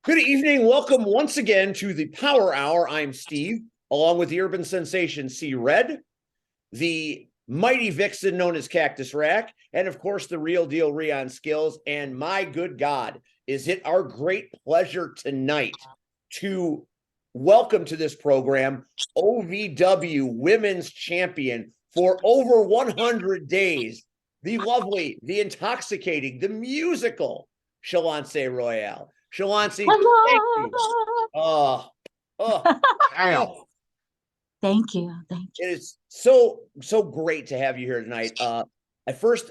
Good evening. Welcome once again to the Power Hour. I'm Steve, along with the urban sensation C Red, the mighty vixen known as Cactus Rack, and of course the real deal Rion Skills. And my good God, is it our great pleasure tonight to welcome to this program OVW Women's Champion for over 100 days, the lovely, the intoxicating, the musical Shalonce Royal. Shalonce, thank you. Hello. Oh, oh, oh. Thank you. Thank you. It is so great to have you here tonight. I first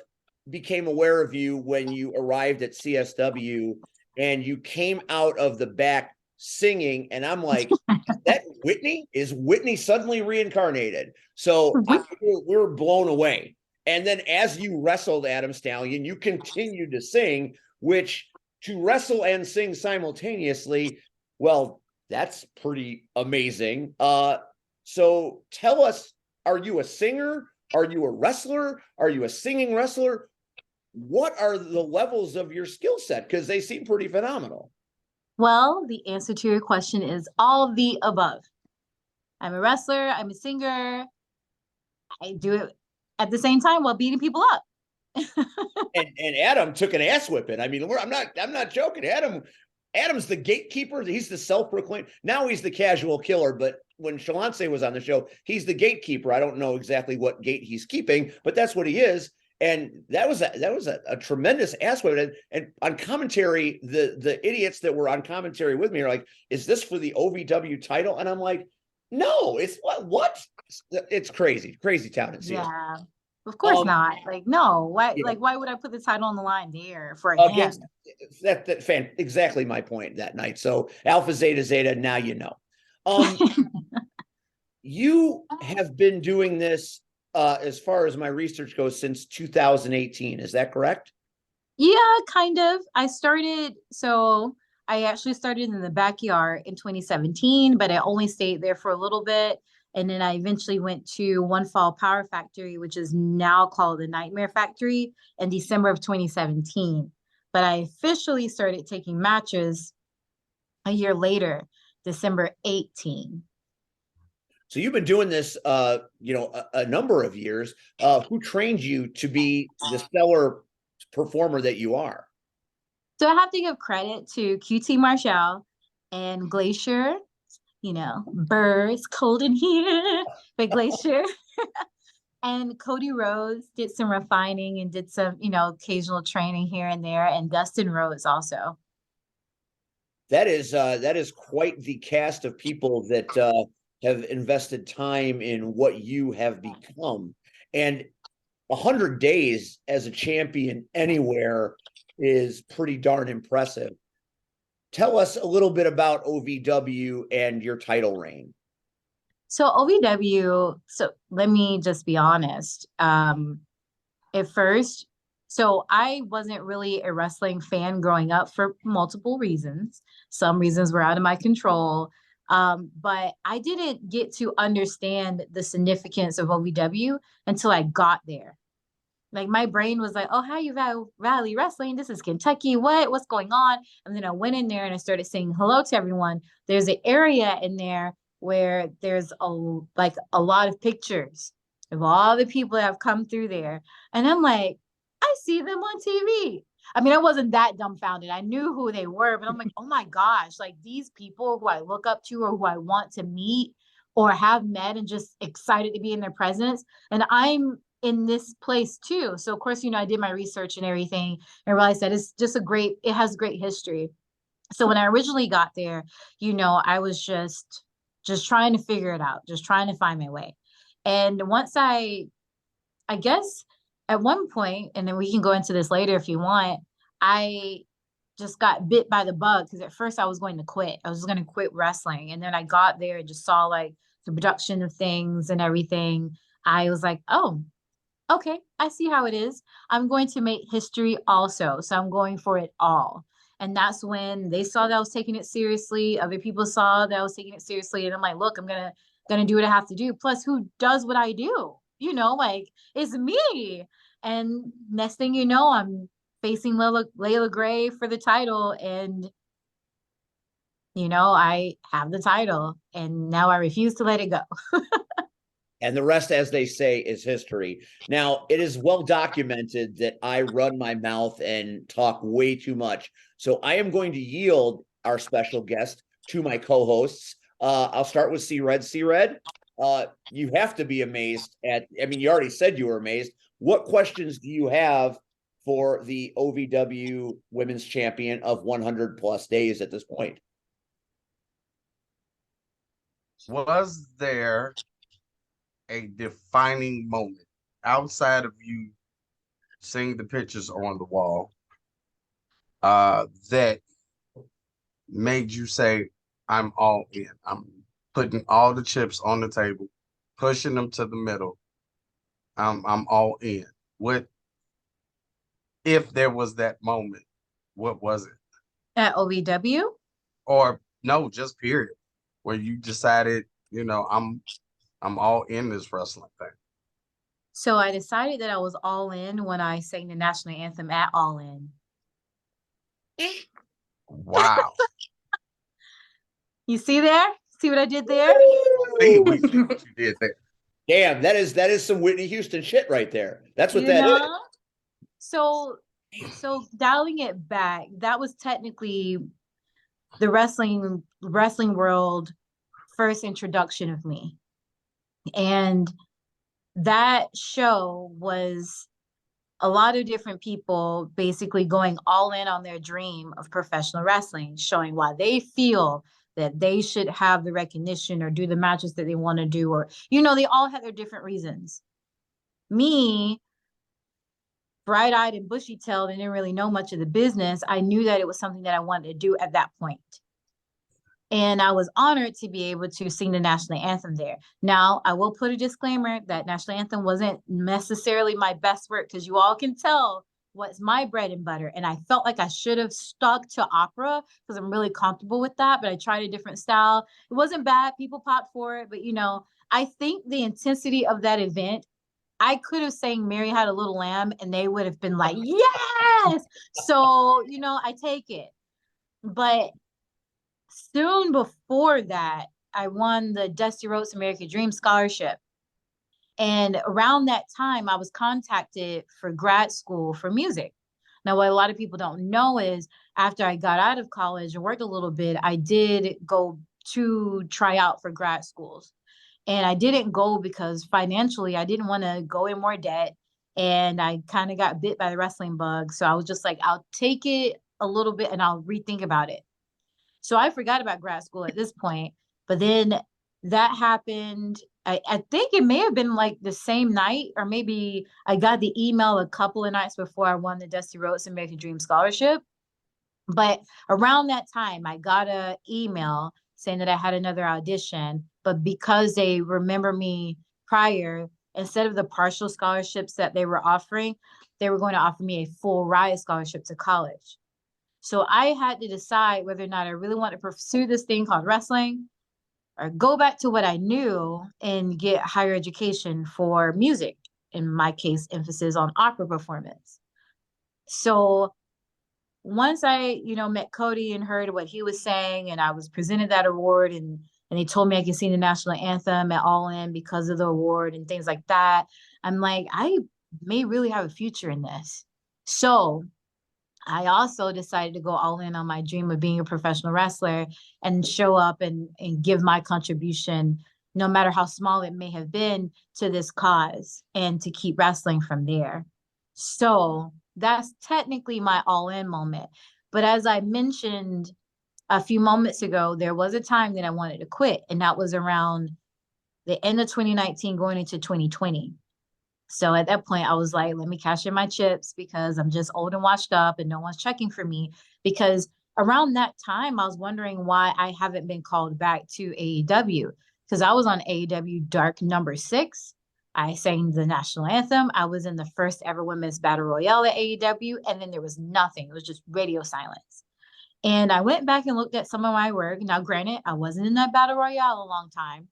became aware of you when you arrived at CSW and you came out of the back singing, and I'm like, is that Whitney? Is Whitney suddenly reincarnated? So we were blown away. And then as you wrestled Adam Stallion, you continued to sing, which to wrestle and sing simultaneously, well, that's pretty amazing. So tell us, are you a singer? Are you a wrestler? Are you a singing wrestler? What are the levels of your skill set? Because they seem pretty phenomenal. Well, the answer to your question is all of the above. I'm a wrestler, I'm a singer. I do it at the same time while beating people up. And Adam took an ass whipping. I mean, I'm not joking. Adam's the gatekeeper. He's the self-proclaimed. Now he's the casual killer, but when Shalonce was on the show, he's the gatekeeper. I don't know exactly what gate he's keeping, but that's what he is. And that was a tremendous ass whipping. And on commentary, the idiots that were on commentary with me are like, "Is this for the OVW title?" And I'm like, "No, it's what? It's crazy town in Seattle." Yeah. Of course not. Like, no. Why Yeah. why would I put the title on the line there for him? Against that fan, exactly my point that night. So Alpha Zeta Zeta, now you know. You have been doing this as far as my research goes since 2018. Is that correct? Yeah, kind of. I actually started in the backyard in 2017, but I only stayed there for a little bit. And then I eventually went to One Fall Power Factory, which is now called the Nightmare Factory, in December of 2017. But I officially started taking matches a year later, December 18. So you've been doing this a number of years. Who trained you to be the stellar performer that you are? So I have to give credit to QT Marshall and Glacier. Birds, cold in here, but Glacier. And Cody Rhodes did some refining and did some, occasional training here and there. And Dustin Rhodes also. That is quite the cast of people that have invested time in what you have become. And 100 days as a champion anywhere is pretty darn impressive. Tell us a little bit about OVW and your title reign. So OVW, so let me just be honest. At first, so I wasn't really a wrestling fan growing up for multiple reasons. Some reasons were out of my control. But I didn't get to understand the significance of OVW until I got there. Like my brain was like, "Oh, how you Valley Wrestling? This is Kentucky. What's going on?" And then I went in there and I started saying hello to everyone. There's an area in there where there's a lot of pictures of all the people that have come through there, and I'm like, I see them on TV. I mean, I wasn't that dumbfounded. I knew who they were, but I'm like, oh my gosh, like these people who I look up to or who I want to meet or have met and just excited to be in their presence. And I'm in this place too. So of course, I did my research and everything and realized that it has great history. So when I originally got there, I was just trying to figure it out, just trying to find my way. And once I guess at one point, and then we can go into this later if you want, I just got bit by the bug because at first I was going to quit. I was just going to quit wrestling. And then I got there and just saw like the production of things and everything. I was like, oh, okay, I see how it is. I'm going to make history also. So I'm going for it all. And that's when they saw that I was taking it seriously. Other people saw that I was taking it seriously. And I'm like, look, I'm gonna do what I have to do. Plus, who does what I do? Like it's me. And next thing you know, I'm facing Layla Gray for the title. And I have the title and now I refuse to let it go. And the rest, as they say, is history. Now, it is well documented that I run my mouth and talk way too much. So I am going to yield our special guest to my co-hosts. I'll start with C Red. C Red, you have to be amazed at, I mean, you already said you were amazed. What questions do you have for the OVW women's champion of 100 plus days at this point? Was there a defining moment outside of you seeing the pictures on the wall that made you say, I'm all in? I'm putting all the chips on the table, pushing them to the middle. I'm all in. What if there was that moment? What was it? At OVW? Or no, just period, where you decided, I'm all in this wrestling thing. So I decided that I was all in when I sang the national anthem at All In. Wow. You see there? See what I did there? We see what you did there. Damn, that is some Whitney Houston shit right there. That's what that is. So dialing it back, that was technically the wrestling world first introduction of me. And that show was a lot of different people basically going all in on their dream of professional wrestling, showing why they feel that they should have the recognition or do the matches that they want to do, or, they all had their different reasons. Me, bright-eyed and bushy-tailed and didn't really know much of the business, I knew that it was something that I wanted to do at that point. And I was honored to be able to sing the national anthem there. Now, I will put a disclaimer that national anthem wasn't necessarily my best work, because you all can tell what's my bread and butter. And I felt like I should have stuck to opera because I'm really comfortable with that, but I tried a different style. It wasn't bad. People popped for it. But, I think the intensity of that event, I could have sang Mary Had a Little Lamb and they would have been like, yes. So, I take it. But soon before that, I won the Dusty Rhodes American Dream Scholarship. And around that time, I was contacted for grad school for music. Now, what a lot of people don't know is after I got out of college and worked a little bit, I did go to try out for grad schools. And I didn't go because financially, I didn't want to go in more debt. And I kind of got bit by the wrestling bug. So I was just like, I'll take it a little bit and I'll rethink about it. So I forgot about grad school at this point. But then that happened. I think it may have been like the same night, or maybe I got the email a couple of nights before I won the Dusty Rhodes American Dream Scholarship. But around that time, I got an email saying that I had another audition. But because they remember me prior, instead of the partial scholarships that they were offering, they were going to offer me a full ride scholarship to college. So I had to decide whether or not I really wanted to pursue this thing called wrestling or go back to what I knew and get higher education for music. In my case, emphasis on opera performance. So once I, met Cody and heard what he was saying, and I was presented that award, and they told me I could sing the national anthem at All In because of the award and things like that, I'm like, I may really have a future in this. So I also decided to go all in on my dream of being a professional wrestler and show up and give my contribution, no matter how small it may have been, to this cause, and to keep wrestling from there. So that's technically my all in moment. But as I mentioned a few moments ago, there was a time that I wanted to quit, and that was around the end of 2019 going into 2020. So at that point, I was like, let me cash in my chips because I'm just old and washed up and no one's checking for me. Because around that time, I was wondering why I haven't been called back to AEW, because I was on AEW Dark number 6. I sang the national anthem. I was in the first ever women's battle royale at AEW, and then there was nothing. It was just radio silence. And I went back and looked at some of my work. Now, granted, I wasn't in that battle royale a long time.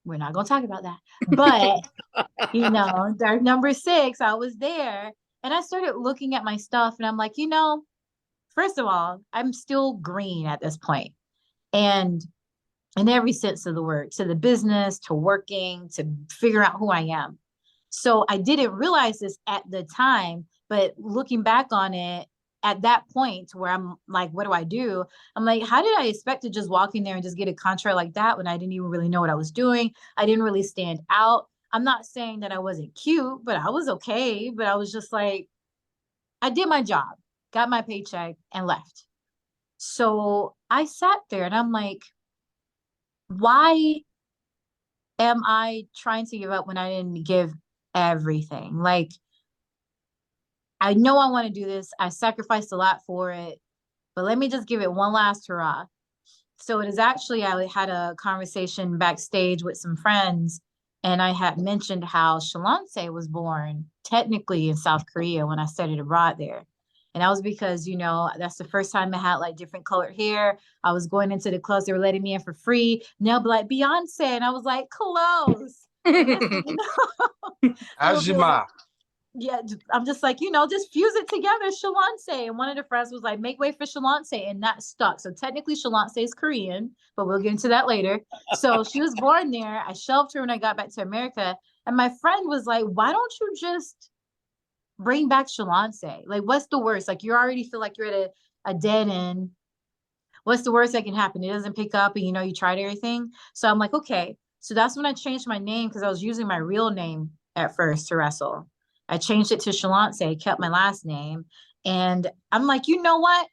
We're not going to talk about that. But, Dark number 6, I was there. And I started looking at my stuff and I'm like, first of all, I'm still green at this point. And in every sense of the word, to the business, to working, to figuring out who I am. So I didn't realize this at the time, but looking back on it at that point where I'm like, what do I do? I'm like, how did I expect to just walk in there and just get a contract like that when I didn't even really know what I was doing? I didn't really stand out. I'm not saying that I wasn't cute, but I was okay. But I was just like, I did my job, got my paycheck, and left. So I sat there and I'm like, why am I trying to give up when I didn't give everything? Like, I know I want to do this. I sacrificed a lot for it, but let me just give it one last hurrah. So it is actually, I had a conversation backstage with some friends, and I had mentioned how Shalonce was born technically in South Korea when I studied abroad there. And that was because, you know, that's the first time I had like different colored hair. I was going into the clubs, they were letting me in for free. Now, be like Beyonce, and I was like, close. And next thing you know, How's your mom? yeah, I'm just like, you know, just fuse it together, Shalonce. And one of the friends was like, make way for Shalonce, and that stuck. So technically Shalonce is Korean, but we'll get into that later. So she was born there. I shelved her when I got back to America. And my friend was like, why don't you just bring back Shalonce? Like, what's the worst? Like, you already feel like you're at a dead end. What's the worst that can happen? It doesn't pick up and you know you tried everything. So I'm like, okay. So that's when I changed my name because I was using my real name at first to wrestle. I changed it to Shalonce, kept my last name. And I'm like, you know what?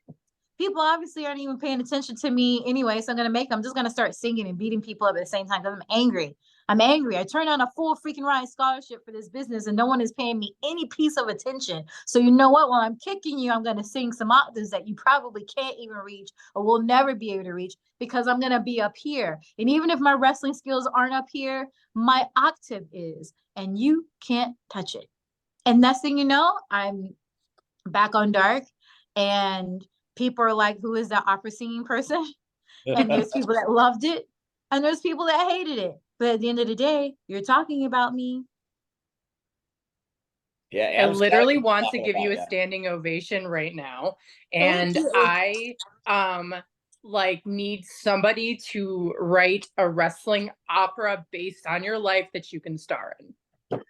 People obviously aren't even paying attention to me anyway. So I'm just going to start singing and beating people up at the same time because I'm angry. I'm angry. I turned on a full freaking ride scholarship for this business and no one is paying me any piece of attention. So you know what? While I'm kicking you, I'm going to sing some octaves that you probably can't even reach or will never be able to reach because I'm going to be up here. And even if my wrestling skills aren't up here, my octave is, and you can't touch it. And next thing you know, I'm back on dark and people are like, who is that opera singing person? And there's people that loved it and there's people that hated it. But at the end of the day, you're talking about me. Yeah, I literally want to talking give you a about standing ovation right now. Thank And you. I like need somebody to write a wrestling opera based on your life that you can star in.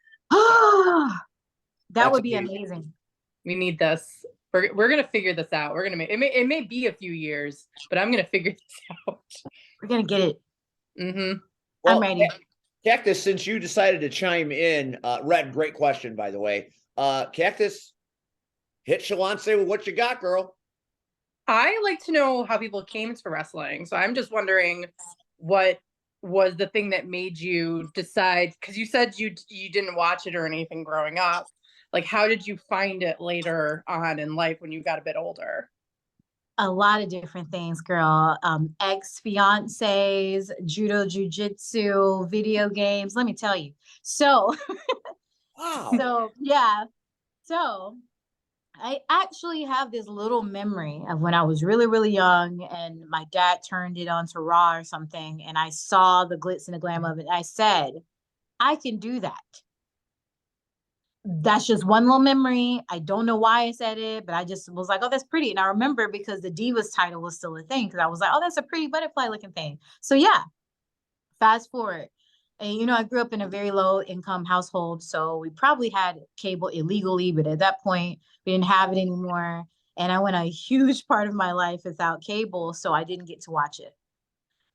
That would be amazing. We need this. We're gonna figure this out. We're gonna make it may be a few years, but I'm gonna figure this out. We're gonna get it. Mm-hmm. I'm ready. Cactus, since you decided to chime in, Red, great question, by the way. Cactus, hit Shalonce with what you got, girl. I like to know how people came to wrestling. So I'm just wondering what was the thing that made you decide, because you said you didn't watch it or anything growing up. Like, how did you find it later on in life when you got a bit older? A lot of different things, girl. Ex-fiancés, judo, jujitsu, video games. Let me tell you. So, Wow. so yeah. So I actually have this little memory of when I was really, really young and my dad turned it on to Raw or something. And I saw the glitz and the glam of it. I said, I can do that. That's just one little memory. I don't know why I said it, but I just was like, oh, that's pretty. And I remember because the Divas title was still a thing because I was like, oh, that's a pretty butterfly looking thing. So yeah, fast forward. And you know, I grew up in a very low income household. So we probably had cable illegally, but at that point, we didn't have it anymore. And I went a huge part of my life without cable, so I didn't get to watch it.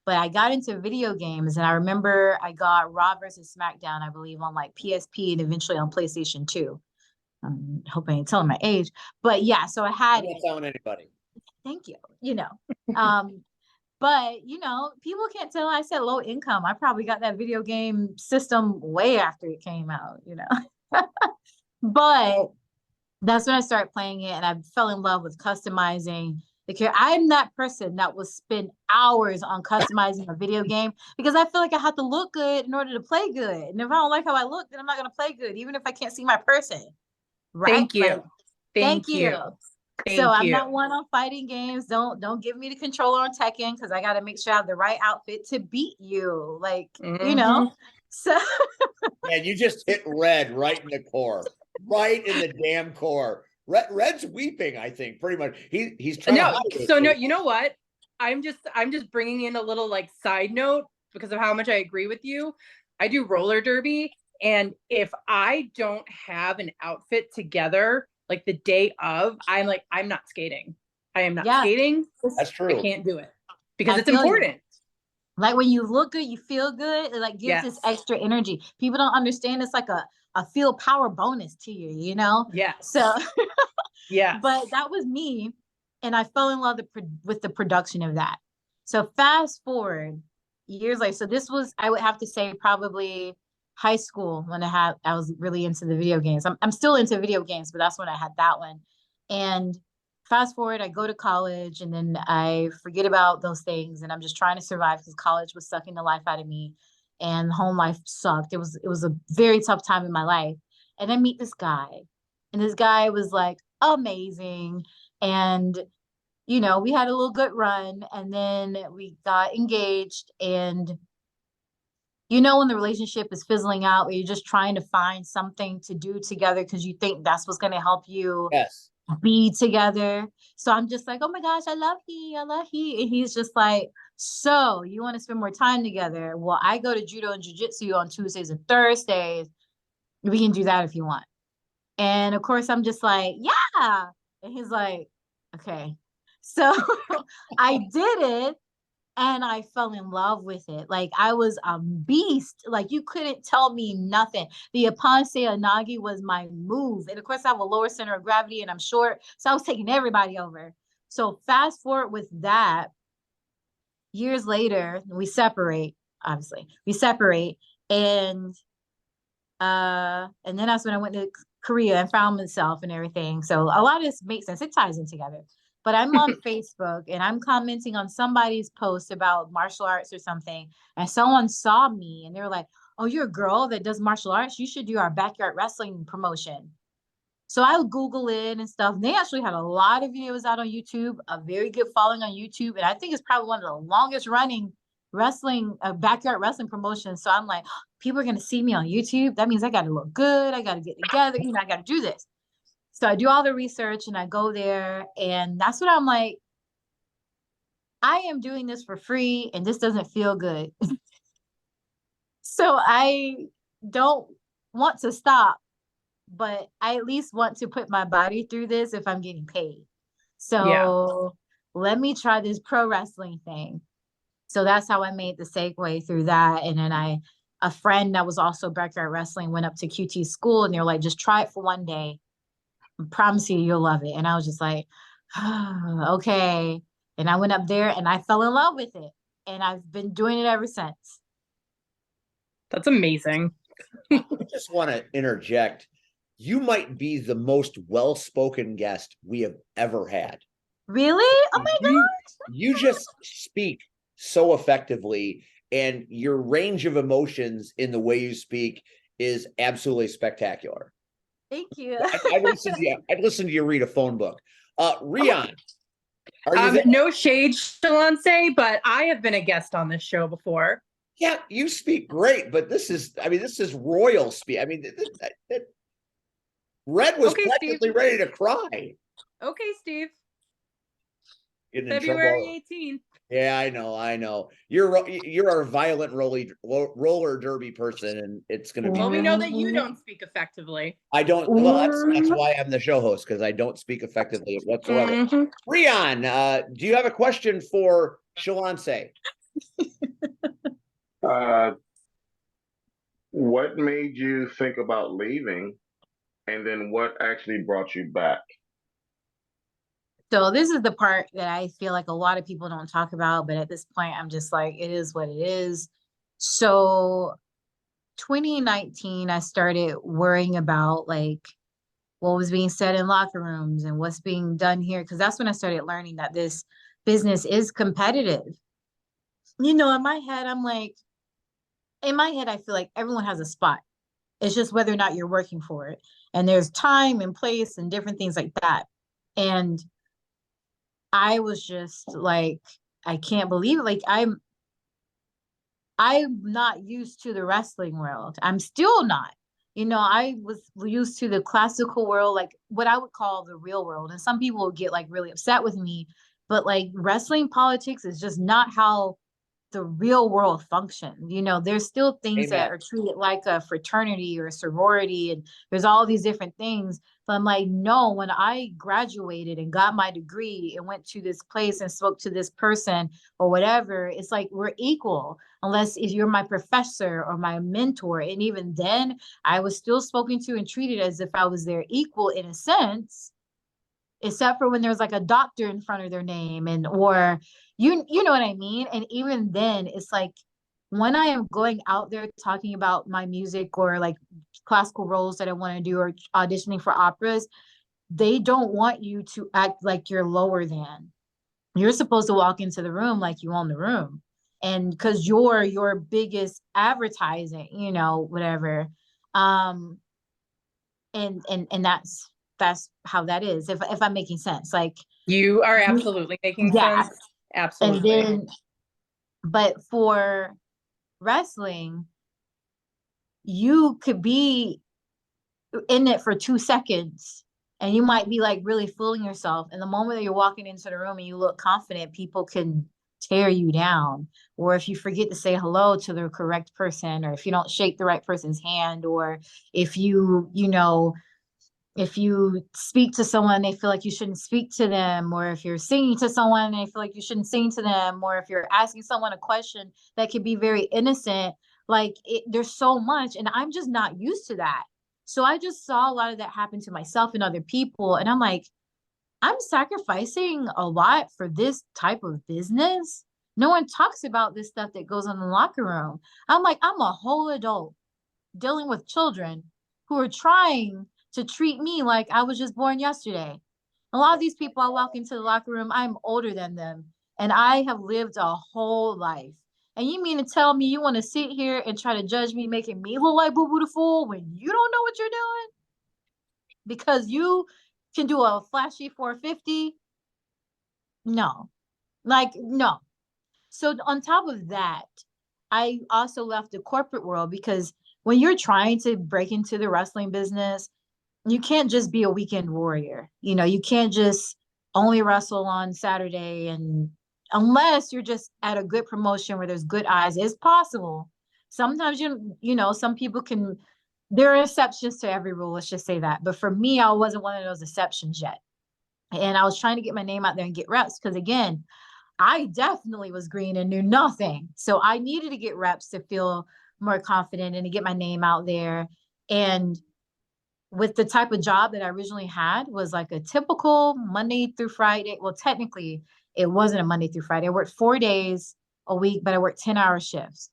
But I got into video games and I remember I got Raw versus SmackDown, I believe, on like PSP and eventually on PlayStation 2. I hope I ain't telling my age, but yeah, so I had I'm not telling anybody. Thank you. You know, but you know, people can't tell I said low income. I probably got that video game system way after it came out, you know. But that's when I started playing it and I fell in love with customizing the character. I'm that person that will spend hours on customizing a video game because I feel like I have to look good in order to play good. And if I don't like how I look, then I'm not going to play good, even if I can't see my person. Right? Thank you. Like, Thank you. So I'm not one on fighting games. Don't give me the controller on Tekken because I got to make sure I have the right outfit to beat you. Like, you know, so. And you just hit Red right in the core, right in the damn core. Red's weeping, I think, pretty much. He's trying to No, hide it. so no, you know what? I'm just bringing in a little like side note because of how much I agree with you. I do roller derby, and if I don't have an outfit together like the day of, I'm like, I'm not skating. I am not Yeah. skating. That's I true. can't do it because I it's feel you. important. Like when you look good, you feel good. It like gives this Yes. extra energy. People don't understand it's like a feel power bonus to you, you know? Yes. So, Yes. but that was me. And I fell in love with the production of that. So fast forward years later. So this was, I would have to say, probably high school when I was really into the video games. I'm still into video games, but that's when I had that one. And fast forward, I go to college and then I forget about those things and I'm just trying to survive because college was sucking the life out of me and home life sucked. It was a very tough time in my life. And I meet this guy, and this guy was like amazing. And you know, we had a little good run and then we got engaged. And you know, when the relationship is fizzling out, where you're just trying to find something to do together because you think that's what's going to help you Yes. be together. So I'm just like, oh my gosh, I love he. And he's just like, so you want to spend more time together? Well, I go to judo and jujitsu on Tuesdays and Thursdays. We can do that if you want. And of course, I'm just like, yeah. And he's like, okay. So I did it and I fell in love with it. Like I was a beast. Like you couldn't tell me nothing. The Aponse Anagi was my move. And of course, I have a lower center of gravity and I'm short. So I was taking everybody over. So fast forward with that, years later, we separate, obviously. We separate. And then that's when I went to Korea and found myself and everything. So a lot of this makes sense. It ties in together. But I'm on Facebook and I'm commenting on somebody's post about martial arts or something. And someone saw me and they were like, oh, you're a girl that does martial arts. You should do our backyard wrestling promotion. So I would Google it and stuff. They actually had a lot of videos out on YouTube, a very good following on YouTube. And I think it's probably one of the longest running wrestling, backyard wrestling promotions. So I'm like, oh, people are going to see me on YouTube. That means I got to look good. I got to get together. You know, I got to do this. So I do all the research and I go there. And that's what I'm like, I am doing this for free and this doesn't feel good. So I don't want to stop, but I at least want to put my body through this if I'm getting paid. So let me try this pro wrestling thing. So that's how I made the segue through that. And then a friend that was also backyard wrestling went up to QT school and they were like, just try it for one day. I promise you, you'll love it. And I was just like, okay. And I went up there and I fell in love with it. And I've been doing it ever since. That's amazing. I just want to interject. You might be the most well-spoken guest we have ever had. Really? Oh my gosh. You just speak so effectively, and your range of emotions in the way you speak is absolutely spectacular. Thank you. I'd listen to you read a phone book. Rian, are you there? No shade, Shalonce, but I have been a guest on this show before. Yeah, you speak great, but this is royal speak. I mean, Red was Okay, practically Steve. ready to cry. Okay, Steve. Getting in February trouble. 18th. Yeah, I know. You're a violent roller derby person, and it's gonna be. Well, we know that you don't speak effectively. I don't. Well, that's why I'm the show host, because I don't speak effectively whatsoever. Mm-hmm. Rian, do you have a question for Shalonce? What made you think about leaving, and then what actually brought you back? So this is the part that I feel like a lot of people don't talk about, but at this point, I'm just like, it is what it is. So 2019, I started worrying about like what was being said in locker rooms and what's being done here. Cause that's when I started learning that this business is competitive. You know, in my head, I feel like everyone has a spot. It's just whether or not you're working for it. And there's time and place and different things like that. And I was just like, I can't believe it. Like I'm not used to the wrestling world. I'm still not. I was used to the classical world, like what I would call the real world. And some people would get like really upset with me, but like wrestling politics is just not how the real world function. There's still things that Amen. are treated like a fraternity or a sorority, and there's all these different things. But I'm like, no, when I graduated and got my degree and went to this place and spoke to this person or whatever, it's like we're equal, unless if you're my professor or my mentor. And even then, I was still spoken to and treated as if I was their equal in a sense, except for when there's like a doctor in front of their name, and or you know what I mean? And even then it's like when I am going out there talking about my music or like classical roles that I want to do or auditioning for operas, they don't want you to act like you're lower than. You're supposed to walk into the room like you own the room. And because you're your biggest advertising, whatever. Um, and that's how that is, if I'm making sense, like You are absolutely making yeah. sense. And Absolutely. then but for wrestling, you could be in it for 2 seconds and you might be like really fooling yourself, and the moment that you're walking into the room and you look confident, people can tear you down. Or if you forget to say hello to the correct person, or if you don't shake the right person's hand, or if if you speak to someone, they feel like you shouldn't speak to them, or if you're singing to someone, they feel like you shouldn't sing to them, or if you're asking someone a question that could be very innocent, like there's so much, and I'm just not used to that. So I just saw a lot of that happen to myself and other people, and I'm like, I'm sacrificing a lot for this type of business. No one talks about this stuff that goes on in the locker room. I'm like, I'm a whole adult dealing with children who are trying to treat me like I was just born yesterday. A lot of these people, I walk into the locker room, I'm older than them, and I have lived a whole life. And you mean to tell me you want to sit here and try to judge me, making me look like Boo Boo the Fool when you don't know what you're doing? Because you can do a flashy 450? No. Like, no. So on top of that, I also left the corporate world because when you're trying to break into the wrestling business, you can't just be a weekend warrior. You can't just only wrestle on Saturday, and unless you're just at a good promotion where there's good eyes, it's possible. Sometimes some people can, there are exceptions to every rule, let's just say that. But for me, I wasn't one of those exceptions yet. And I was trying to get my name out there and get reps because again, I definitely was green and knew nothing. So I needed to get reps to feel more confident and to get my name out there. And with the type of job that I originally had was like a typical Monday through Friday. Well, technically it wasn't a Monday through Friday. I worked 4 days a week, but I worked 10-hour shifts.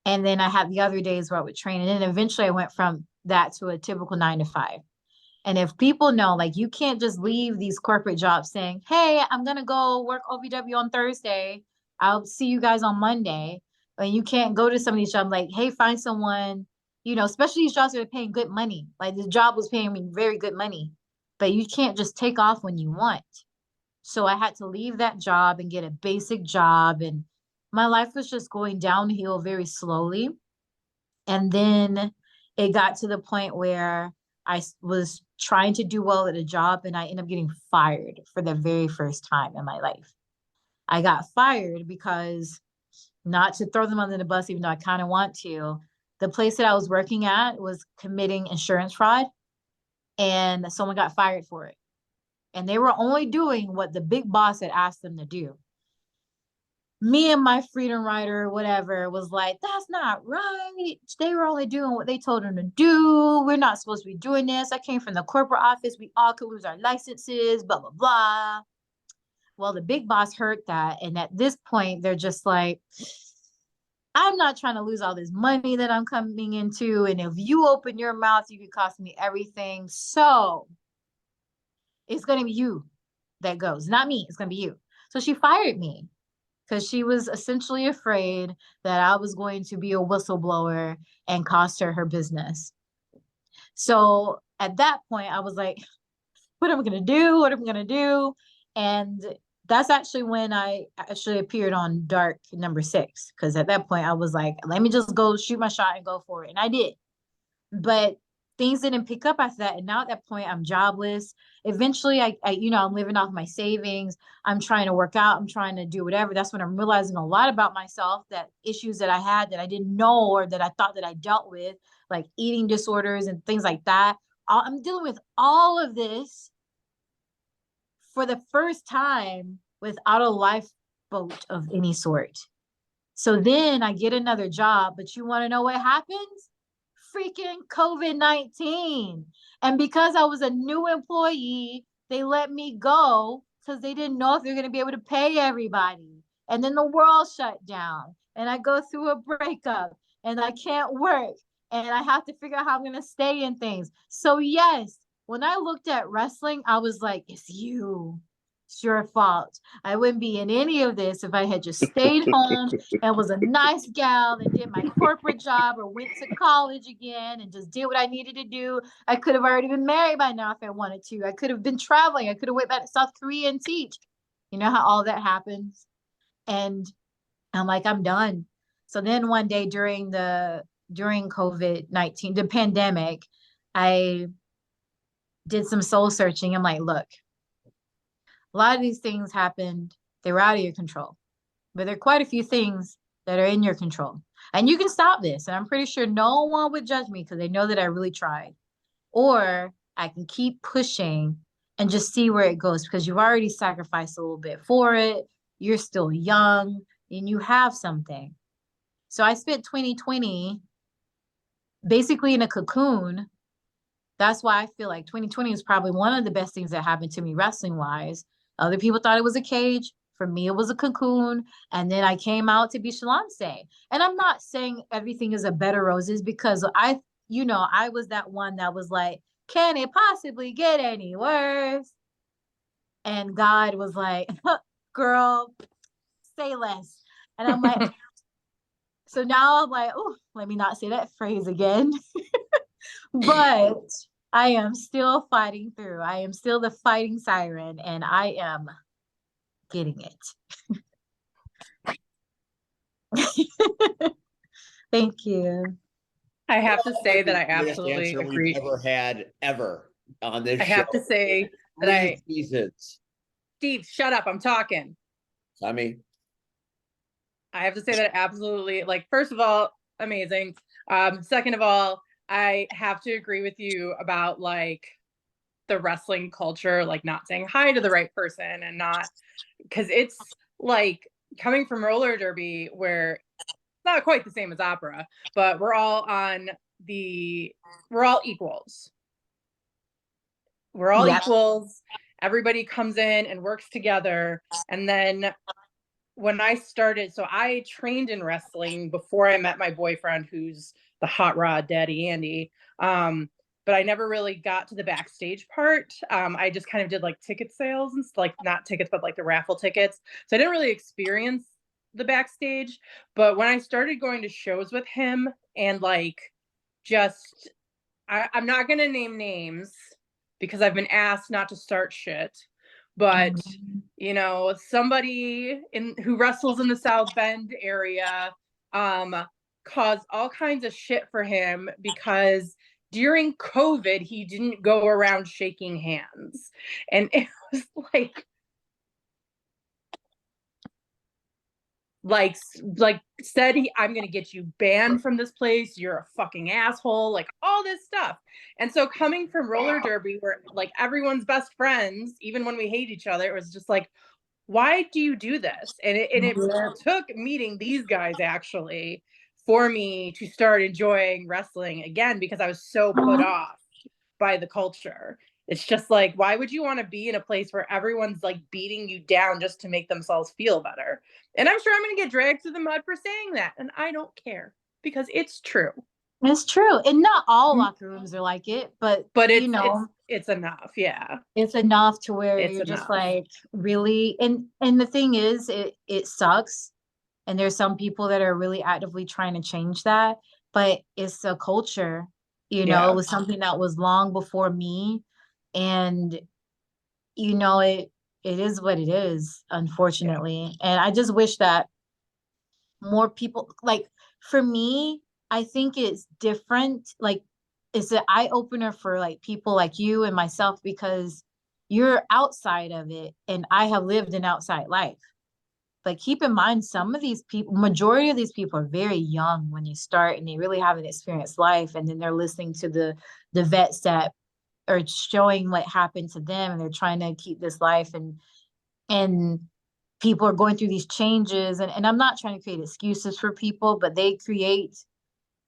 And then I had the other days where I would train. And then eventually I went from that to a typical 9 to 5. And if people know, like, you can't just leave these corporate jobs saying, hey, I'm going to go work OVW on Thursday. I'll see you guys on Monday. And you can't go to some of these jobs like, hey, find someone, especially these jobs that are paying good money. Like the job was paying me very good money, but you can't just take off when you want. So I had to leave that job and get a basic job. And my life was just going downhill very slowly. And then it got to the point where I was trying to do well at a job and I ended up getting fired for the very first time in my life. I got fired because, not to throw them under the bus, even though I kind of want to, the place that I was working at was committing insurance fraud and someone got fired for it. And they were only doing what the big boss had asked them to do. Me and my freedom rider, whatever, was like, that's not right. They were only doing what they told them to do. We're not supposed to be doing this. I came from the corporate office. We all could lose our licenses, blah, blah, blah. Well, the big boss heard that. And at this point, they're just like, I'm not trying to lose all this money that I'm coming into. And if you open your mouth, you could cost me everything. So it's going to be you that goes, not me. It's going to be you. So she fired me because she was essentially afraid that I was going to be a whistleblower and cost her business. So at that point, I was like, what am I going to do? What am I going to do? And that's actually when I actually appeared on Dark number 6. Because at that point, I was like, let me just go shoot my shot and go for it. And I did. but things didn't pick up after that. And now at that point, I'm jobless. Eventually, I I'm living off my savings. I'm trying to work out. I'm trying to do whatever. That's when I'm realizing a lot about myself, that issues that I had that I didn't know or that I thought that I dealt with, like eating disorders and things like that. I'm dealing with all of this for the first time without a lifeboat of any sort. So then I get another job, but you want to know what happens? Freaking COVID-19. And because I was a new employee, they let me go because they didn't know if they're going to be able to pay everybody. And then the world shut down and I go through a breakup and I can't work and I have to figure out how I'm going to stay in things. So yes, when I looked at wrestling, I was like, it's you. It's your fault. I wouldn't be in any of this if I had just stayed home and was a nice gal and did my corporate job or went to college again and just did what I needed to do. I could have already been married by now if I wanted to. I could have been traveling. I could have went back to South Korea and teach. You know how all that happens. And I'm like, I'm done. So then one day during COVID-19, the pandemic, I did some soul searching. I'm like, look, a lot of these things happened. They were out of your control. But there are quite a few things that are in your control. And you can stop this. And I'm pretty sure no one would judge me because they know that I really tried. Or I can keep pushing and just see where it goes because you've already sacrificed a little bit for it. You're still young and you have something. So I spent 2020 basically in a cocoon. That's why I feel like 2020 is probably one of the best things that happened to me wrestling wise. Other people thought it was a cage. For me, it was a cocoon. And then I came out to be Shalonce. And I'm not saying everything is a bed of roses because I was that one that was like, can it possibly get any worse? And God was like, girl, say less. And I'm like, so now I'm like, oh, let me not say that phrase again. But I am still fighting through. I am still the fighting siren and I am getting it. Thank you. I have to say that I Greatest absolutely answer agree. we've ever had on this I show. have to say that 3 seasons. Steve, shut up. I'm talking. I mean, I have to say that absolutely, like, first of all, amazing. Second of all, I have to agree with you about like the wrestling culture, like not saying hi to the right person and not, because it's like coming from roller derby where it's not quite the same as opera, but we're all equals. We're all equals. Everybody comes in and works together. And then when I started, so I trained in wrestling before I met my boyfriend, who's the hot rod daddy, Andy. But I never really got to the backstage part. I just kind of did like ticket sales and like not tickets, but like the raffle tickets. So I didn't really experience the backstage. But when I started going to shows with him and like just, I'm not going to name names because I've been asked not to start shit. But somebody who wrestles in the South Bend area caused all kinds of shit for him because during COVID he didn't go around shaking hands, and it was like said I'm gonna get you banned from this place, you're a fucking asshole, like all this stuff. And so coming from roller derby where like everyone's best friends, even when we hate each other, it was just like, why do you do this? And it took meeting these guys actually for me to start enjoying wrestling again, because I was so put off by the culture. It's just like, why would you want to be in a place where everyone's like beating you down just to make themselves feel better? And I'm sure I'm going to get dragged through the mud for saying that. And I don't care because it's true. It's true. And not all locker rooms are like it, but it's enough. Yeah. It's enough to where you're just like, really. And the thing is, it sucks. And there's some people that are really actively trying to change that, but it's a culture, it was something that was long before me. And, it is what it is, unfortunately. And I just wish that more people, like for me, I think it's different. Like it's an eye opener for like people like you and myself, because you're outside of it and I have lived an outside life. But keep in mind, some of these people, majority of these people are very young when you start, and they really haven't experienced life. And then they're listening to the vets that are showing what happened to them, and they're trying to keep this life, and people are going through these changes. And I'm not trying to create excuses for people, but they create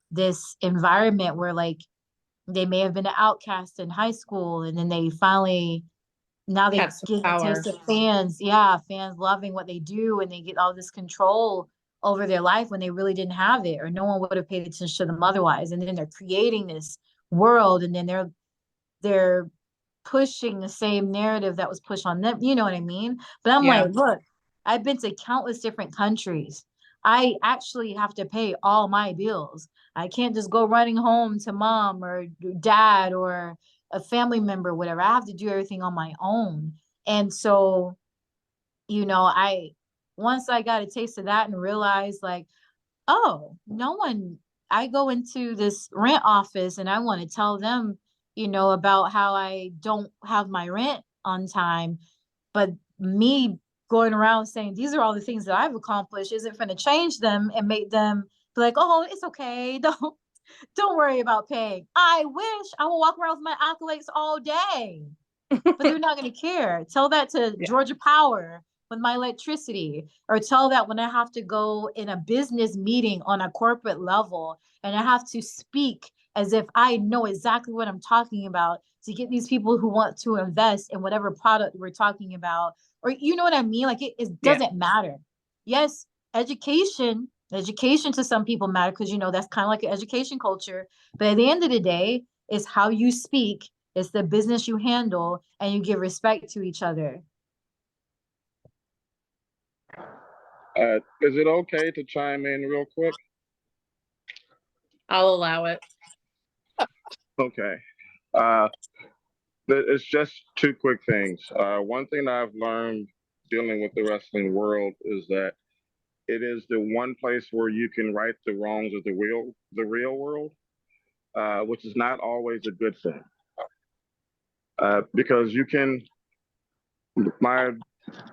this environment where like they may have been an outcast in high school, and then they finally, now they Have some get a power. taste of fans. Yeah, fans loving what they do, and they get all this control over their life when they really didn't have it, or no one would have paid attention to them otherwise. And then they're creating this world, and then they're pushing the same narrative that was pushed on them. You know what I mean? But I'm Yeah. like, look, I've been to countless different countries. I actually have to pay all my bills. I can't just go running home to mom or dad or a family member, whatever. I have to do everything on my own. And so, I once I got a taste of that and realized like, oh, no one, I go into this rent office and I want to tell them, about how I don't have my rent on time. But me going around saying these are all the things that I've accomplished isn't going to change them and make them be like, oh, it's okay. Don't worry about paying. I wish I would walk around with my accolades all day, but they're not going to care. Tell that to Yeah. Georgia Power with my electricity, or tell that when I have to go in a business meeting on a corporate level and I have to speak as if I know exactly what I'm talking about to get these people who want to invest in whatever product we're talking about, or you know what I mean? Like it Yeah. doesn't matter. Yes, education to some people matter, because that's kind of like an education culture. But at the end of the day, it's how you speak, it's the business you handle, and you give respect to each other. Is it okay to chime in real quick? I'll allow it. Okay. It's just two quick things. One thing that I've learned dealing with the wrestling world is that it is the one place where you can right the wrongs of the real world, which is not always a good thing. Because my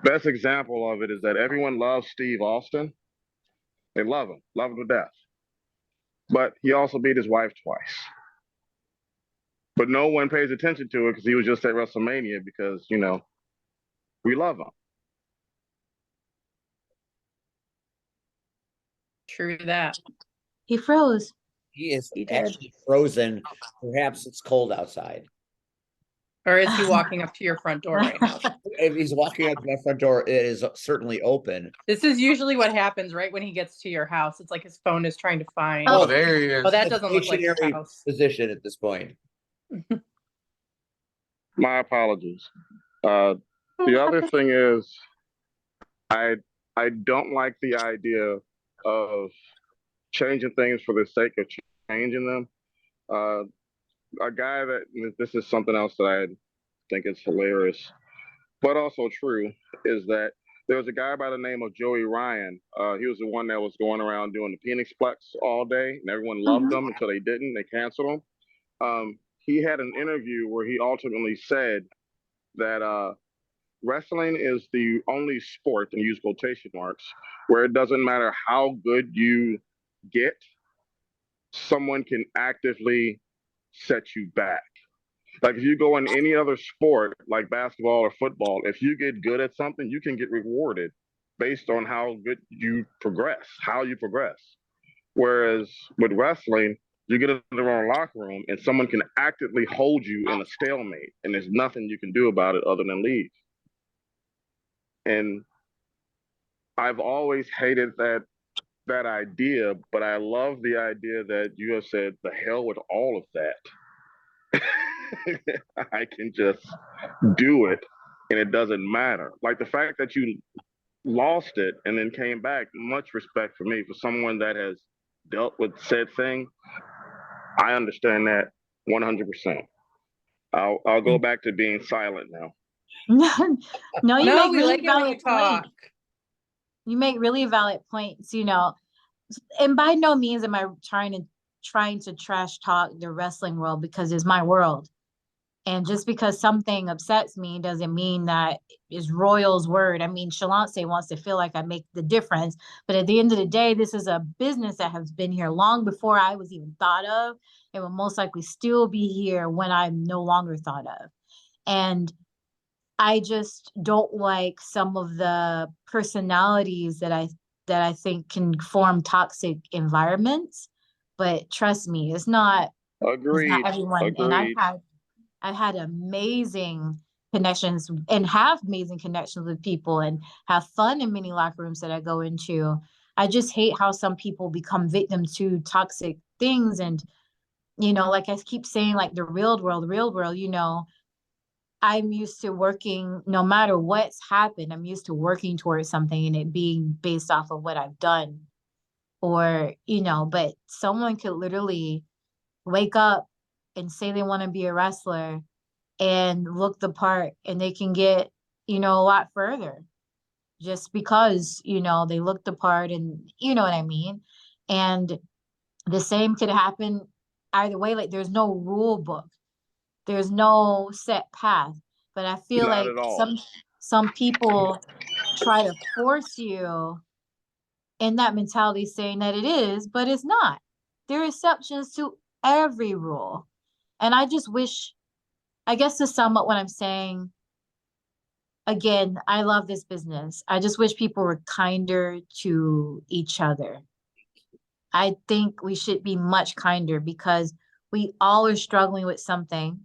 best example of it is that everyone loves Steve Austin. They love him to death. But he also beat his wife twice. But no one pays attention to it because he was just at WrestleMania because, we love him. True that. He froze. He is He did. actually frozen. Perhaps it's cold outside. Or is he walking up to your front door right now? If he's walking up to my front door, it is certainly open. This is usually what happens right when he gets to your house. It's like his phone is trying to find. Oh, there he is. Oh, that doesn't look like your Stationary house. position at this point. My apologies. The other thing is, I don't like the idea of changing things for the sake of changing them. A guy this is something else that I think is hilarious, but also true, is that there was a guy by the name of Joey Ryan. He was the one that was going around doing the Phoenix Plex all day, and everyone loved him until they didn't. They canceled him. He had an interview where he ultimately said that wrestling is the only sport, and use quotation marks, where it doesn't matter how good you get, someone can actively set you back. Like if you go in any other sport like basketball or football, if you get good at something, you can get rewarded based on how good you progress, how you progress. Whereas with wrestling, you get in the wrong locker room and someone can actively hold you in a stalemate, and there's nothing you can do about it other than leave. And I've always hated that idea, but I love the idea that you have said, the hell with all of that. I can just do it and it doesn't matter. Like the fact that you lost it and then came back, much respect for me. For someone that has dealt with said thing, I understand that 100%. I'll go back to being silent now. No, you No, make we really like it when you valid talk. points. You make really valid points, and by no means am I trying to trying to trash talk the wrestling world because it's my world. And just because something upsets me doesn't mean that is Royal's word. I mean, Shalonce wants to feel like I make the difference. But at the end of the day, this is a business that has been here long before I was even thought of. It will most likely still be here when I'm no longer thought of. And I just don't like some of the personalities that I think can form toxic environments. But trust me, it's not Agreed. everyone. And Agreed. I've had amazing connections and have amazing connections with people and have fun in many locker rooms that I go into. I just hate how some people become victims to toxic things. And, like I keep saying, like the real world, I'm used to working, no matter what's happened, I'm used to working towards something and it being based off of what I've done. Or, but someone could literally wake up and say they want to be a wrestler and look the part, and they can get, a lot further just because, they look the part, and you know what I mean? And the same could happen either way. Like there's no rule book. There's no set path. But I feel Not like at all. some people try to force you in that mentality, saying that it is, but it's not. There are exceptions to every rule. And I just wish, I guess to sum up what I'm saying, again, I love this business. I just wish people were kinder to each other. I think we should be much kinder because we all are struggling with something.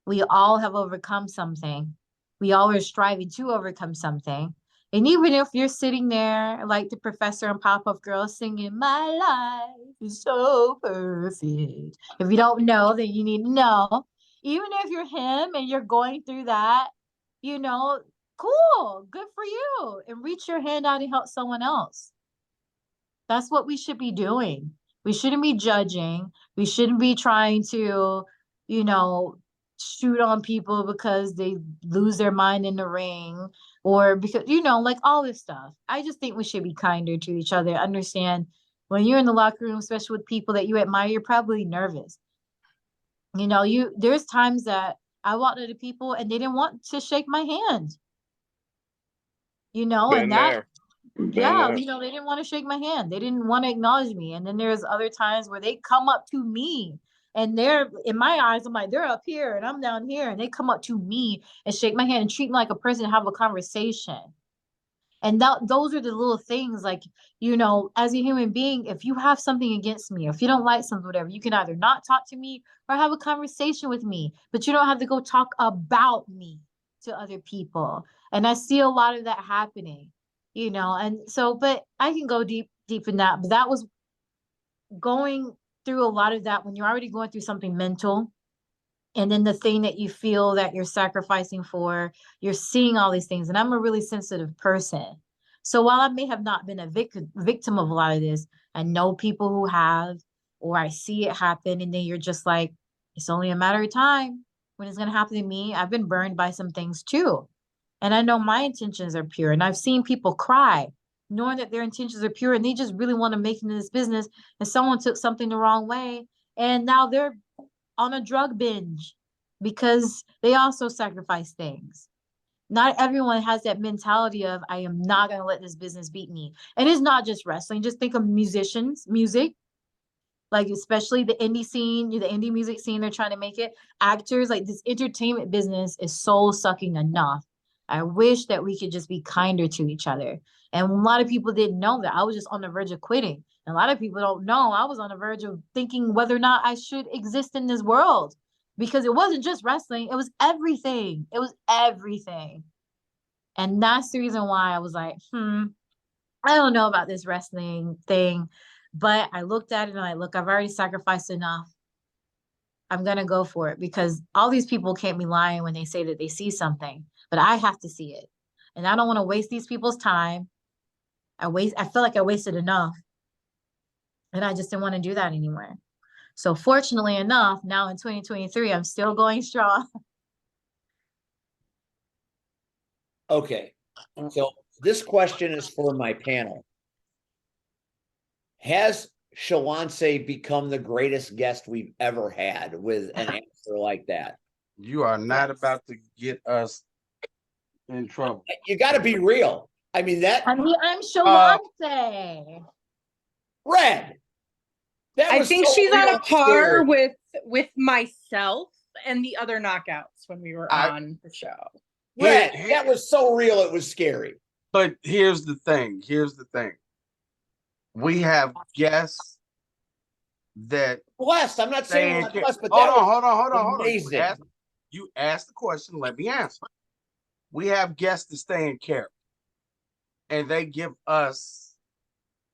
We all have overcome something. We all are striving to overcome something. And even if you're sitting there like the professor and Pop-Up Girls singing, "My life is so perfect." If you don't know, then you need to know. Even if you're him and you're going through that, cool, good for you. And reach your hand out and help someone else. That's what we should be doing. We shouldn't be judging. We shouldn't be trying to, shoot on people because they lose their mind in the ring, or because, like all this stuff. I just think we should be kinder to each other. Understand when you're in the locker room, especially with people that you admire, you're probably nervous. There's times that I walked up to people and they didn't want to shake my hand. Been And that, there. Been yeah, there. they didn't want to shake my hand. They didn't want to acknowledge me. And then there's other times where they come up to me and they're, in my eyes, I'm like, they're up here and I'm down here. And they come up to me and shake my hand and treat me like a person and have a conversation. And those are the little things, like, as a human being, if you have something against me, or if you don't like something, whatever, you can either not talk to me or have a conversation with me, but you don't have to go talk about me to other people. And I see a lot of that happening, and so, but I can go deep in that. But that was going through a lot of that when you're already going through something mental. And then the thing that you feel that you're sacrificing for, you're seeing all these things. And I'm a really sensitive person. So while I may have not been a victim of a lot of this, I know people who have, or I see it happen. And then you're just like, it's only a matter of time when it's going to happen to me. I've been burned by some things too. And I know my intentions are pure. And I've seen people cry knowing that their intentions are pure and they just really want to make it in this business. And someone took something the wrong way. And now they're on a drug binge because they also sacrifice things. Not everyone has that mentality of, I am not going to let this business beat me. And it's not just wrestling. Just think of musicians, music, like especially the indie scene, the indie music scene, they're trying to make it. Actors, like this entertainment business is soul sucking enough. I wish that we could just be kinder to each other. And a lot of people didn't know that. I was just on the verge of quitting. And a lot of people don't know I was on the verge of thinking whether or not I should exist in this world, because it wasn't just wrestling. It was everything. It was everything. And that's the reason why I was like, I don't know about this wrestling thing. But I looked at it and I've already sacrificed enough. I'm going to go for it, because all these people can't be lying when they say that they see something, but I have to see it. And I don't want to waste these people's time. I feel like I wasted enough. And I just didn't want to do that anymore. So fortunately enough, now in 2023, I'm still going strong. Okay. So this question is for my panel. Has Shalonce become the greatest guest we've ever had with an answer like that. You are not about to get us in trouble. You got to be real. I mean, I'm Shalonce. Red. That I was think so she's real on a and par scary. with myself and the other knockouts when we were on the show. Red, that was so real, it was scary. But here's the thing. We have guests that Blessed. I'm not saying I'm not blessed, but hold on. amazing. You asked the question, let me answer. We have guests that stay in character. And they give us,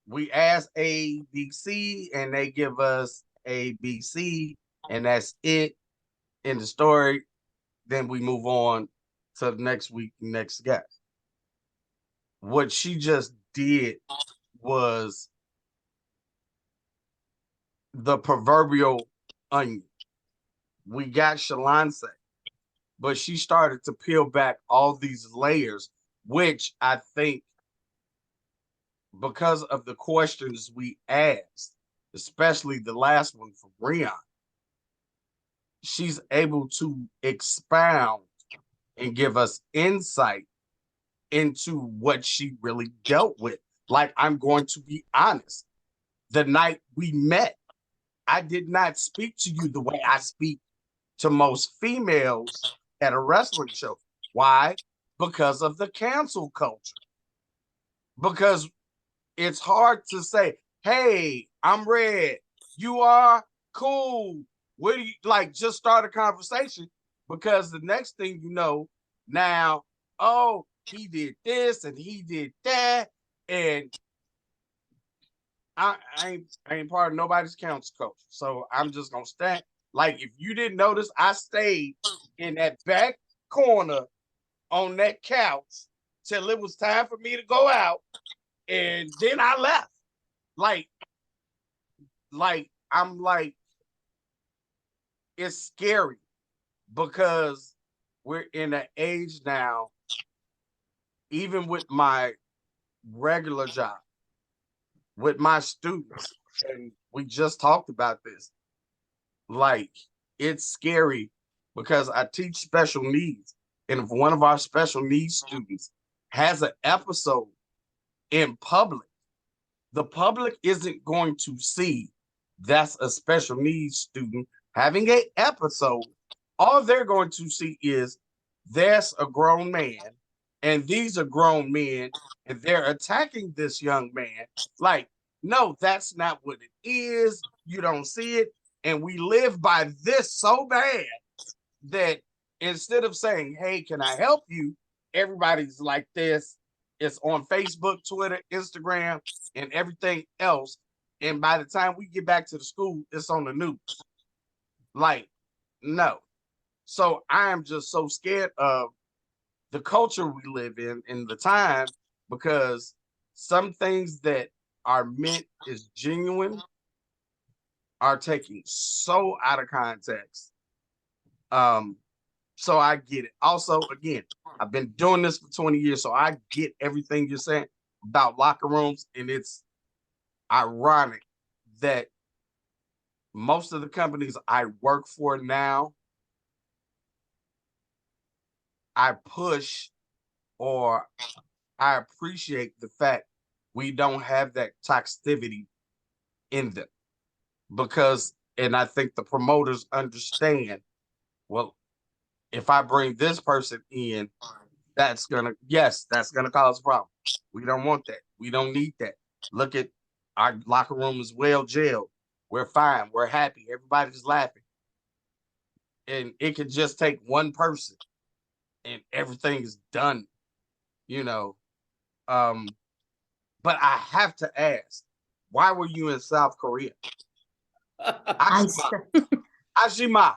we ask A, B, C, and they give us A, B, C, and that's it in the story. Then we move on to the next week, next guest. What she just did was the proverbial onion. We got Shalonce, but she started to peel back all these layers, which I think because of the questions we asked, especially the last one from Rion, she's able to expound and give us insight into what she really dealt with. Like, I'm going to be honest. The night we met, I did not speak to you the way I speak to most females at a wrestling show. Why? Because of the cancel culture. Because it's hard to say, hey, I'm Red. You are cool. What do you like? Just start a conversation, because the next thing you know, now, oh, he did this and he did that. And I ain't part of nobody's cancel culture. So I'm just gonna stand. Like, if you didn't notice, I stayed in that back corner on that couch till it was time for me to go out. And then I left. Like I'm like, it's scary because we're in an age now, even with my regular job, with my students, and we just talked about this. Like, it's scary because I teach special needs. And if one of our special needs students has an episode in public, the public isn't going to see that's a special needs student having an episode. All they're going to see is there's a grown man and these are grown men and they're attacking this young man. Like, no, that's not what it is. You don't see it. And we live by this so bad that instead of saying, hey, can I help you? Everybody's like this. It's on Facebook, Twitter, Instagram, and everything else. And by the time we get back to the school, it's on the news. Like, no. So I am just so scared of the culture we live in the time, because some things that are meant as genuine are taken so out of context. So I get it. Also, again, I've been doing this for 20 years, so I get everything you're saying about locker rooms, and it's ironic that most of the companies I work for now, I push or I appreciate the fact we don't have that toxicity in them, because, and I think the promoters understand, well, if I bring this person in, that's gonna cause a problem. We don't want that. We don't need that. Look at our locker room is well jailed. We're fine. We're happy. Everybody's laughing. And it can just take one person and everything is done, you know. But I have to ask, why were you in South Korea? Ashima,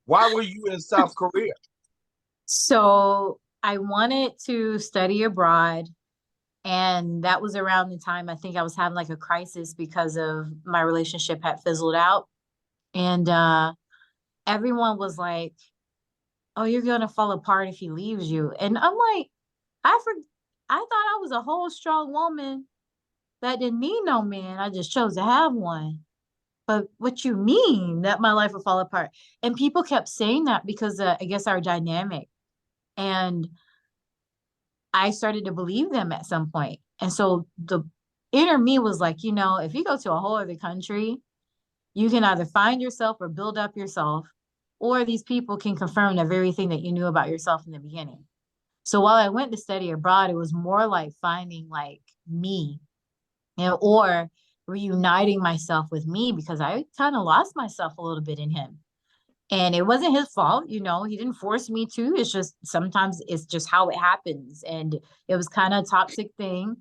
why were you in South Korea? So I wanted to study abroad, and that was around the time I think I was having like a crisis because of my relationship had fizzled out. And everyone was like, oh, you're gonna fall apart if he leaves you. And I'm like, I thought I was a whole strong woman that didn't mean no man. I just chose to have one. But what you mean that my life would fall apart? And people kept saying that because I guess our dynamic. And I started to believe them at some point. And so the inner me was like, you know, if you go to a whole other country, you can either find yourself or build up yourself, or these people can confirm the very thing that you knew about yourself in the beginning. So while I went to study abroad, it was more like finding like me, you know, or reuniting myself with me, because I kind of lost myself a little bit in him. And it wasn't his fault, you know, he didn't force me to. It's just sometimes it's just how it happens. And it was kind of a toxic thing.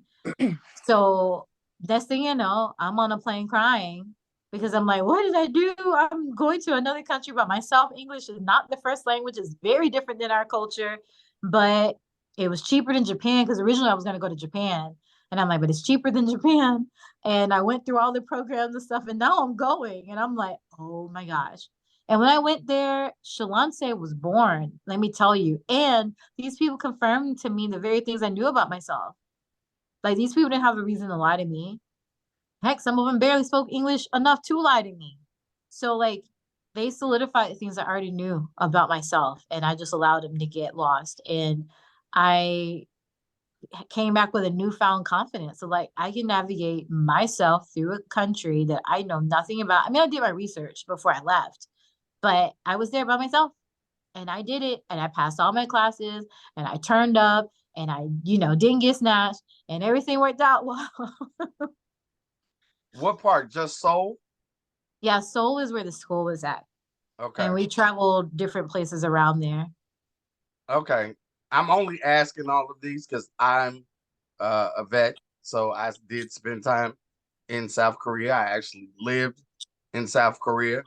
So next thing you know, I'm on a plane crying because I'm like, what did I do? I'm going to another country by myself. English is not the first language, it's very different than our culture, but it was cheaper than Japan because originally I was going to go to Japan. And I'm like, but it's cheaper than Japan. And I went through all the programs and stuff, and now I'm going. And I'm like, oh my gosh. And when I went there, Shalonce was born, let me tell you. And these people confirmed to me the very things I knew about myself. Like these people didn't have a reason to lie to me. Heck, some of them barely spoke English enough to lie to me. So like they solidified the things I already knew about myself, and I just allowed them to get lost. And I came back with a newfound confidence. So like I can navigate myself through a country that I know nothing about. I mean, I did my research before I left, but I was there by myself and I did it and I passed all my classes and I turned up and I, you know, didn't get snatched and everything worked out well. What part? Just Seoul? Yeah, Seoul is where the school was at. Okay. And we traveled different places around there. Okay. I'm only asking all of these because I'm a vet. So I did spend time in South Korea. I actually lived in South Korea.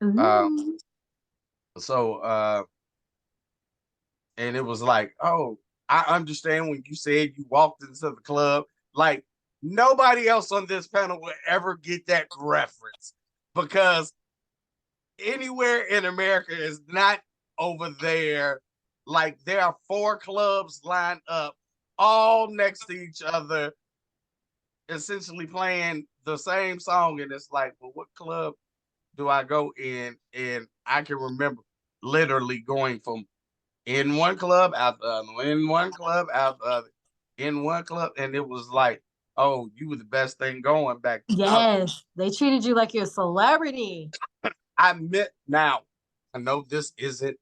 Ooh. So and it was like, oh, I understand when you said you walked into the club. Like nobody else on this panel will ever get that reference because anywhere in America is not over there. Like there are 4 clubs lined up, all next to each other, essentially playing the same song. And it's like, well, what club do I go in? And I can remember literally going from in one club out the other, in one club out the other, in one club, and it was like, oh, you were the best thing going back. Yes, they treated you like you're a celebrity. I met now. I know this isn't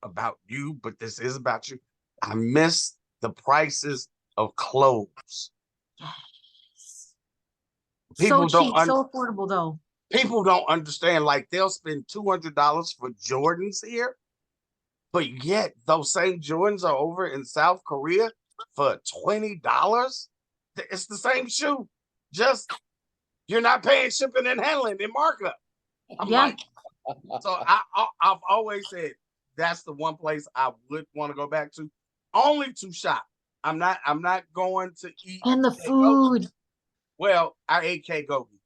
about you, but this is about you. I miss the prices of clothes. Yes. People So don't cheap, so affordable though. people don't understand. Like they'll spend $200 for Jordans here, but yet those same Jordans are over in South Korea for $20. It's the same shoe, just you're not paying shipping and handling and markup. I'm Yeah. like, so I've always said that's the one place I would want to go back to, only to shop. I'm not going to eat. And the food. Well, I ate Kegogi.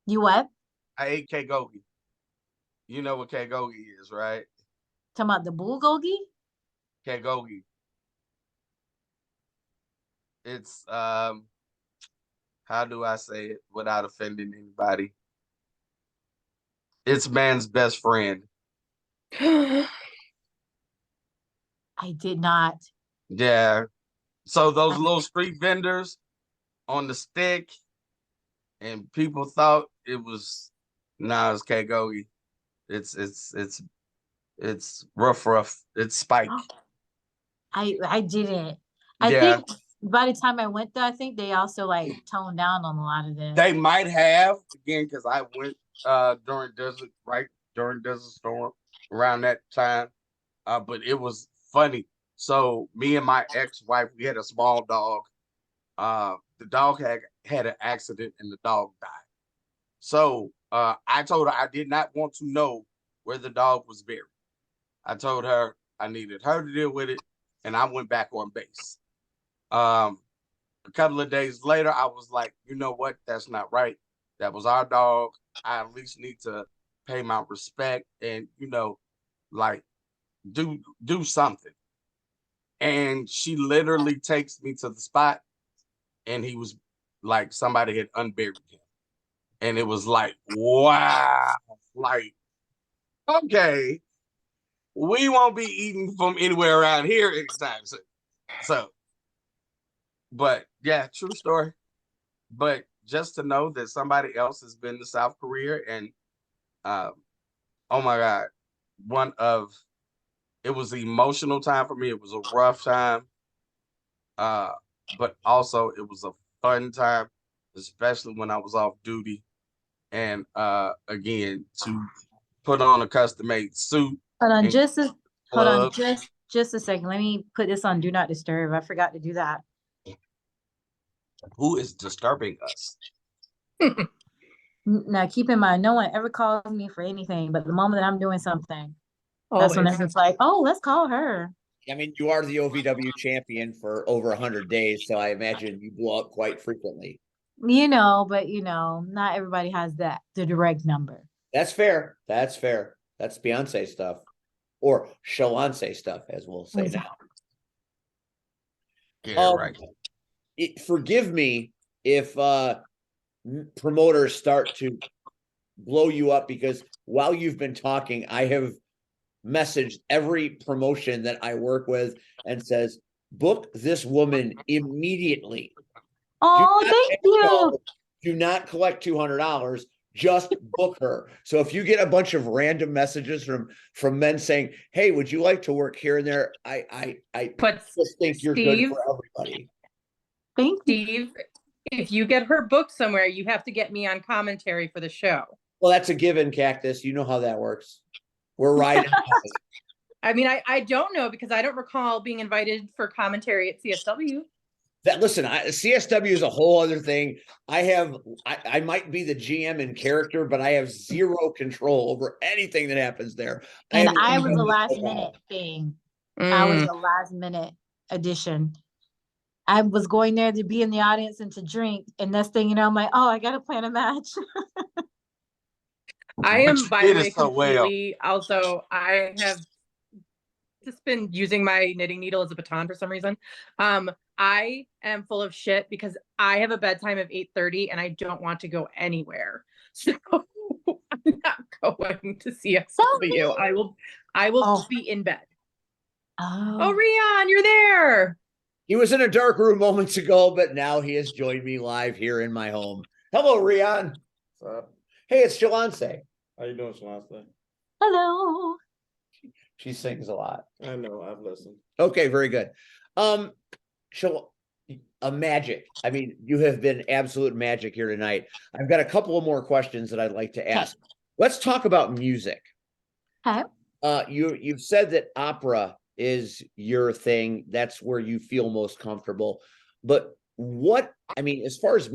You what? I ate Kegogi. You know what Kegogi is, right? Talking about the bulgogi? Kegogi. It's how do I say it without offending anybody? It's man's best friend. I did not. Yeah. So those little street vendors on the stick, and people thought it was it's Kegogi. It's rough. It's spike. I didn't. I Yeah. think by the time I went there, I think they also like toned down on a lot of this. They might have again because I went during Desert Storm around that time. But it was funny. So me and my ex-wife, we had a small dog. The dog had an accident and the dog died. So I told her I did not want to know where the dog was buried. I told her I needed her to deal with it, and I went back on base. A couple of days later, I was like, you know what? That's not right. That was our dog. I at least need to pay my respect and, like do something. And she literally takes me to the spot, and he was like somebody had unburied him. And it was like, wow, like, okay, we won't be eating from anywhere around here anytime soon. So, but yeah, true story. But just to know that somebody else has been to South Korea and oh my God, it was an emotional time for me. It was a rough time. But also it was a fun time, especially when I was off duty. And again, to put on a custom-made suit. Hold on, and hold on, gloves. just a second. Let me put this on Do Not Disturb. I forgot to do that. Who is disturbing us? Now, keep in mind, no one ever calls me for anything, but the moment that I'm doing something, that's when it's like, oh, let's call her. I mean, you are the OVW champion for over 100 days, so I imagine you blow up quite frequently. But not everybody has the direct number. That's fair. That's fair. That's Beyonce stuff, or Shalonce stuff, as we'll say now. Yeah, right. Forgive me if promoters start to blow you up, because while you've been talking, I have messaged every promotion that I work with and says, book this woman immediately. Oh, thank you. Do not collect $200. Just book her. So if you get a bunch of random messages from men saying, "Hey, would you like to work here and there?" I just think you're good for everybody. Thank you. Steve, if you get her booked somewhere, you have to get me on commentary for the show. Well, that's a given, Cactus. You know how that works. We're riding. I mean, I don't know, because I don't recall being invited for commentary at CSW. Listen, CSW is a whole other thing. I might be the GM in character, but I have zero control over anything that happens there. And I was a last minute thing. I was a last minute addition. I was going there to be in the audience and to drink, and next thing you know, I'm like, oh, I gotta plan a match. I am, by the way, completely. Also, I have just been using my knitting needle as a baton for some reason. I am full of shit because I have a bedtime of 8:30 and I don't want to go anywhere. So I'm not going to CSW. I will be in bed. Oh, Rion, you're there. He was in a dark room moments ago, but now he has joined me live here in my home. Hello, Rion. What's up? Hey, it's Shalonce. How you doing, Shalonce? Hello. She sings a lot. I know, I've listened. Okay, very good. Magic. I mean, you have been absolute magic here tonight. I've got a couple of more questions that I'd like to ask. Let's talk about music. Okay. You've said that opera is your thing. That's where you feel most comfortable. But as far as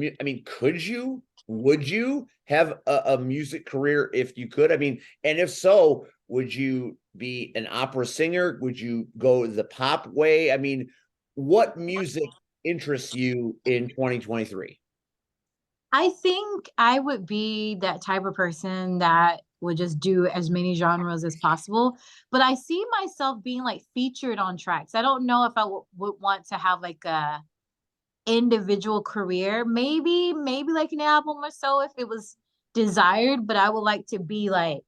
would you have a music career if you could? I mean, and if so, would you be an opera singer? Would you go the pop way? I mean, what music interests you in 2023? I think I would be that type of person that would just do as many genres as possible. But I see myself being like featured on tracks. I don't know if I would want to have like a individual career. Maybe like an album or so if it was desired, but I would like to be like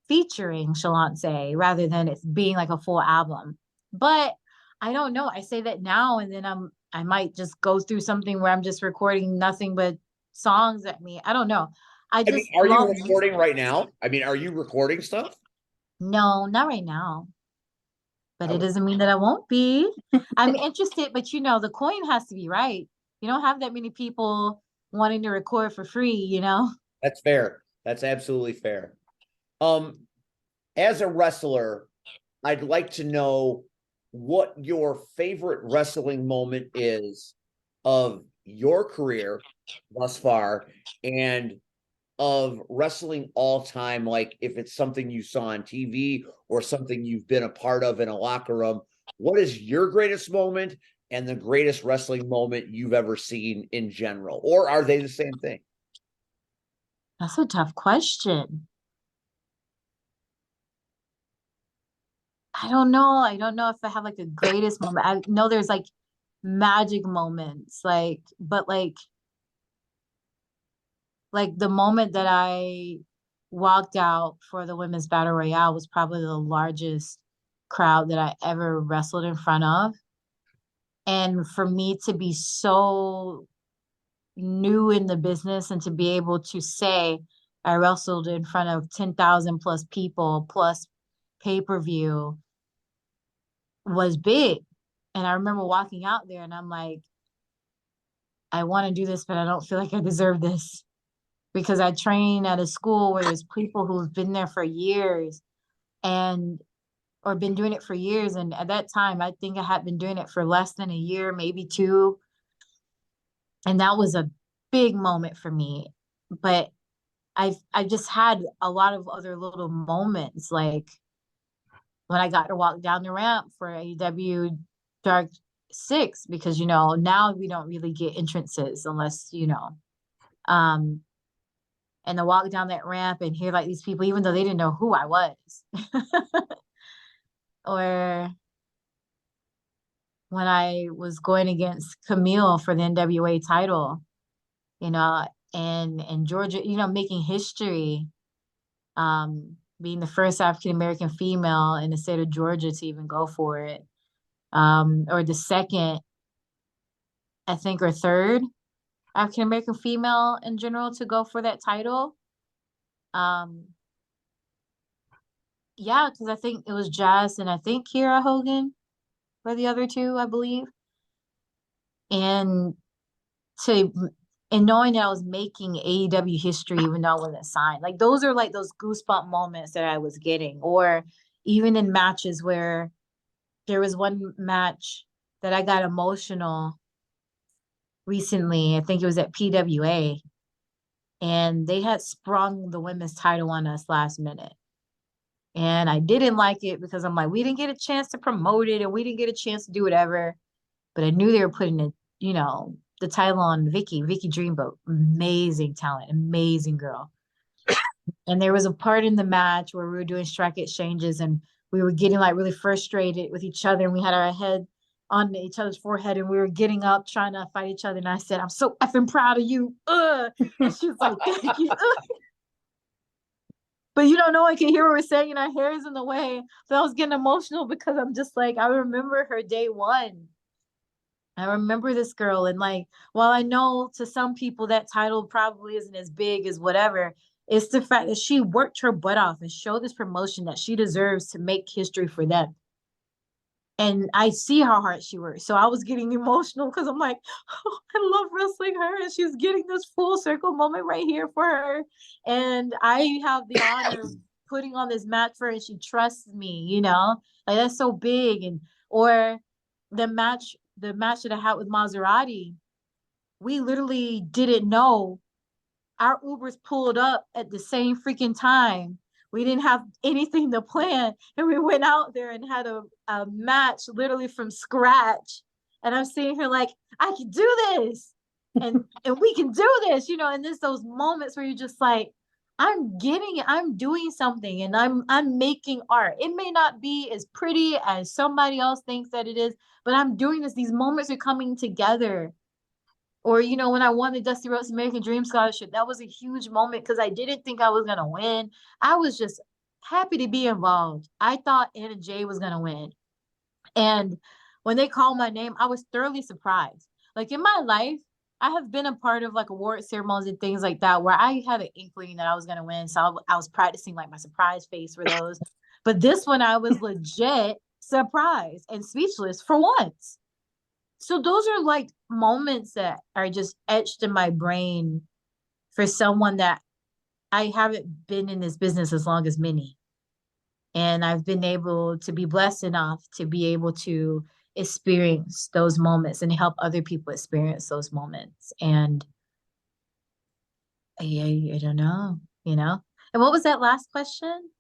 featuring Shalonce rather than it's being like a full album. But I don't know. I say that now and then I might just go through something where I'm just recording nothing but songs at me. I don't know. Are you recording right now? I mean, are you recording stuff? No, not right now. But it doesn't mean that I won't be. I'm interested, but the coin has to be right. You don't have that many people wanting to record for free, That's fair. That's absolutely fair. As a wrestler, I'd like to know what your favorite wrestling moment is of your career thus far and of wrestling all time. Like if it's something you saw on TV or something you've been a part of in a locker room, what is your greatest moment and the greatest wrestling moment you've ever seen in general? Or are they the same thing? That's a tough question. I don't know. I don't know if I have like the greatest moment. I know there's like magic moments, but like the moment that I walked out for the women's battle royale was probably the largest crowd that I ever wrestled in front of. And for me to be so new in the business and to be able to say I wrestled in front of 10,000 plus people plus pay-per-view was big. And I remember walking out there and I'm like, I want to do this, but I don't feel like I deserve this because I train at a school where there's people who've been there for years and or been doing it for years. And at that time, I think I had been doing it for less than a year, maybe two. And that was a big moment for me. But I just had a lot of other little moments, like when I got to walk down the ramp for AEW Dark 6, because now we don't really get entrances unless um and to walk down that ramp and hear like these people, even though they didn't know who I was. Or when I was going against Camille for the NWA title, and Georgia, making history, being the first African American female in the state of Georgia to even go for it, or the second, I think, or third African American female in general to go for that title. Yeah, because I think it was Jazz and I think Kiera Hogan were the other two, I believe. And knowing that I was making AEW history, even though I wasn't signed, like those are like those goosebump moments that I was getting. Or even in matches where there was one match that I got emotional recently. I think it was at PWA, and they had sprung the women's title on us last minute. And I didn't like it because I'm like, we didn't get a chance to promote it and we didn't get a chance to do whatever. But I knew they were putting it, the title on Vicky Dreamboat. Amazing talent, amazing girl. And there was a part in the match where we were doing strike exchanges and we were getting like really frustrated with each other. And we had our head on each other's forehead and we were getting up trying to fight each other. And I said, I'm so effing proud of you. And she was like, thank you. But no one can hear what we're saying and our hair is in the way. So I was getting emotional because I'm just like, I remember her day one. I remember this girl, and like, while I know to some people that title probably isn't as big as whatever, it's the fact that she worked her butt off and showed this promotion that she deserves to make history for them. And I see how hard she works. So I was getting emotional because I'm like, oh, I love wrestling her. And she's getting this full circle moment right here for her. And I have the honor of putting on this match for her and she trusts me, like that's so big. And, or the match that I had with Maserati, we literally didn't know. Our Ubers pulled up at the same freaking time. We didn't have anything to plan. And we went out there and had a match literally from scratch. And I'm seeing her like, I can do this. And we can do this, and there's those moments where you're just like, I'm getting it. I'm doing something and I'm making art. It may not be as pretty as somebody else thinks that it is, but I'm doing this. These moments are coming together. Or, when I won the Dusty Rhodes American Dream Scholarship, that was a huge moment because I didn't think I was going to win. I was just happy to be involved. I thought Anna Jay was going to win. And when they called my name, I was thoroughly surprised. Like in my life, I have been a part of like award ceremonies and things like that where I had an inkling that I was going to win. So I was practicing like my surprise face for those. But this one, I was legit surprised and speechless for once. So those are like moments that are just etched in my brain for someone that I haven't been in this business as long as Minnie. And I've been able to be blessed enough to be able to experience those moments and help other people experience those moments. And I don't know, And what was that last question?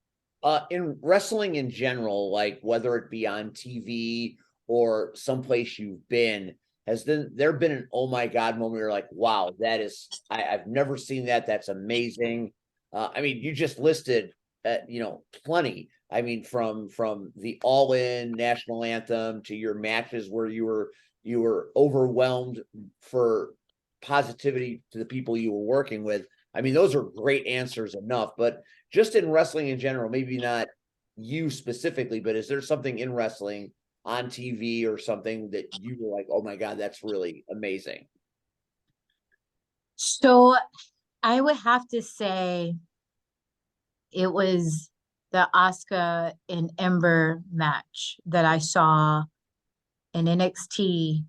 In wrestling in general, like whether it be on TV or someplace you've been, has there been an oh my god moment where you're like, wow, that is I've never seen that. That's amazing. I mean, you just listed plenty. I mean, from the All In national anthem to your matches where you were overwhelmed for positivity to the people you were working with. I mean, those are great answers enough, but just in wrestling in general, maybe not you specifically, but is there something in wrestling on TV or something that you were like, oh my God, that's really amazing? So I would have to say it was the Asuka and Ember match that I saw in NXT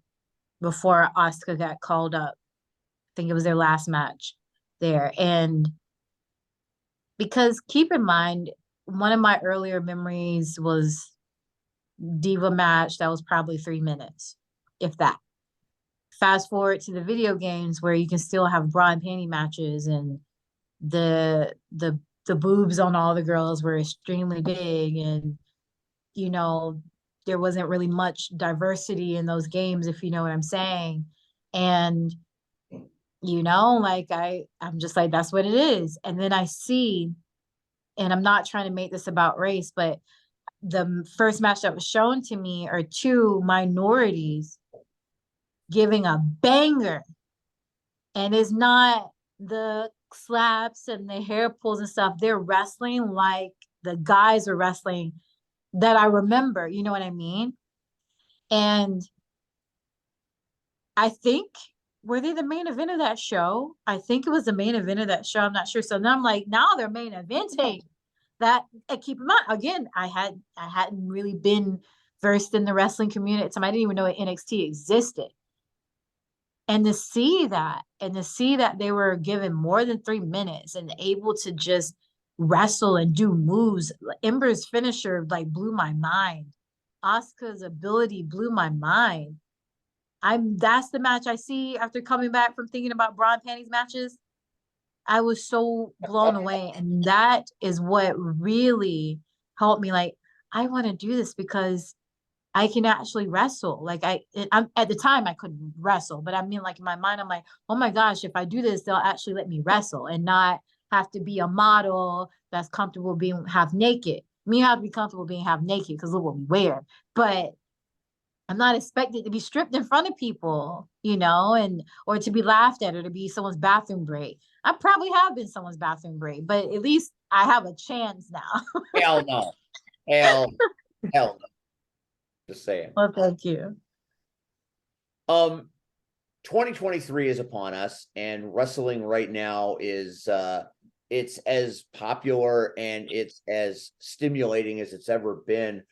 before Asuka got called up. I think it was their last match there. And because keep in mind, one of my earlier memories was Diva match that was probably 3 minutes, if that. Fast forward to the video games where you can still have bra and panty matches, and the boobs on all the girls were extremely big, and you know there wasn't really much diversity in those games, if you know what I'm saying. And like I'm just like, that's what it is. And then I see, and I'm not trying to make this about race, but the first match that was shown to me are two minorities giving a banger, and it's not the slaps and the hair pulls and stuff. They're wrestling like the guys are wrestling that I remember, you know what I mean? And I think, were they the main event of that show? I think it was the main event of that show. I'm not sure. So now I'm like, now they're main eventing that. Keep in mind, again, I hadn't really been versed in the wrestling community. So I didn't even know NXT existed. And to see that they were given more than 3 minutes and able to just wrestle and do moves. Ember's finisher like blew my mind. Asuka's ability blew my mind. That's the match I see after coming back from thinking about bra and panties matches. I was so blown away. And that is what really helped me. Like, I want to do this because I can actually wrestle. Like I'm at the time I couldn't wrestle, but I mean, like in my mind, I'm like, oh my gosh, if I do this, they'll actually let me wrestle and not have to be a model that's comfortable being half naked. Me have to be comfortable being half naked because look what we wear. But I'm not expected to be stripped in front of people, or to be laughed at or to be someone's bathroom break. I probably have been someone's bathroom break, but at least I have a chance now. Hell no. Hell no. Just saying. Well, thank you. 2023 is upon us, and wrestling right now is it's as popular and it's as stimulating as it's ever been.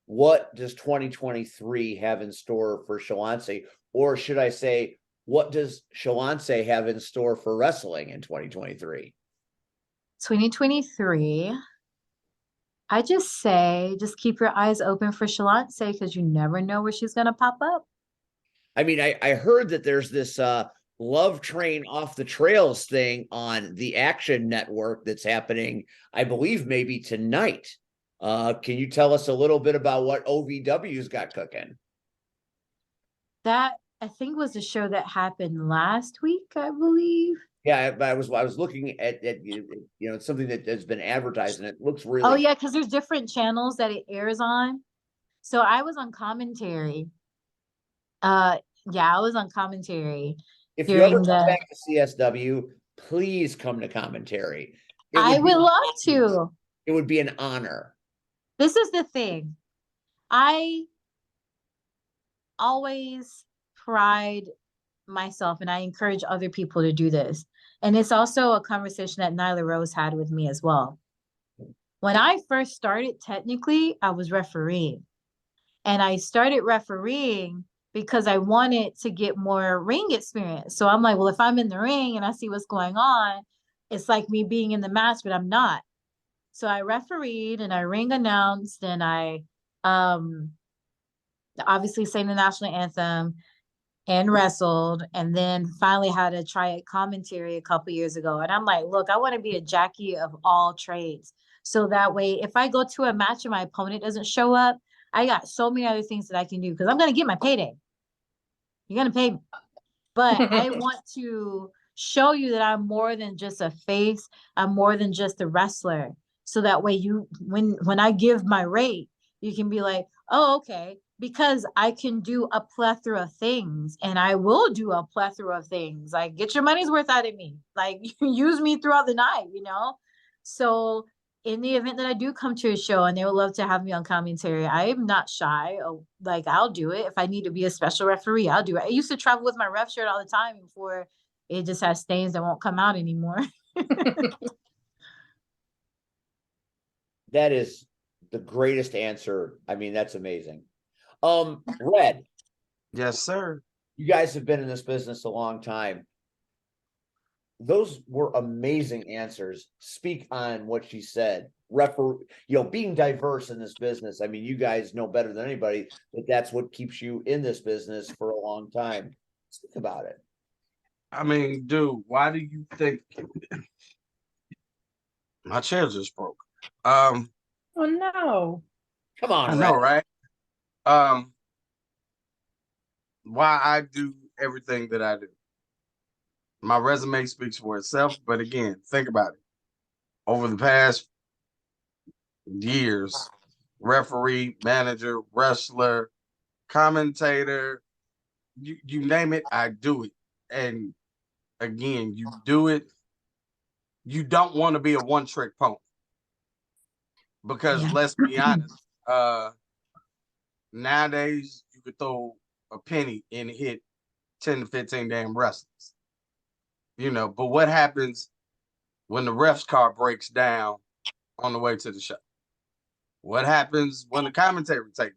What does 2023 have in store for Shalonce? Or should I say, what does Shalonce have in store for wrestling in 2023? 2023, I just say, just keep your eyes open for Shalonce because you never know where she's going to pop up. I mean, I heard that there's this Love Train Off the Trails thing on the Action Network that's happening, I believe, maybe tonight. Can you tell us a little bit about what OVW's got cooking? That, I think, was the show that happened last week, I believe. Yeah, I was looking at it's something that has been advertised, and it looks really. Oh yeah, because there's different channels that it airs on. So I was on commentary. I was on commentary. If you ever come back to CSW, please come to commentary. I would love to. It would be an honor. This is the thing. I always pride myself, and I encourage other people to do this. And it's also a conversation that Nyla Rose had with me as well. When I first started, technically, I was refereeing. And I started refereeing because I wanted to get more ring experience. So I'm like, well, if I'm in the ring and I see what's going on, it's like me being in the match, but I'm not. So I refereed and I ring announced, and I obviously sang the national anthem and wrestled, and then finally had to try a commentary a couple years ago. And I'm like, look, I want to be a Jackie of all trades. So that way, if I go to a match and my opponent doesn't show up, I got so many other things that I can do because I'm going to get my payday. You're going to pay me. But I want to show you that I'm more than just a face. I'm more than just a wrestler. So that way when I give my rate, you can be like, oh, okay. because I can do a plethora of things, and I will do a plethora of things. Like, get your money's worth out of me. Like, use me throughout the night, you know? So in the event that I do come to a show and they would love to have me on commentary, I am not shy. Oh, like, I'll do it. If I need to be a special referee, I'll do it. I used to travel with my ref shirt all the time before it just has stains that won't come out anymore. That is the greatest answer. I mean, that's amazing. Red, Yes, sir. you guys have been in this business a long time. Those were amazing answers. Speak on what she said. Being diverse in this business. I mean, you guys know better than anybody that that's what keeps you in this business for a long time. Speak about it. I mean, dude, why do you think my chair just broke? Oh no. Come on, I know, Red. right? Why I do everything that I do. My resume speaks for itself, but again, think about it. Over the past years, referee, manager, wrestler, commentator, you name it, I do it. And again, you do it. You don't want to be a one-trick pony. Because Yeah. let's be honest, nowadays you could throw a penny and hit 10 to 15 damn wrestlers. You know, but what happens when the ref's car breaks down on the way to the show? What happens when the commentary tape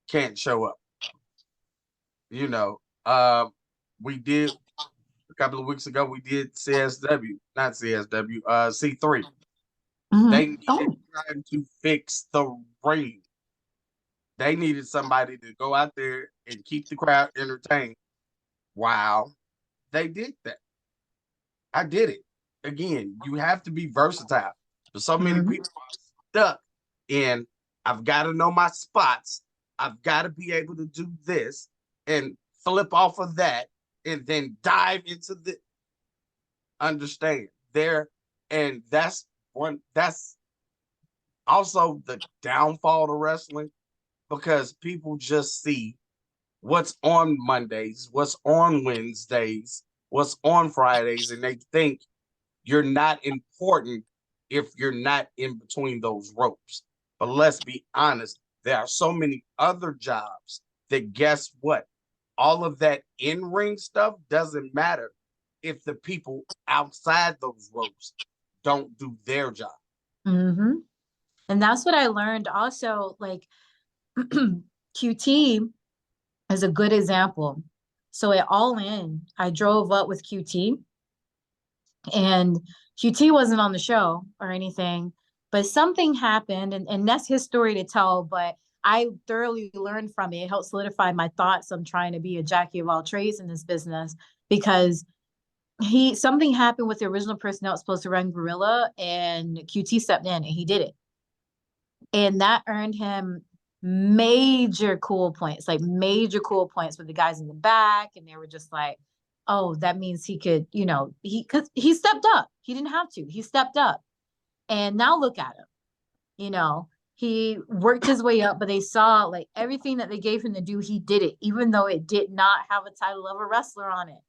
can't show up? You know, we did a couple of weeks ago, we did CSW, not CSW, C3. They needed time to fix the ring. They needed somebody to go out there and keep the crowd entertained. Wow, they did that. I did it. Again, you have to be versatile. But so many people are stuck in, I've got to know my spots. I've got to be able to do this and flip off of that and then dive into the understand there. And that's also the downfall to wrestling, because people just see what's on Mondays, what's on Wednesdays, what's on Fridays, and they think you're not important if you're not in between those ropes. But let's be honest, there are so many other jobs that, guess what? All of that in-ring stuff doesn't matter if the people outside those ropes don't do their job. And that's what I learned also, like QT is a good example. So at All In, I drove up with QT, and QT wasn't on the show or anything, but something happened, and that's his story to tell, but I thoroughly learned from it. It helped solidify my thoughts on trying to be a jackie of all trades in this business, because something happened with the original person that was supposed to run Gorilla, and QT stepped in and he did it. And that earned him major cool points with the guys in the back. And they were just like, oh, that means he could, because he stepped up. He didn't have to. He stepped up. And now look at him. He worked his way up, but they saw like everything that they gave him to do, he did it, even though it did not have a title of a wrestler on it.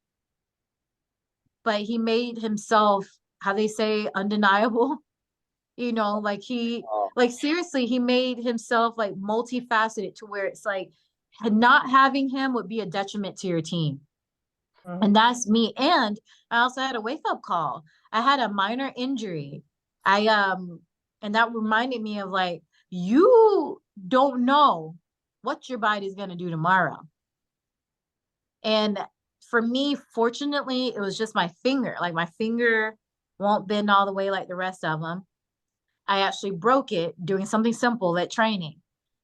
But he made himself, how they say, undeniable. Seriously, he made himself like multifaceted to where it's like not having him would be a detriment to your team. And that's me. And I also had a wake-up call. I had a minor injury. And that reminded me of like, you don't know what your body's going to do tomorrow. And for me, fortunately, it was just my finger. Like, my finger won't bend all the way like the rest of them. I actually broke it doing something simple at training.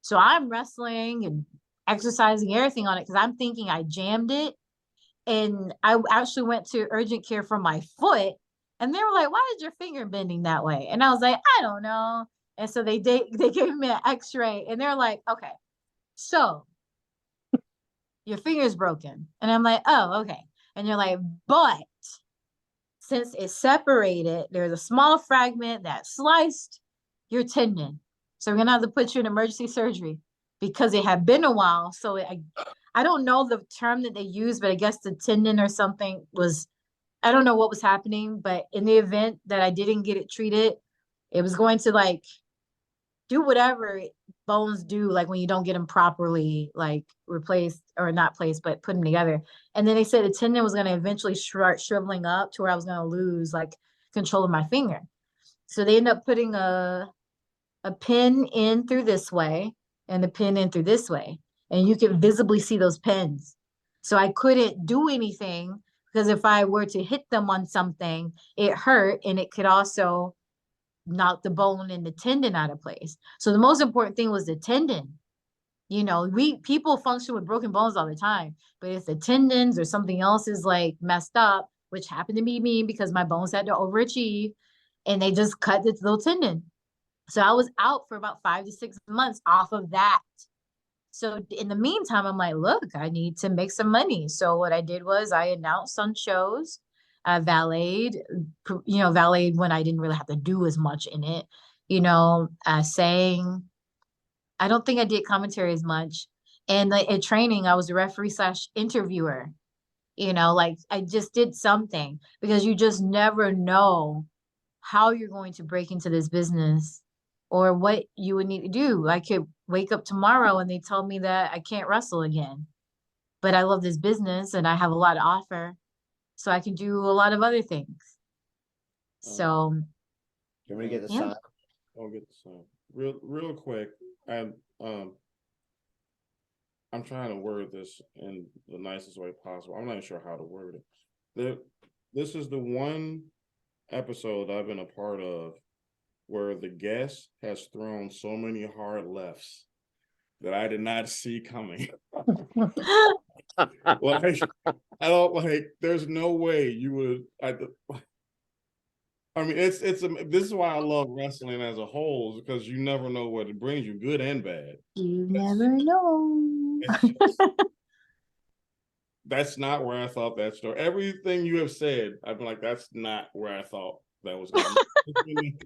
So I'm wrestling and exercising everything on it because I'm thinking I jammed it. And I actually went to urgent care for my foot. And they were like, why is your finger bending that way? And I was like, I don't know. And so they gave me an x-ray, and they're like, okay, so your finger's broken. And I'm like, oh, okay. And you're like, but since it's separated, there's a small fragment that sliced your tendon. So we're going to have to put you in emergency surgery because it had been a while. So I don't know the term that they use, but I guess the tendon or something was, I don't know what was happening, but in the event that I didn't get it treated, it was going to like do whatever bones do, like when you don't get them properly, like replaced or not placed, but put them together. And then they said the tendon was going to eventually start shriveling up to where I was going to lose like control of my finger. So they end up putting a pin in through this way and a pin in through this way. And you can visibly see those pins. So I couldn't do anything because if I were to hit them on something, it hurt and it could also knock the bone and the tendon out of place. So the most important thing was the tendon. You know, people function with broken bones all the time, but if the tendons or something else is like messed up, which happened to be me because my bones had to overachieve and they just cut this little tendon. So I was out for about 5 to 6 months off of that. So in the meantime, I'm like, look, I need to make some money. So what I did was I announced on shows, valeted, valeted when I didn't really have to do as much in it, sang. I don't think I did commentary as much. And like at training, I was a referee / interviewer, like I just did something because you just never know how you're going to break into this business or what you would need to do. I could wake up tomorrow and they tell me that I can't wrestle again, but I love this business and I have a lot to offer, so I can do a lot of other things. So, Can we get the yeah. sign? I'll get the sign. Real quick. I'm trying to word this in the nicest way possible. I'm not sure how to word it. This is the one episode I've been a part of where the guest has thrown so many hard lefts that I did not see coming. Like, I don't like. There's no way you would. I mean, this is why I love wrestling as a whole, because you never know what it brings you, good and bad. You never know. That's not where I thought that story. Everything you have said, I've been like, that's not where I thought that was going to be.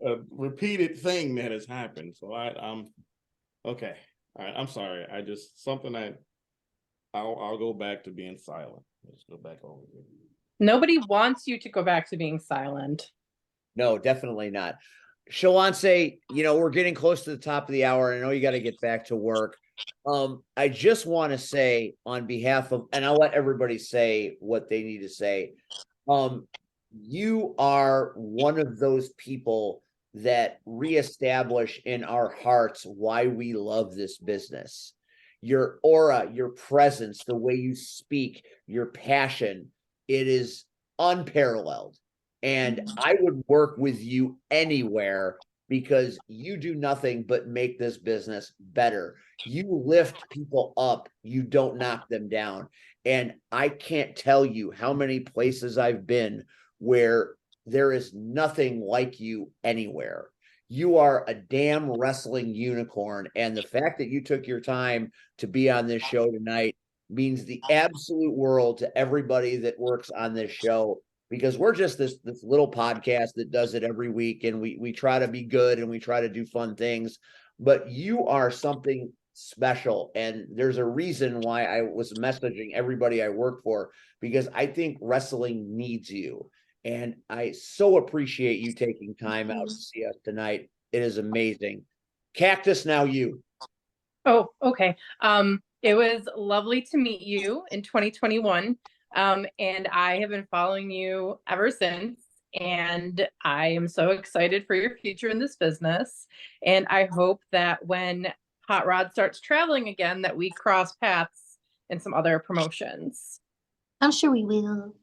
A repeated thing that has happened. So I'm okay. All right, I'm sorry. I'll go back to being silent. Let's go back over here. Nobody wants you to go back to being silent. No, definitely not. Shalonce, we're getting close to the top of the hour. I know you got to get back to work. I just want to say on behalf of, and I'll let everybody say what they need to say. You are one of those people that reestablish in our hearts why we love this business. Your aura, your presence, the way you speak, your passion, it is unparalleled. And I would work with you anywhere because you do nothing but make this business better. You lift people up, you don't knock them down. And I can't tell you how many places I've been where there is nothing like you anywhere. You are a damn wrestling unicorn. And the fact that you took your time to be on this show tonight means the absolute world to everybody that works on this show, because we're just this little podcast that does it every week. And we try to be good and we try to do fun things, but you are something special. And there's a reason why I was messaging everybody I work for, because I think wrestling needs you. And I so appreciate you taking time out to see us tonight. It is amazing. Cactus, now you. Oh, okay. It was lovely to meet you in 2021. And I have been following you ever since. And I am so excited for your future in this business. And I hope that when Hot Rod starts traveling again, that we cross paths in some other promotions. I'm sure we will.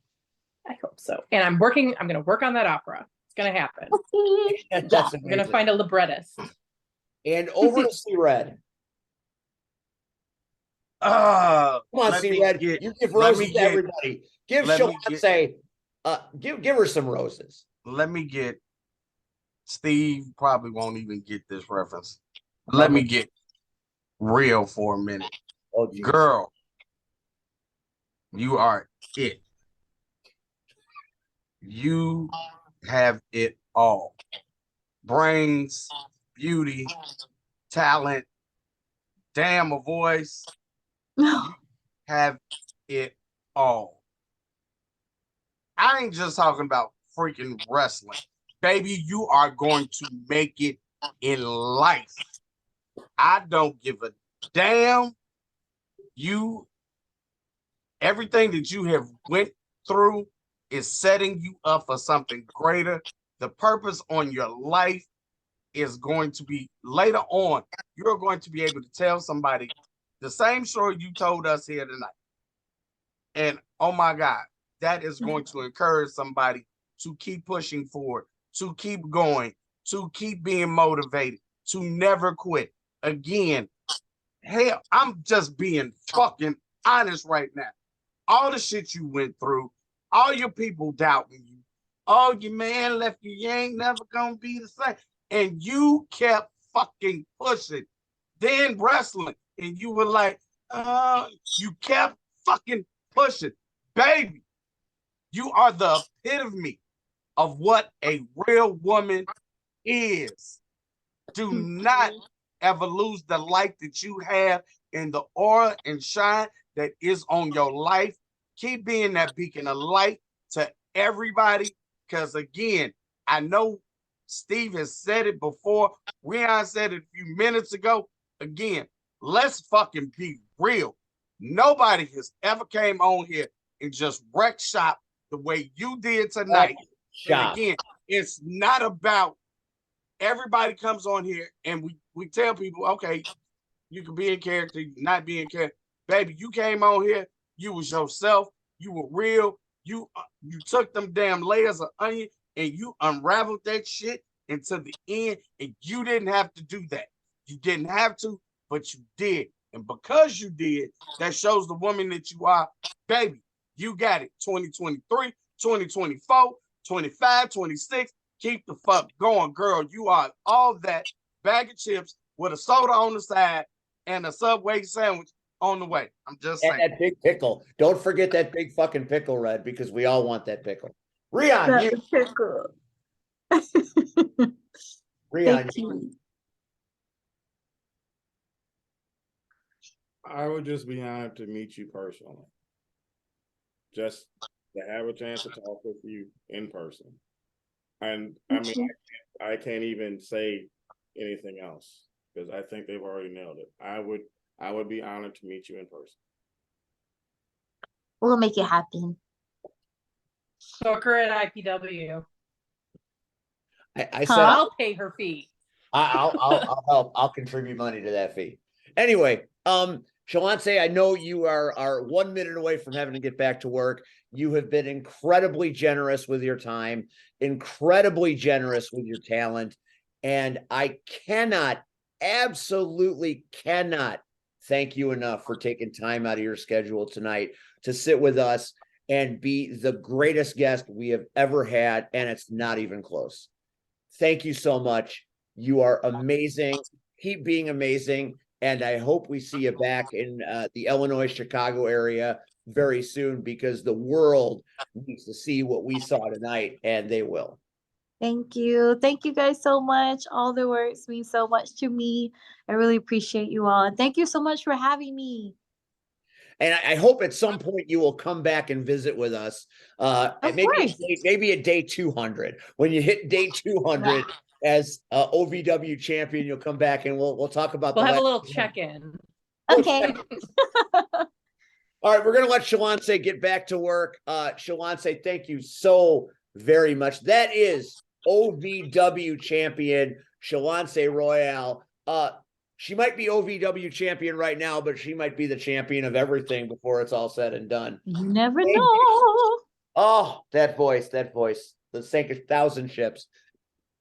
I hope so. And I'm going to work on that opera. It's going to happen. That's I'm going to find a librettist. And over to C Red. Come on, C Red. You give roses to everybody. Give Shalonce, give her some roses. Let me get, Steve probably won't even get this reference. Let me get real for a minute. Oh, geez. Girl, you are it. You have it all. Brains, beauty, talent, damn a voice. You have it all. I ain't just talking about freaking wrestling. Baby, you are going to make it in life. I don't give a damn. Everything that you have went through is setting you up for something greater. The purpose on your life is going to be later on. You're going to be able to tell somebody the same story you told us here tonight. And oh my God, that is going to encourage somebody to keep pushing forward, to keep going, to keep being motivated, to never quit. Again, hell, I'm just being fucking honest right now. All the shit you went through, all your people doubting you, all your man left you, you ain't never gonna be the same. And you kept fucking pushing. Then wrestling, and you were like, you kept fucking pushing. Baby, you are the epitome of what a real woman is. Do not ever lose the light that you have and the aura and shine that is on your life. Keep being that beacon of light to everybody. Because again, I know Steve has said it before. Rion said it a few minutes ago. Again, let's fucking be real. Nobody has ever came on here and just wrecked shop the way you did tonight. And again, it's not about everybody comes on here and we tell people, okay, you can be in character, not be in character. Baby, you came on here, you was yourself, you were real, you took them damn layers of onion and you unraveled that shit until the end, and you didn't have to do that. You didn't have to, but you did. And because you did, that shows the woman that you are. Baby, you got it. 2023, 2024, 25, 26. Keep the fuck going, girl. You are all that bag of chips with a soda on the side and a Subway sandwich on the way. I'm just saying. And that big pickle. Don't forget that big fucking pickle, Red, because we all want that pickle. Rion, pickle. Rion, I would just be honored to meet you personally. Just to have a chance to talk with you in person. And I mean, I can't even say anything else because I think they've already nailed it. I would be honored to meet you in person. We'll make it happen. Book her at IPW. I said I'll pay her fee. I'll help. I'll contribute money to that fee. Anyway, Shalonce, I know you are 1 minute away from having to get back to work. You have been incredibly generous with your time, incredibly generous with your talent, and I absolutely cannot thank you enough for taking time out of your schedule tonight to sit with us and be the greatest guest we have ever had, and it's not even close. Thank you so much. You are amazing. Keep being amazing. And I hope we see you back in the Illinois, Chicago area very soon, because the world needs to see what we saw tonight, and they will. Thank you. Thank you guys so much. All the words mean so much to me. I really appreciate you all. And thank you so much for having me. And I hope at some point you will come back and visit with us. And maybe at day 200. When you hit day 200 as OVW champion, you'll come back and we'll talk about. We'll have a little check-in. Okay. All right, we're gonna let Shalonce get back to work. Shalonce, thank you so very much. That is OVW champion Shalonce Royal. She might be OVW champion right now, but she might be the champion of everything before it's all said and done. You never know. Oh, that voice, the sink 1,000 ships.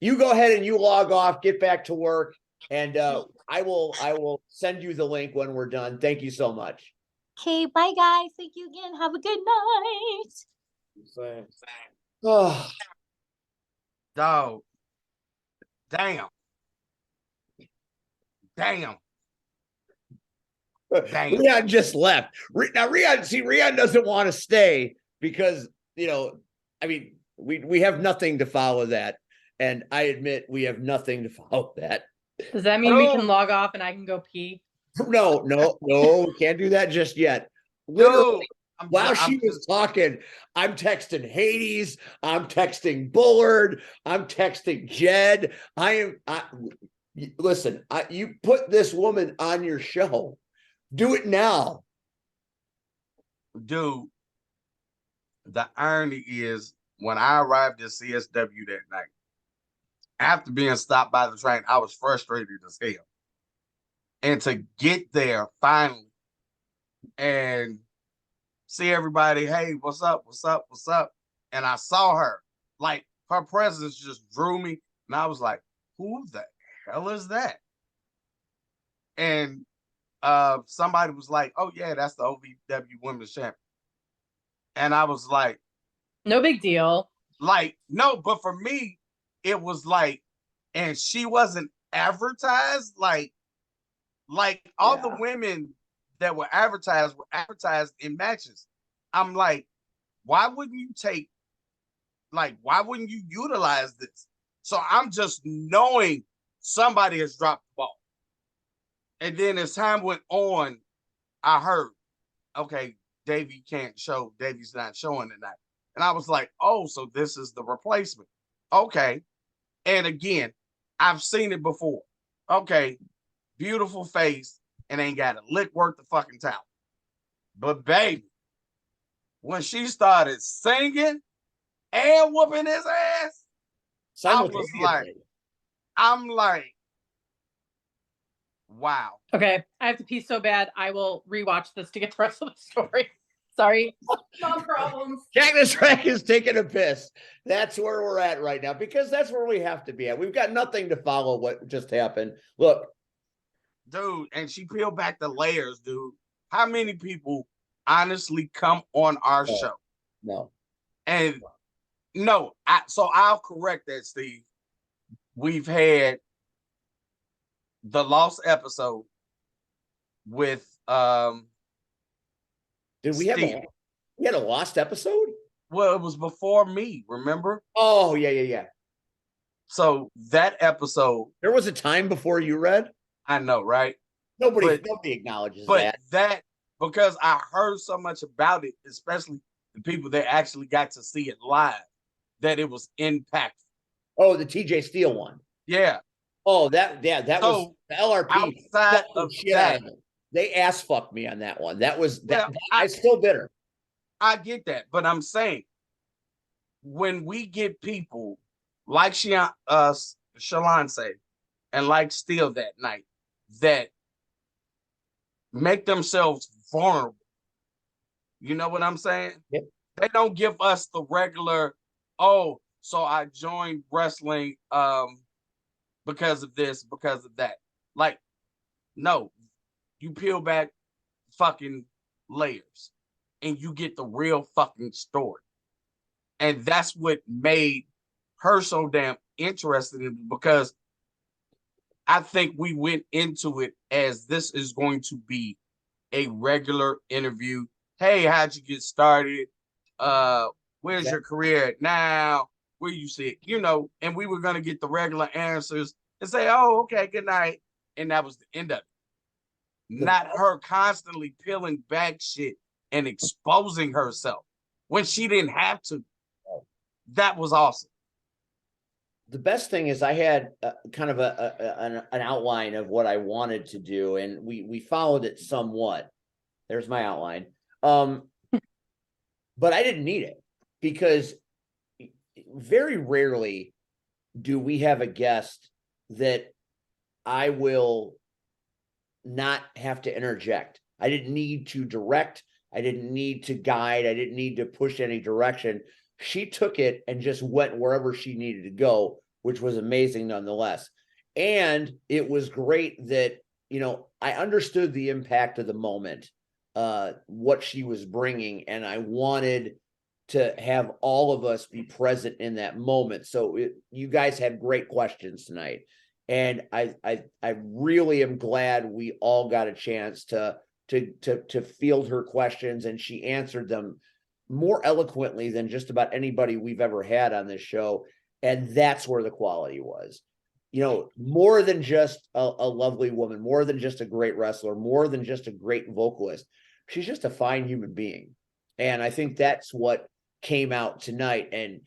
You go ahead and you log off, get back to work, and I will send you the link when we're done. Thank you so much. Okay, bye guys. Thank you again. Have a good night. Same. Oh, Dog. Damn. Rion just left. Now Rion doesn't want to stay because, I mean, we have nothing to follow that. And I admit we have nothing to follow that. Does that mean we can log off and I can go pee? No, can't do that just yet. Literally, Dude, while she was talking, I'm texting Hades, I'm texting Bullard, I'm texting Jed. Listen, you put this woman on your show. Do it now. dude, the irony is when I arrived at CSW that night, after being stopped by the train, I was frustrated as hell. And to get there finally and see everybody, hey, what's up? What's up? What's up? And I saw her. Like, her presence just drew me. And I was like, who the hell is that? And somebody was like, oh, yeah, that's the OVW Women's Champion. And I was like, No big deal. like, no, but for me, it was like, and she wasn't advertised like all the women that were advertised in matches. I'm like, why wouldn't you why wouldn't you utilize this? So I'm just knowing somebody has dropped the ball. And then as time went on, I heard, okay, Davey's not showing tonight. And I was like, oh, so this is the replacement. Okay. And again, I've seen it before. Okay, beautiful face and ain't got a lick worth of fucking talent. But baby, when she started singing and whooping his ass, I'm like, wow. Okay, I have to pee so bad. I will rewatch this to get the rest of the story. Sorry. No problems. Cactus Rack is taking a piss. That's where we're at right now because that's where we have to be at. We've got nothing to follow what just happened. Look. Dude, and she peeled back the layers, dude. How many people honestly come on our show? No. And no, so I'll correct that, Steve. We've had the lost episode with Did we had a lost episode? Well, it was before me, remember? Oh, yeah. So that episode, there was a time before you read. I know, right? Nobody acknowledges that. Because I heard so much about it, especially the people that actually got to see it live, that it was impactful. Oh, the TJ Steele one. Yeah. Oh, that was the LRP. Outside of that, they ass fucked me on that one. That was that. I'm still bitter. I get that, but I'm saying when we get people like Shalonce and like Steele that night that make themselves vulnerable, you know what I'm saying? Yep. They don't give us the regular, oh, so I joined wrestling because of this, because of that. Like, no, you peel back fucking layers and you get the real fucking story. And that's what made her so damn interested in it, because I think we went into it as this is going to be a regular interview. Hey, how'd you get started? Where's your career at now? Where you sit? You know, and we were going to get the regular answers and say, oh, okay, good night. And that was the end of it. Not her constantly peeling back shit and exposing herself when she didn't have to. That was awesome. The best thing is I had kind of an outline of what I wanted to do, and we followed it somewhat. There's my outline. But I didn't need it because very rarely do we have a guest that I will not have to interject. I didn't need to direct. I didn't need to guide. I didn't need to push any direction. She took it and just went wherever she needed to go, which was amazing nonetheless. And it was great that, you know, I understood the impact of the moment, what she was bringing, and I wanted to have all of us be present in that moment. So you guys had great questions tonight. And I really am glad we all got a chance to field her questions, and she answered them more eloquently than just about anybody we've ever had on this show. And that's where the quality was. more than just a lovely woman, more than just a great wrestler, more than just a great vocalist. She's just a fine human being. And I think that's what came out tonight. And,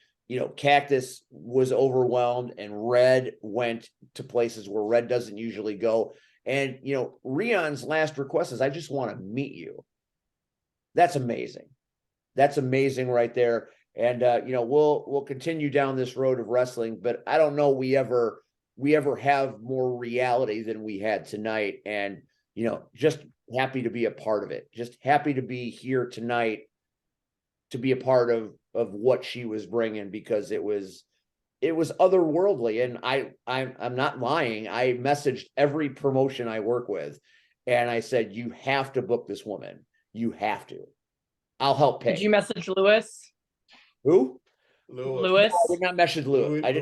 Cactus was overwhelmed, and Red went to places where Red doesn't usually go. And, Rion's last request is, I just want to meet you. That's amazing. That's amazing right there. And, we'll continue down this road of wrestling, but I don't know we ever have more reality than we had tonight. And, just happy to be a part of it. Just happy to be here tonight to be a part of what she was bringing, because it was otherworldly. And I'm not lying. I messaged every promotion I work with, and I said, you have to book this woman. You have to. I'll help pay. Did you message Lewis? Who? Lewis? No, I did not message Lewis. I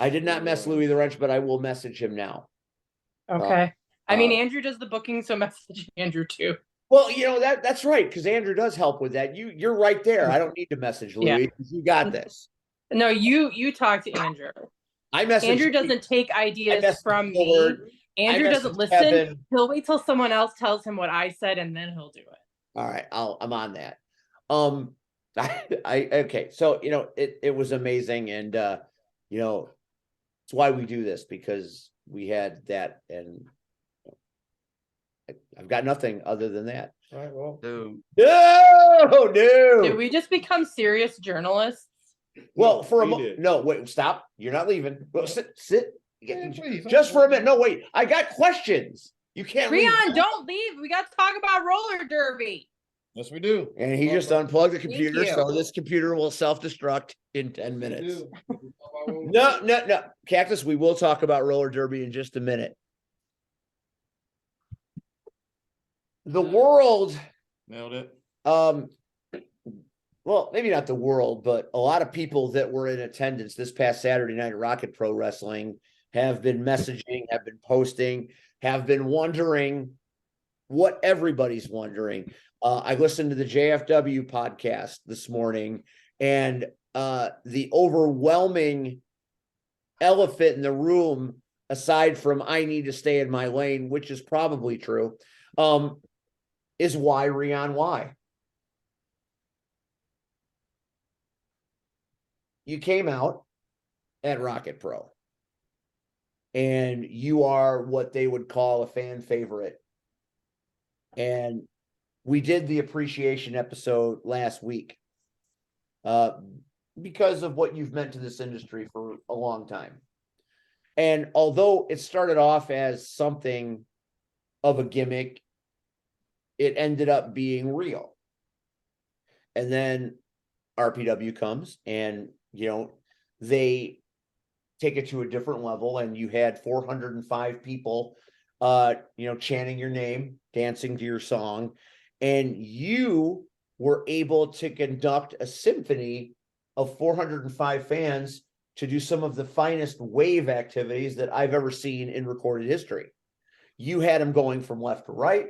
did not mess Louis the Wrench, but I will message him now. Okay. I mean, Andrew does the booking, so message Andrew too. Well, that's right, because Andrew does help with that. You're right there. I don't need to message Louis. Yeah. You got this. No, you talk to Andrew. Andrew doesn't take ideas from me. Andrew doesn't listen. Kevin. He'll wait till someone else tells him what I said, and then he'll do it. All right, I'm on that. Okay, so it was amazing, and it's why we do this, because we had that, and I've got nothing other than that. All right, well, no. Did we just become serious journalists? Well, for a moment, no, wait, stop. You're not leaving. Well, sit. Yeah, please, just for a minute. No, wait. I got questions. You can't leave. Don't leave. We got to talk about roller derby. Yes, we do. And he just unplugged the computer, so this computer will self-destruct in 10 minutes. No. Cactus, we will talk about roller derby in just a minute. The world nailed it. Well, maybe not the world, but a lot of people that were in attendance this past Saturday night at Rocket Pro Wrestling have been messaging, have been posting, have been wondering what everybody's wondering. I listened to the JFW podcast this morning, and the overwhelming elephant in the room, aside from I need to stay in my lane, which is probably true, is why, Rion, why? You came out at Rocket Pro, and you are what they would call a fan favorite. And we did the appreciation episode last week because of what you've meant to this industry for a long time. And although it started off as something of a gimmick, it ended up being real. And then RPW comes, and they take it to a different level, and you had 405 people chanting your name, dancing to your song, and you were able to conduct a symphony of 405 fans to do some of the finest wave activities that I've ever seen in recorded history. You had them going from left to right,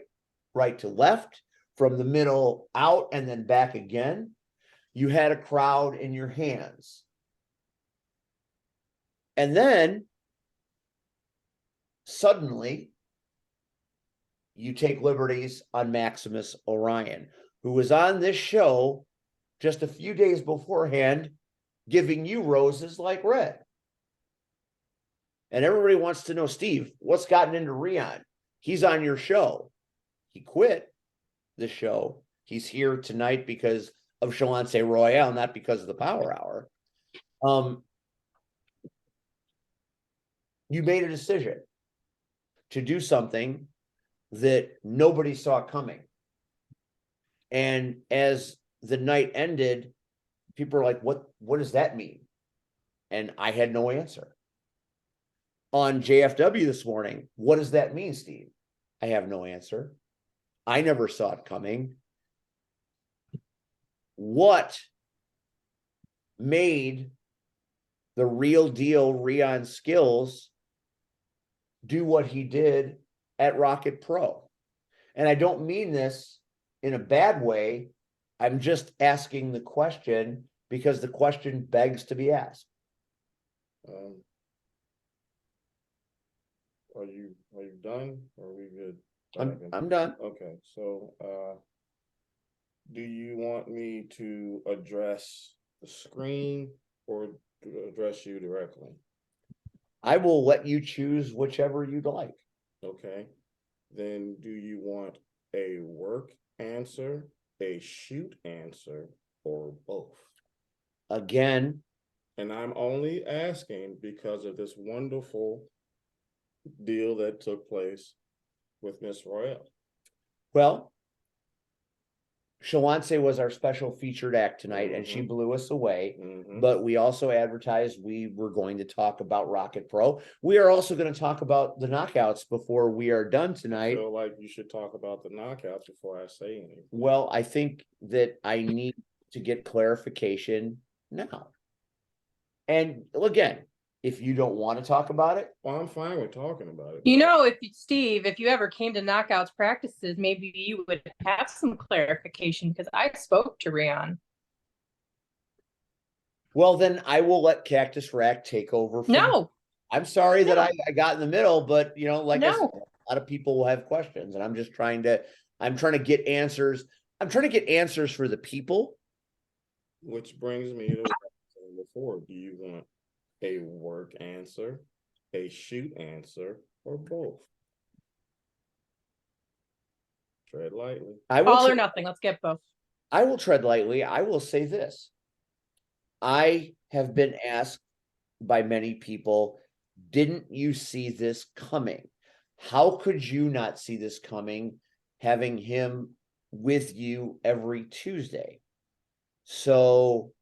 right to left, from the middle out, and then back again. You had a crowd in your hands. And then suddenly you take liberties on Maximus Orion, who was on this show just a few days beforehand, giving you roses like Red. And everybody wants to know, Steve, what's gotten into Rion? He's on your show. He quit the show. He's here tonight because of Shalonce Royal, not because of the Power Hour. You made a decision to do something that nobody saw coming. And as the night ended, people are like, what does that mean? And I had no answer. On JFW this morning, what does that mean, Steve? I have no answer. I never saw it coming. What made the real deal Rion Skills do what he did at Rocket Pro? And I don't mean this in a bad way. I'm just asking the question because the question begs to be asked. are you done? Or are we good? I'm done. Okay, so do you want me to address the screen or to address you directly? I will let you choose whichever you'd like. Okay. Then do you want a work answer, a shoot answer, or both? Again, And I'm only asking because of this wonderful deal that took place with Miss Royal. well, Shalonce was our special featured act tonight, and she blew us away. But we also advertised we were going to talk about Rocket Pro. We are also going to talk about the knockouts before we are done I tonight. feel like you should talk about the knockouts before I say anything. Well, I think that I need to get clarification now. And again, if you don't want to talk about it, Well, I'm fine with talking about it. You know, Steve, if you ever came to knockouts practices, maybe you would have some clarification because I spoke to Rian. well, then I will let Cactus Rack take over. No, I'm sorry that No. I got in the middle, but like I said, No. a lot of people will have questions, and I'm trying to get answers. I'm trying to get answers for the people. Which brings me to what I was saying before. Do you want a work answer, a shoot answer, or both? Tread lightly. all or nothing. Let's get both. I will tread lightly. I will say this. I have been asked by many people, didn't you see this coming? How could you not see this coming, having him with you every Tuesday? So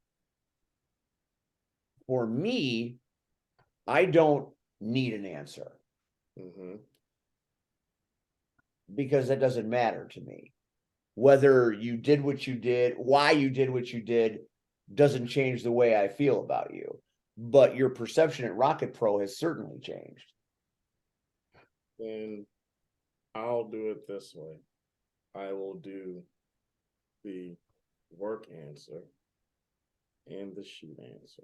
for me, I don't need an answer because that doesn't matter to me. Whether you did what you did, why you did what you did, doesn't change the way I feel about you. But your perception at Rocket Pro has certainly changed. And I'll do it this way. I will do the work answer and the shoot answer.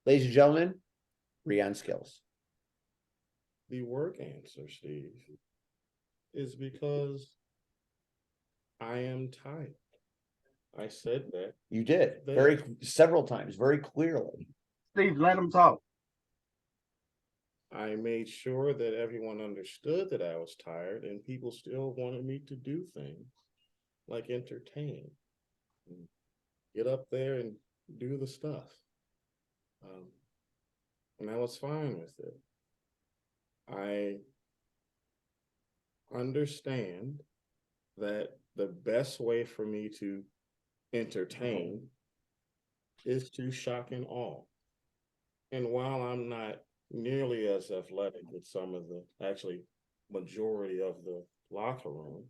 Ladies and gentlemen, Rian Skills. The work answer, Steve, is because I am tired. I said that. You did several times, very clearly. Steve, let him talk. I made sure that everyone understood that I was tired, and people still wanted me to do things like entertain, get up there and do the stuff. And I was fine with it. I understand that the best way for me to entertain is to shock and awe. And while I'm not nearly as athletic with some of the, actually, majority of the locker room,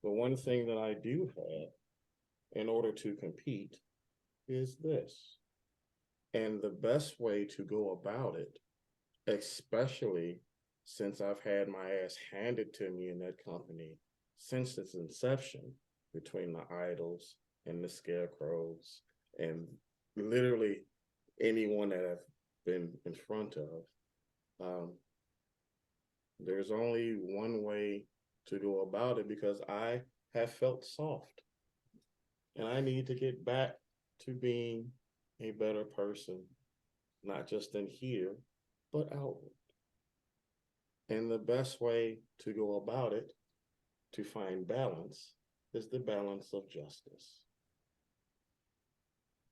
the one thing that I do have in order to compete is this. And the best way to go about it, especially since I've had my ass handed to me in that company since its inception, between the Idols and the Scarecrows and literally anyone that I've been in front of, there's only one way to go about it, because I have felt soft and I need to get back to being a better person, not just in here, but outward. And the best way to go about it, to find balance, is the balance of justice.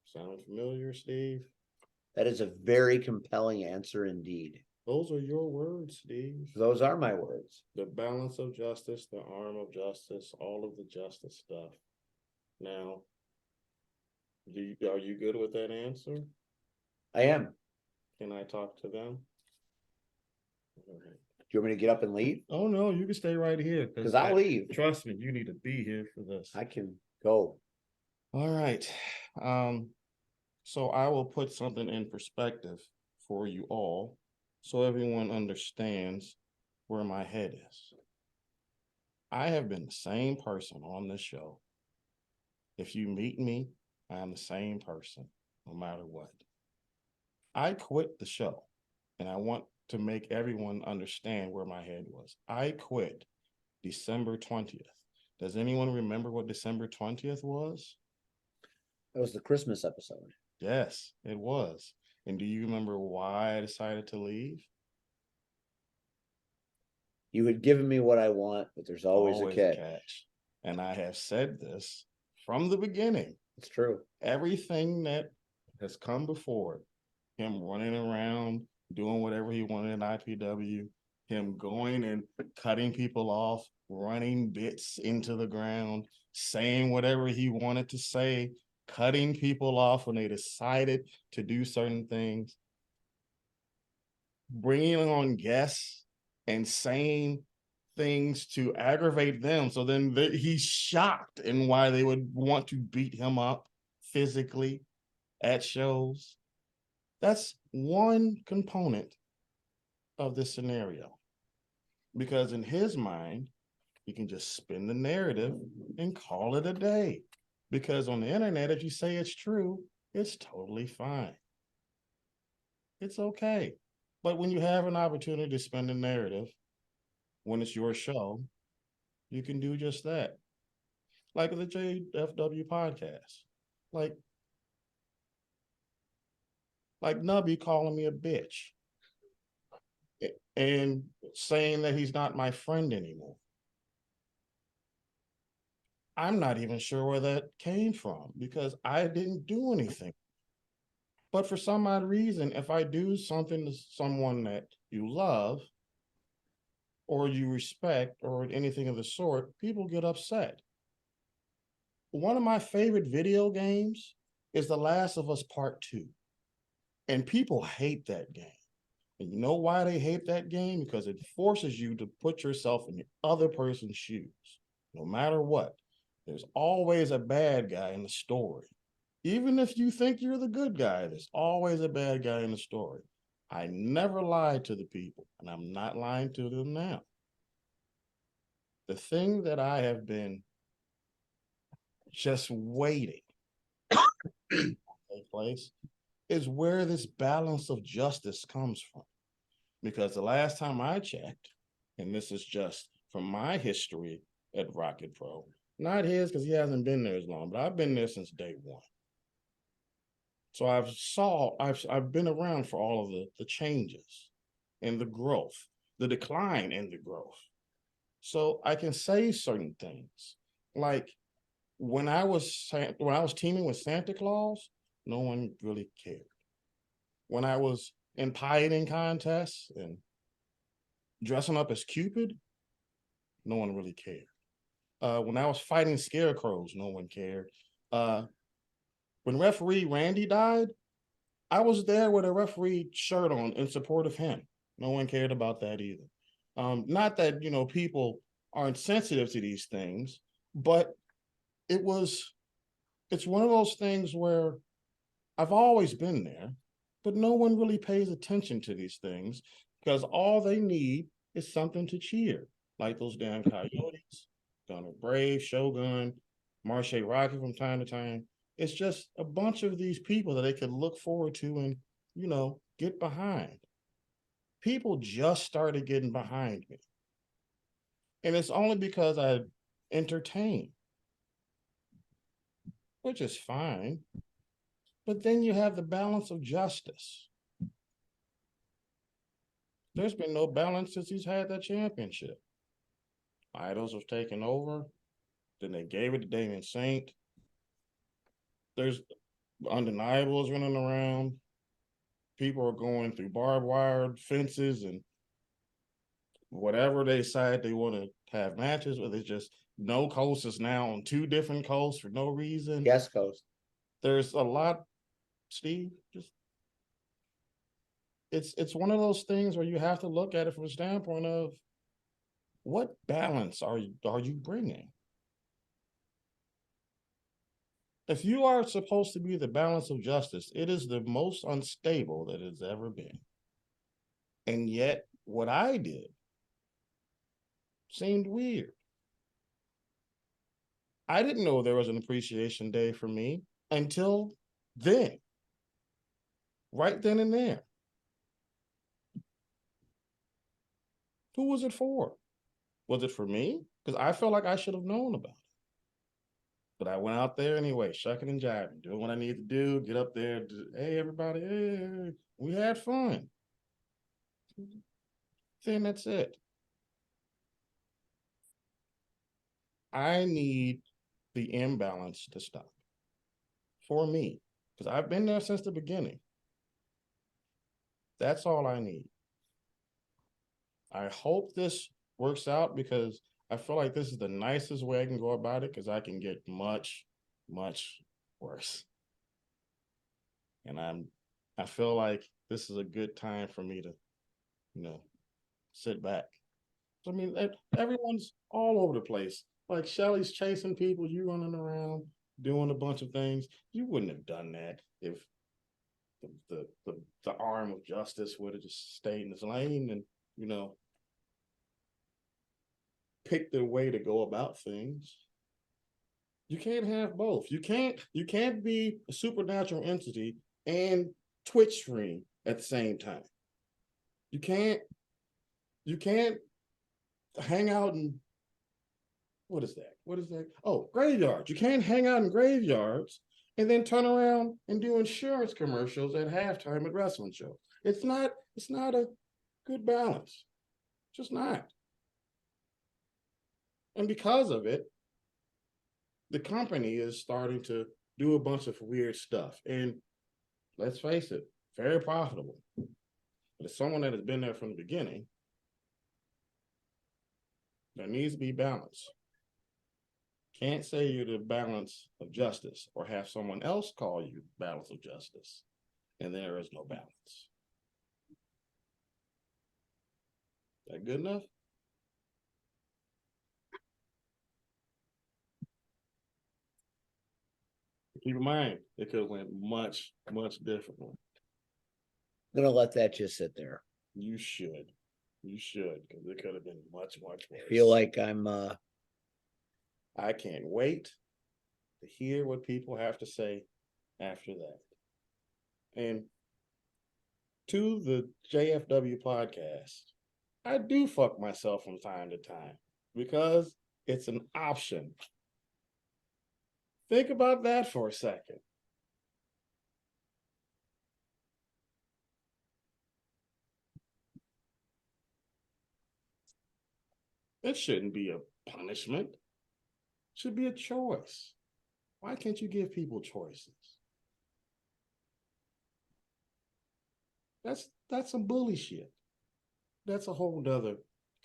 Sound familiar, Steve? That is a very compelling answer indeed. Those are your words, Steve. Those are my words. The balance of justice, the arm of justice, all of the justice stuff. Now, are you good with that answer? I am. Can I talk to them? Do you want me to get up and leave? Oh, no, you can stay right here. Because I'll leave. Trust me, you need to be here for this. I can go. All right. So I will put something in perspective for you all so everyone understands where my head is. I have been the same person on this show. If you meet me, I am the same person, no matter what. I quit the show, and I want to make everyone understand where my head was. I quit December 20th. Does anyone remember what December 20th was? That was the Christmas episode. Yes, it was. And do you remember why I decided to leave? You had given me what I want, but there's always a catch. And I have said this from the beginning. It's true. Everything that has come before, him running around, doing whatever he wanted in IPW, him going and cutting people off, running bits into the ground, saying whatever he wanted to say, cutting people off when they decided to do certain things, bringing on guests and saying things to aggravate them. So then he's shocked in why they would want to beat him up physically at shows. That's one component of this scenario. Because in his mind, he can just spin the narrative and call it a day. Because on the internet, if you say it's true, it's totally fine. It's okay. But when you have an opportunity to spin the narrative, when it's your show, you can do just that. Like the JFW podcast. Like Nubby calling me a bitch and saying that he's not my friend anymore. I'm not even sure where that came from because I didn't do anything. But for some odd reason, if I do something to someone that you love or you respect or anything of the sort, people get upset. One of my favorite video games is The Last of Us Part 2. And people hate that game. And you know why they hate that game? Because it forces you to put yourself in the other person's shoes. No matter what, there's always a bad guy in the story. Even if you think you're the good guy, there's always a bad guy in the story. I never lied to the people, and I'm not lying to them now. The thing that I have been just waiting to take place is where this balance of justice comes from. Because the last time I checked, and this is just from my history at Rocket Pro, not his because he hasn't been there as long, but I've been there since day one. So I've been around for all of the changes and the growth, the decline in the growth. So I can say certain things. Like when I was teaming with Santa Claus, no one really cared. When I was in pie eating contests and dressing up as Cupid, no one really cared. When I was fighting scarecrows, no one cared. When referee Randy died, I was there with a referee shirt on in support of him. No one cared about that either. Not that, people aren't sensitive to these things, but it's one of those things where I've always been there, but no one really pays attention to these things because all they need is something to cheer, like those damn Coyotes, Gunner Brave, Shogun, Marche Rocket from time to time. It's just a bunch of these people that they could look forward to and, get behind. People just started getting behind me. And it's only because I entertain, which is fine. But then you have the balance of justice. There's been no balance since he's had that championship. Idols have taken over. Then they gave it to Damien Saint. There's undeniables running around. People are going through barbed wire fences and whatever they decide they want to have matches with. It's just no coast is now on two different coasts for no reason. Guest coast. There's a lot, Steve, it's one of those things where you have to look at it from a standpoint of what balance are you bringing? If you are supposed to be the balance of justice, it is the most unstable that it's ever been. And yet, what I did seemed weird. I didn't know there was an appreciation day for me until then. Right then and there. Who was it for? Was it for me? Because I felt like I should have known about it. But I went out there anyway, shucking and jiving, doing what I need to do, get up there, hey, everybody, hey, we had fun. Then that's it. I need the imbalance to stop for me, because I've been there since the beginning. That's all I need. I hope this works out, because I feel like this is the nicest way I can go about it, because I can get much, much worse. And I feel like this is a good time for me to, sit back. I mean, everyone's all over the place. Like Shelly's chasing people, you running around doing a bunch of things. You wouldn't have done that if the arm of justice would have just stayed in his lane and picked the way to go about things. You can't have both. You can't be a supernatural entity and Twitch stream at the same time. You can't hang out in what is that? Oh, graveyards. You can't hang out in graveyards and then turn around and do insurance commercials at halftime at wrestling shows. It's not a good balance. It's just not. And because of it, the company is starting to do a bunch of weird stuff. And let's face it, very profitable. But as someone that has been there from the beginning, there needs to be balance. Can't say you're the balance of justice or have someone else call you balance of justice, and there is no balance. Is that good enough? Keep in mind, it could have went much, much differently. I'm gonna let that just sit there. You should, because it could have been much, much worse. I feel like I can't wait to hear what people have to say after that. And to the JFW podcast, I do fuck myself from time to time because it's an option. Think about that for a second. It shouldn't be a punishment. It should be a choice. Why can't you give people choices? That's some bully shit. That's a whole nother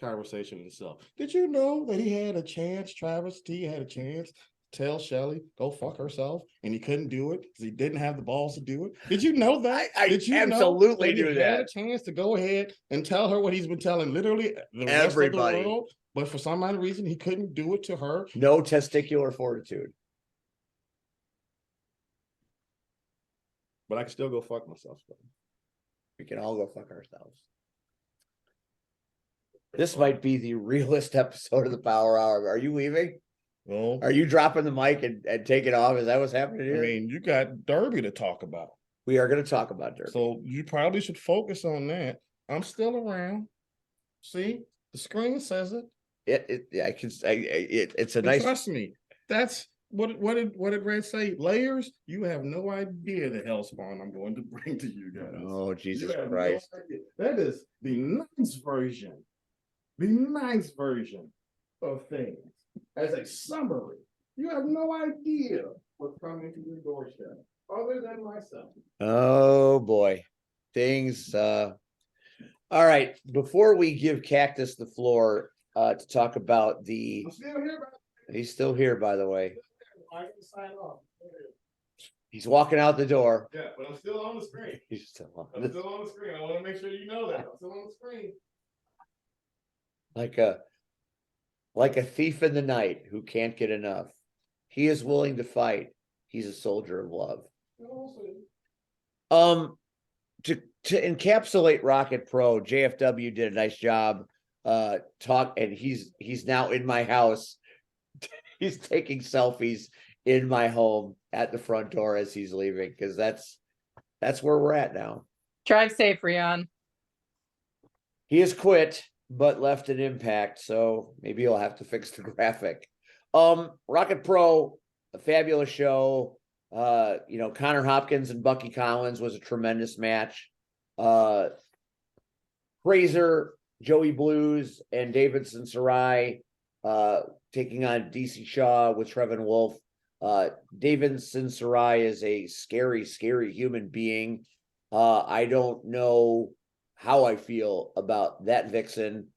conversation in itself. Did you know that he had a chance, Travis T had a chance to tell Shelly, go fuck herself, and he couldn't do it because he didn't have the balls to do it? Did you know that? Did you absolutely know that knew he had that. a chance to go ahead and tell her what he's been telling literally the Everybody. rest of the world, but for some odd reason he couldn't do it to her? No testicular fortitude. But I can still go fuck myself. We can all go fuck ourselves. This might be the realest episode of the Power Hour. Are you leaving? Well, Are you dropping the mic and taking off? Is that what's happening here? I mean, you got Derby to talk about. We are going to talk about Derby. So you probably should focus on that. I'm still around. See, the screen says it. It's a And nice. trust me, that's what did Red say? Layers. You have no idea the hellspawn I'm going to bring to you guys. Oh, Jesus You have Christ! no idea. That is the nice version. The nice version of things as a summary. You have no idea what's coming to your doorstep, other than myself. Oh boy, things. All right, before we give Cactus the floor to talk about the. I'm still here. He's still here, by the way. I can sign off. He's walking out the door. Yeah, but I'm still on the screen. He's still on. I'm still on the screen. I want to make sure you know that. I'm still on the screen. Like a thief in the night who can't get enough. He is willing to fight. He's a soldier of love. To encapsulate Rocket Pro, JFW did a nice job. And he's now in my house. He's taking selfies in my home at the front door as he's leaving, because that's where we're at now. Drive safe, Rion. He has quit, but left an impact. So maybe you'll have to fix the graphic. Rocket Pro, a fabulous show. Connor Hopkins and Bucky Collins was a tremendous match. Fraser, Joey Blues, and Davidson Sarai taking on DC Shaw with Trevin Wolf. Davidson Sarai is a scary, scary human being. I don't know how I feel about that vixen.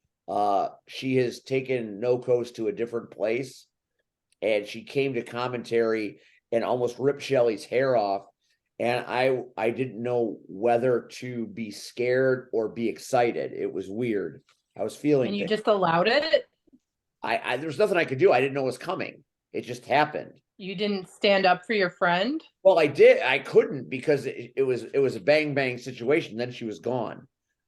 She has taken No Coast to a different place, and she came to commentary and almost ripped Shelley's hair off. And I didn't know whether to be scared or be excited. It was weird. I was feeling And you things. just allowed it? There's nothing I could do. I didn't know it was coming. It just happened. You didn't stand up for your friend? Well, I did. I couldn't because it was a bang bang situation. Then she was gone.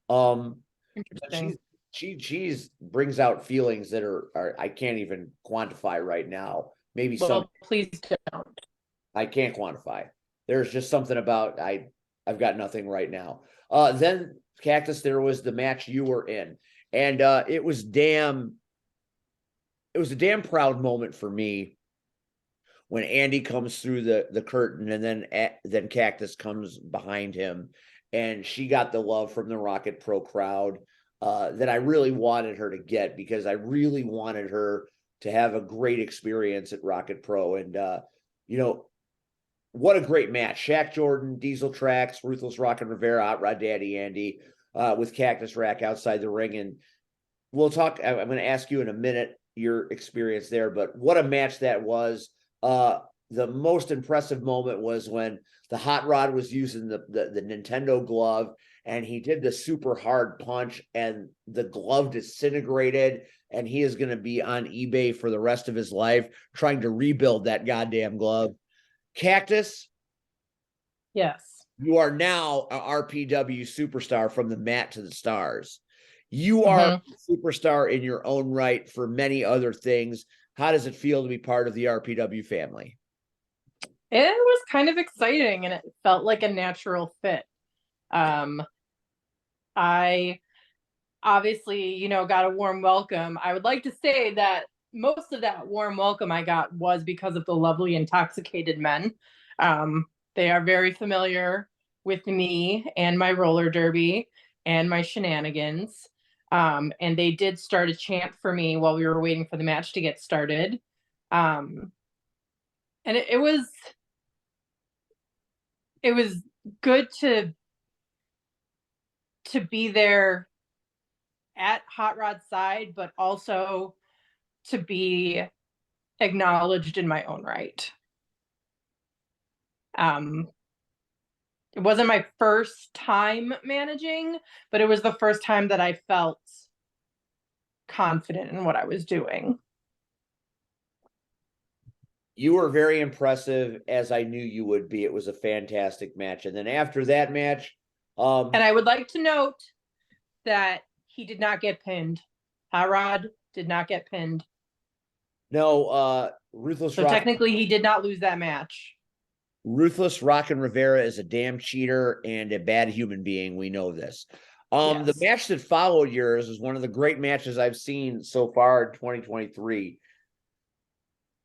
Interesting. She's brings out feelings that are I can't even quantify right now. Maybe Well, please don't. I can't quantify. There's just something about I've got nothing right now. Then Cactus, there was the match you were in, and it was a damn proud moment for me when Andy comes through the curtain, and then Cactus comes behind him, and she got the love from the Rocket Pro crowd that I really wanted her to get, because I really wanted her to have a great experience at Rocket Pro. And what a great match. Shaq Jordan, Diesel Tracks, Ruthless Rockin' Rivera, Hot Rod Daddy Andy, with Cactus Rack outside the ring. And we'll talk, I'm going to ask you in a minute your experience there, but what a match that was. The most impressive moment was when the Hot Rod was using the Nintendo glove, and he did the super hard punch, and the glove disintegrated, and he is going to be on eBay for the rest of his life trying to rebuild that goddamn glove. Cactus, Yes. you are now a RPW superstar from the mat to the stars. You are a superstar in your own right for many other things. How does it feel to be part of the RPW family? It was kind of exciting, and it felt like a natural fit. I obviously, got a warm welcome. I would like to say that most of that warm welcome I got was because of the lovely intoxicated men. They are very familiar with me and my roller derby and my shenanigans. And they did start a chant for me while we were waiting for the match to get started. And it was good to be there at Hot Rod's side, but also to be acknowledged in my own right. It wasn't my first time managing, but it was the first time that I felt confident in what I was doing. You were very impressive, as I knew you would be. It was a fantastic match. And then after that match, and I would like to note that he did not get pinned. Hot Rod did not get pinned. No, Ruthless So technically he did not lose that match. Ruthless Rockin' Rivera is a damn cheater and a bad human being. We know this. Yes. The match that followed yours is one of the great matches I've seen so far in 2023.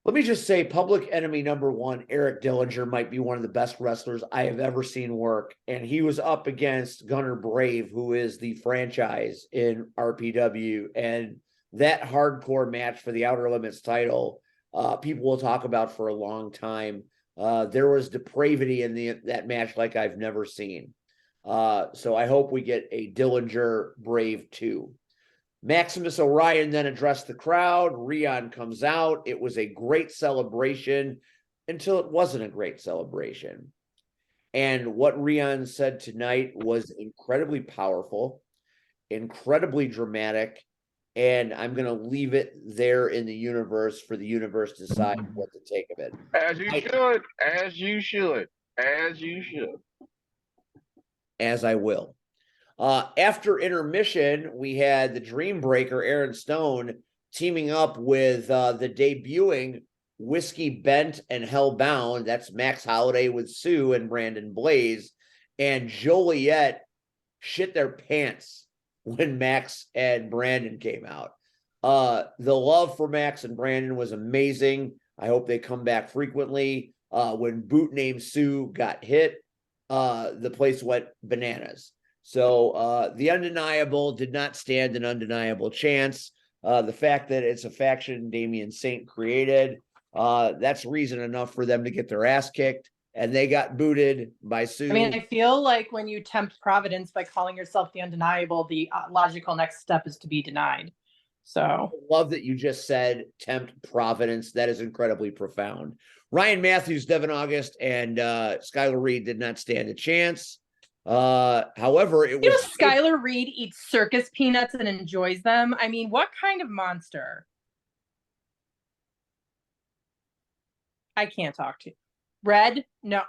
Let me just say, Public Enemy #1, Eric Dillinger, might be one of the best wrestlers I have ever seen work. And he was up against Gunner Brave, who is the franchise in RPW. And that hardcore match for the Outer Limits title, people will talk about for a long time. There was depravity in that match like I've never seen. So I hope we get a Dillinger Brave 2. Maximus Orion then addressed the crowd. Rion comes out. It was a great celebration until it wasn't a great celebration. And what Rion said tonight was incredibly powerful, incredibly dramatic, and I'm going to leave it there in the universe for the universe to decide what to take of it. As you should. As you should. As you should. As I will. After intermission, we had the Dream Breaker, Aaron Stone, teaming up with the debuting Whiskey Bent and Hellbound. That's Max Holiday with Sue and Brandon Blaze. And Joliet shit their pants when Max and Brandon came out. The love for Max and Brandon was amazing. I hope they come back frequently. When Boot Named Sue got hit, the place went bananas. So the Undeniable did not stand an undeniable chance. The fact that it's a faction Damian Saint created, that's reason enough for them to get their ass kicked. And they got booted by Sue. I mean, I feel like when you tempt Providence by calling yourself the Undeniable, the logical next step is to be denied. So I love that you just said tempt Providence. That is incredibly profound. Ryan Matthews, Devin August, and Skylar Reed did not stand a chance. However, it was Skylar Reed eats circus peanuts and enjoys them. I mean, what kind of monster? I can't talk to you. Red? No.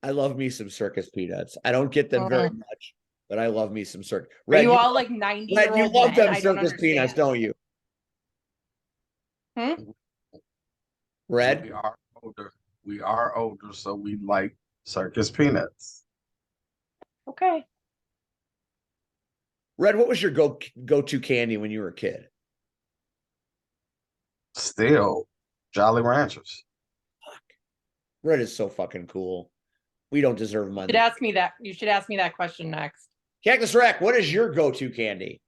I love me some circus peanuts. I don't get them very much, but I love me some circus. Red, you all like 90-year-old you love them men? circus peanuts, don't you? Red? We are older. We are older, so we like circus peanuts. Okay. Red, what was your go-to candy when you were a kid? Still, Jolly Ranchers. Red is so fucking cool. We don't deserve money. You should ask me that question next. Cactus Rack, what is your go-to candy?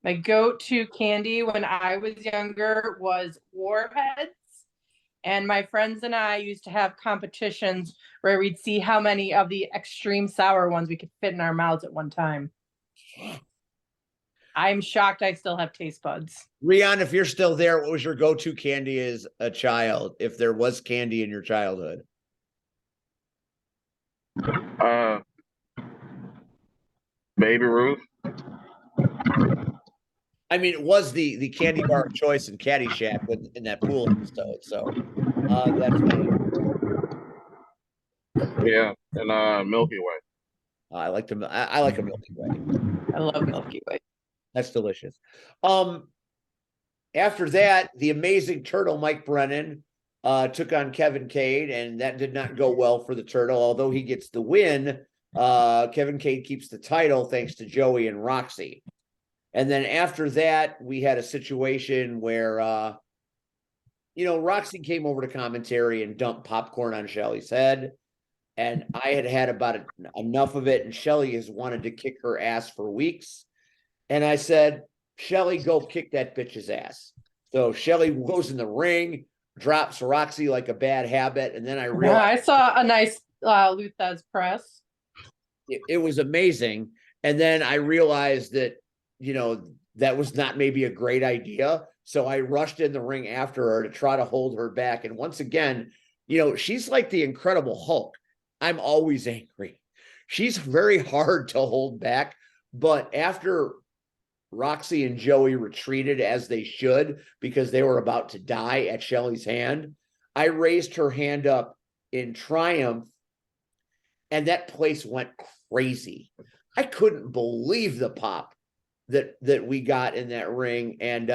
My go-to candy when I was younger was Warheads. And my friends and I used to have competitions where we'd see how many of the extreme sour ones we could fit in our mouths at one time. I'm shocked I still have taste buds. Rion, if you're still there, what was your go-to candy as a child, if there was candy in your childhood? Baby Ruth. I mean, it was the candy bar of choice in Caddyshack in that pool episode. So that's me. Yeah, and Milky Way. I like a Milky Way. I love Milky Way. That's delicious. After that, the amazing Turtle Mike Brennan took on Kevin Cade, and that did not go well for the Turtle. Although he gets the win, Kevin Cade keeps the title thanks to Joey and Roxy. And then after that, we had a situation where, Roxy came over to commentary and dumped popcorn on Shelly's head. And I had about enough of it, and Shelly has wanted to kick her ass for weeks. And I said, Shelly, go kick that bitch's ass. So Shelly goes in the ring, drops Roxy like a bad habit, and then I realized I saw a nice Luthez press. It was amazing. And then I realized that, that was not maybe a great idea. So I rushed in the ring after her to try to hold her back. And once again, she's like the Incredible Hulk. I'm always angry. She's very hard to hold back. But after Roxy and Joey retreated, as they should, because they were about to die at Shelly's hand, I raised her hand up in triumph, and that place went crazy. I couldn't believe the pop that we got in that ring. And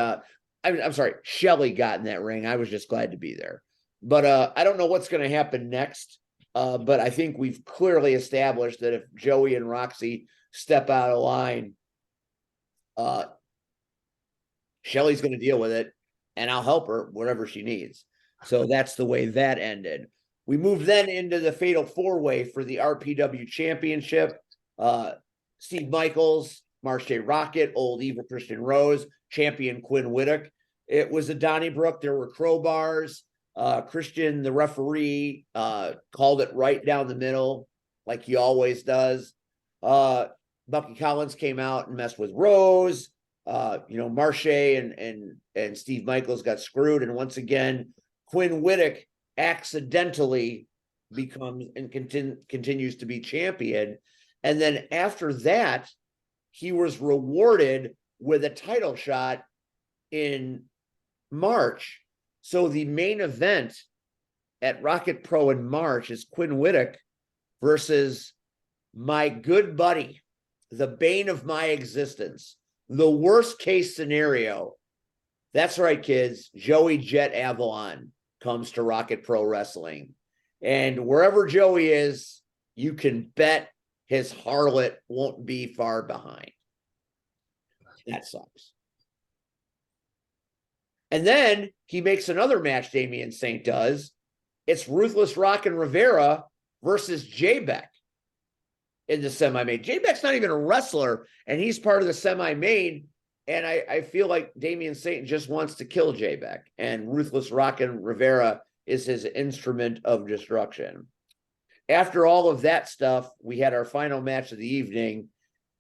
I'm sorry, Shelly got in that ring. I was just glad to be there. But I don't know what's going to happen next. But I think we've clearly established that if Joey and Roxy step out of line, Shelly's going to deal with it, and I'll help her whatever she needs. So that's the way that ended. We moved then into the Fatal 4-Way for the RPW Championship. Steve Michaels, Marche Rocket, Old Eva Christian Rose, champion Quinn Whittock. It was a Donnybrook. There were crowbars. Christian, the referee, called it right down the middle, like he always does. Bucky Collins came out and messed with Rose. Marche and Steve Michaels got screwed. And once again, Quinn Whittock accidentally becomes and continues to be champion. And then after that, he was rewarded with a title shot in March. So the main event at Rocket Pro in March is Quinn Whittock versus my good buddy, the bane of my existence, the worst case scenario. That's right, kids. Joey Jet Avalon comes to Rocket Pro Wrestling. And wherever Joey is, you can bet his harlot won't be far behind. That sucks. And then he makes another match, Damian Saint does. It's Ruthless Rockin' Rivera versus J-Beck in the semi-main. J-Beck's not even a wrestler, and he's part of the semi-main. And I feel like Damian Saint just wants to kill J-Beck, and Ruthless Rockin' Rivera is his instrument of destruction. After all of that stuff, we had our final match of the evening,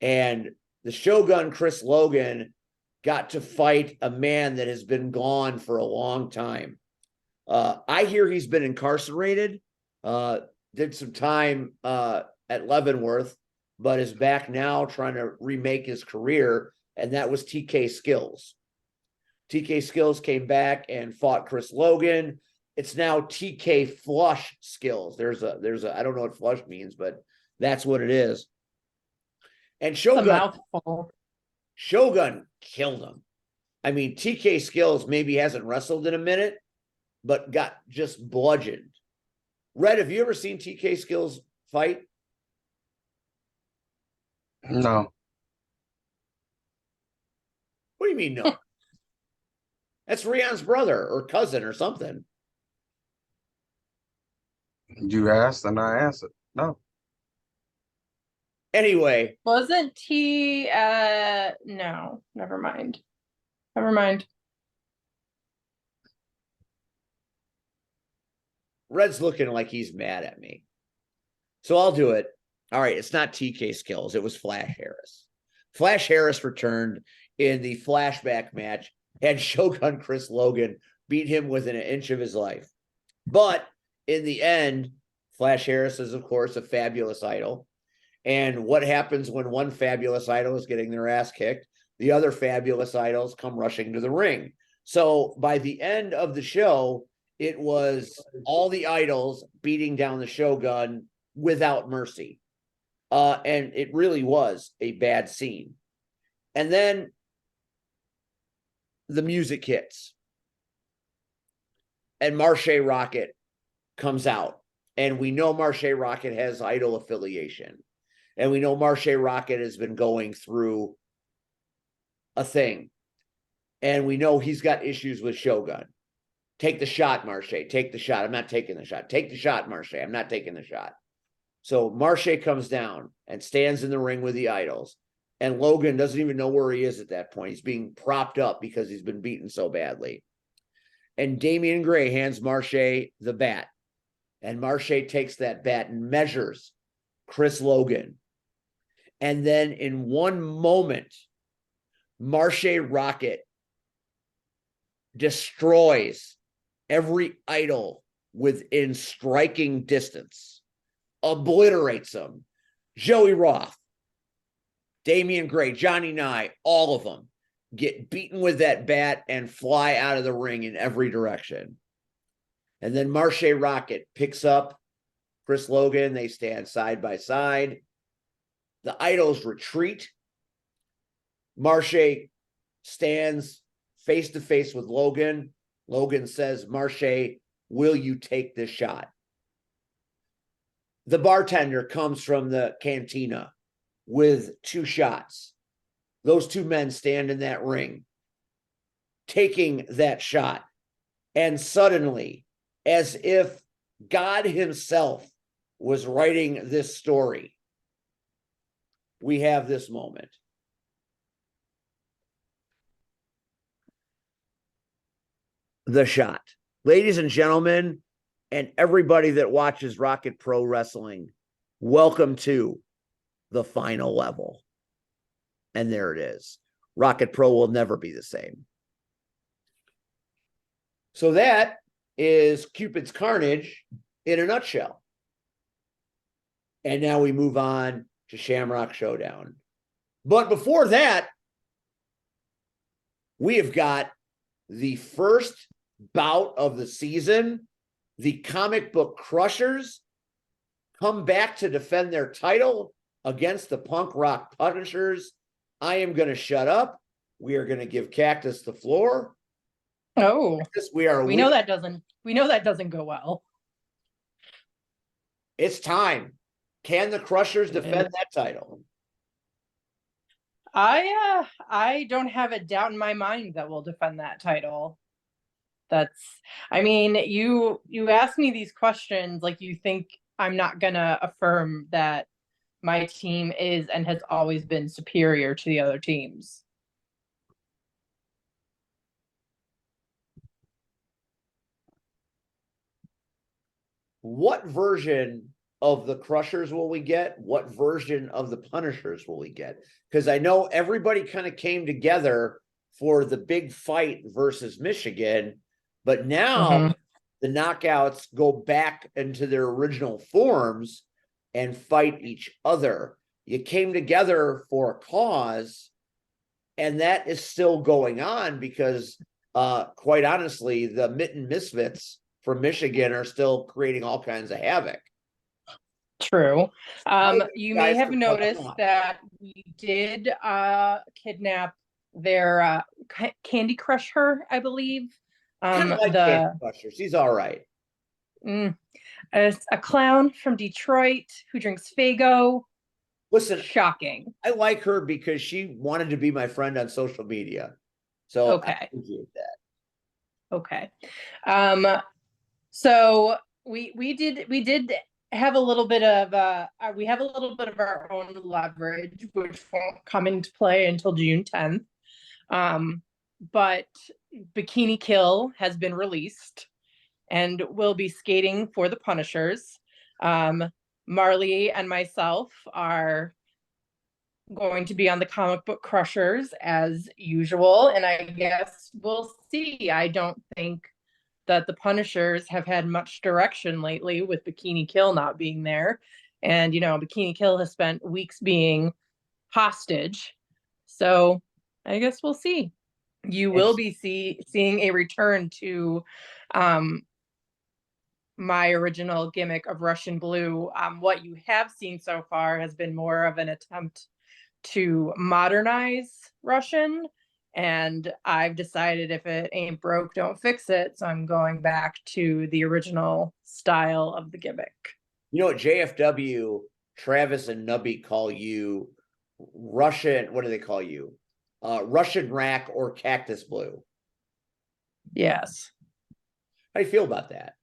and the Shogun Chris Logan got to fight a man that has been gone for a long time. I hear he's been incarcerated, did some time at Leavenworth, but is back now trying to remake his career, and that was TK Skills. TK Skills came back and fought Chris Logan. It's now TK Flush Skills. There's a I don't know what flush means, but that's what it is. And Shogun killed him. I mean, TK Skills maybe hasn't wrestled in a minute, but got just bludgeoned. Red, have you ever seen TK Skills fight? No. What do you mean, no? That's Rion's brother or cousin or something. You asked and I answered. No. Anyway. Wasn't T no, never mind. Never mind. Red's looking like he's mad at me. So I'll do it. All right, it's not TK Skills. It was Flash Harris. Flash Harris returned in the flashback match, and Shogun Chris Logan beat him within an inch of his life. But in the end, Flash Harris is, of course, a fabulous idol. And what happens when one fabulous idol is getting their ass kicked? The other fabulous idols come rushing to the ring. So by the end of the show, it was all the idols beating down the Shogun without mercy. And it really was a bad scene. And then the music hits. And Marche Rocket comes out. And we know Marche Rocket has idol affiliation. And we know Marche Rocket has been going through a thing. And we know he's got issues with Shogun. Take the shot, Marche. Take the shot. I'm not taking the shot. Take the shot, Marche. I'm not taking the shot. So Marche comes down and stands in the ring with the idols. And Logan doesn't even know where he is at that point. He's being propped up because he's been beaten so badly. And Damian Gray hands Marche the bat. And Marche takes that bat and measures Chris Logan. And then in one moment, Marche Rocket destroys every idol within striking distance, obliterates them. Joey Roth, Damian Gray, Johnny Nye, all of them get beaten with that bat and fly out of the ring in every direction. And then Marche Rocket picks up Chris Logan. They stand side by side. The idols retreat. Marche stands face to face with Logan. Logan says, Marche, will you take this shot? The bartender comes from the cantina with 2 shots. Those 2 men stand in that ring, taking that shot. And suddenly, as if God himself was writing this story, we have this moment. The shot. Ladies and gentlemen, and everybody that watches Rocket Pro Wrestling, welcome to the final level. And there it is. Rocket Pro will never be the same. So that is Cupid's Carnage in a nutshell. And now we move on to Shamrock Showdown. But before that, we have got the first bout of the season. The Comic Book Crushers come back to defend their title against the Punk Rock Punishers. I am going to shut up. We are going to give Cactus the floor. Oh, we know that doesn't go well. It's time. Can the Crushers defend that title? I don't have a doubt in my mind that we'll defend that title. I mean, you ask me these questions like you think I'm not gonna affirm that my team is and has always been superior to the other teams. What version of the Crushers will we get? What version of the Punishers will we get? Because I know everybody kind of came together for the big fight versus Michigan, but now the knockouts go back into their original forms and fight each other. You came together for a cause, and that is still going on because, quite honestly, the Mitten Misfits from Michigan are still creating all kinds of havoc. True. You may have guys noticed that we did kidnap their Candy Crusher, I believe. Kind of like Candy Crusher. She's all right. A clown from Detroit who drinks Faygo. Listen, shocking. I like her because she wanted to be my friend on social media. So okay. I appreciate that. Okay. So we did have a little bit of we have a little bit of our own leverage, which won't come into play until June 10th. But Bikini Kill has been released and will be skating for the Punishers. Marley and myself are going to be on the Comic Book Crushers as usual, and I guess we'll see. I don't think that the Punishers have had much direction lately with Bikini Kill not being there. And, you know, Bikini Kill has spent weeks being hostage. So I guess we'll see. You will be seeing a return to my original gimmick of Russian Blue. What you have seen so far has been more of an attempt to modernize Russian. And I've decided if it ain't broke, don't fix it. So I'm going back to the original style of the gimmick. You know, at JFW, Travis and Nubby call you Russian. What do they call you? Russian Rack or Cactus Blue. Yes. How do you feel about that?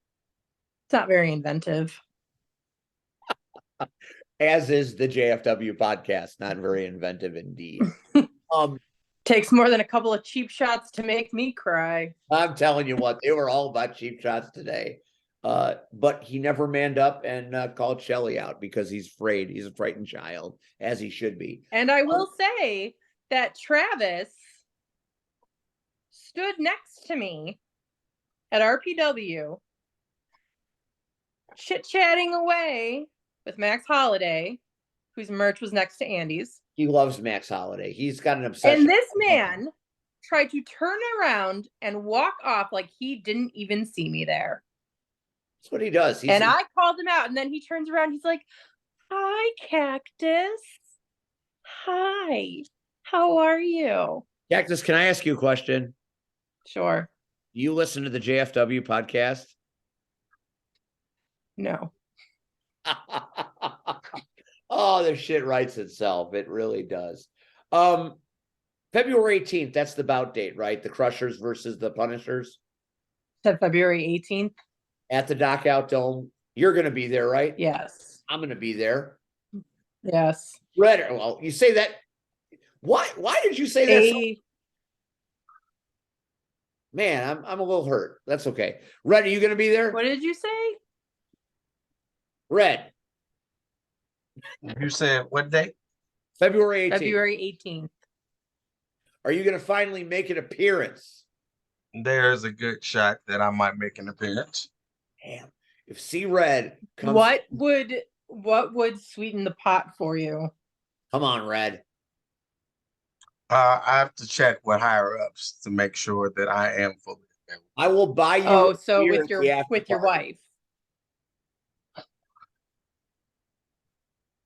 It's not very inventive. As is the JFW podcast, not very inventive indeed. Takes more than a couple of cheap shots to make me cry. I'm telling you what, they were all about cheap shots today. But he never manned up and called Shelly out because he's afraid. He's a frightened child, as he should be. And I will say that Travis stood next to me at RPW, chit-chatting away with Max Holiday, whose merch was next to Andy's. He loves Max Holiday. He's got an obsession. And this man tried to turn around and walk off like he didn't even see me there. That's what he does. I called him out, and then he turns around. He's like, "Hi, Cactus. Hi. How are you?" Cactus, can I ask you a question? Sure. Do you listen to the JFW podcast? No. Oh, the shit writes itself. It really does. February 18th, that's the bout date, right? The Crushers versus the Punishers. Said February 18th. At the Knockout Dome. You're going to be there, right? Yes. I'm going to be there. Yes. Red, well, you say that. Why did you say that? Man, I'm a little hurt. That's okay. Red, are you going to be there? What did you say? Red. You said what date? February 18th. February 18th. Are you going to finally make an appearance? There's a good shot that I might make an appearance. Damn. If C Red comes. What would sweeten the pot for you? Come on, Red. I have to check with higher ups to make sure that I am fully available. I will buy you. Oh, so with your wife.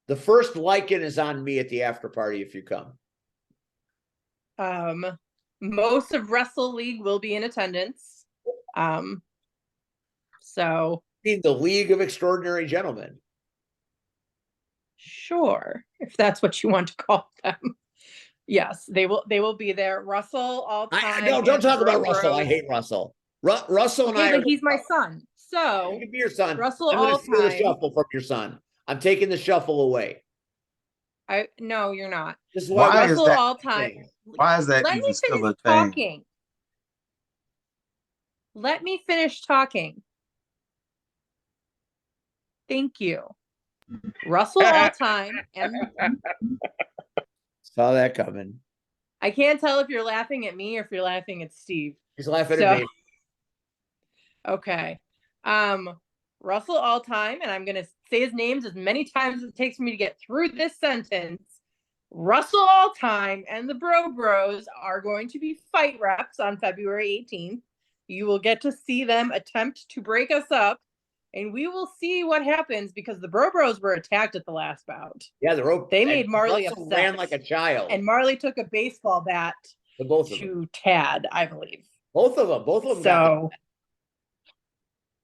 The first lichen is on me at the after party if you come. Most of Wrestle League will be in attendance. So The League of Extraordinary Gentlemen. Sure, if that's what you want to call them. Yes, they will be there. Russell all time. Don't talk about Bro Russell. I Bros. hate Russell. Russell and Okay, I but he's my son. he So can be your son. Russell I'm going all to steal the time. shuffle from your son. I'm taking the shuffle away. No, you're not. This is why Why is Russell that? all time. Why is that Let me even still finish a thing? talking. Let me finish talking. Thank you. Russell all time, and saw that coming. I can't tell if you're laughing at me or if you're laughing at Steve. He's laughing at me. Okay. Russell all time, and I'm gonna say his names as many times as it takes me to get through this sentence. Russell all time and the Bro Bros are going to be fight reps on February 18th. You will get to see them attempt to break us up, and we will see what happens because the Bro Bros were attacked at the last bout. Yeah, the rope. They made Marley Russell upset. ran like a child. And Marley took a baseball bat to Tad, I believe. Both of them. So,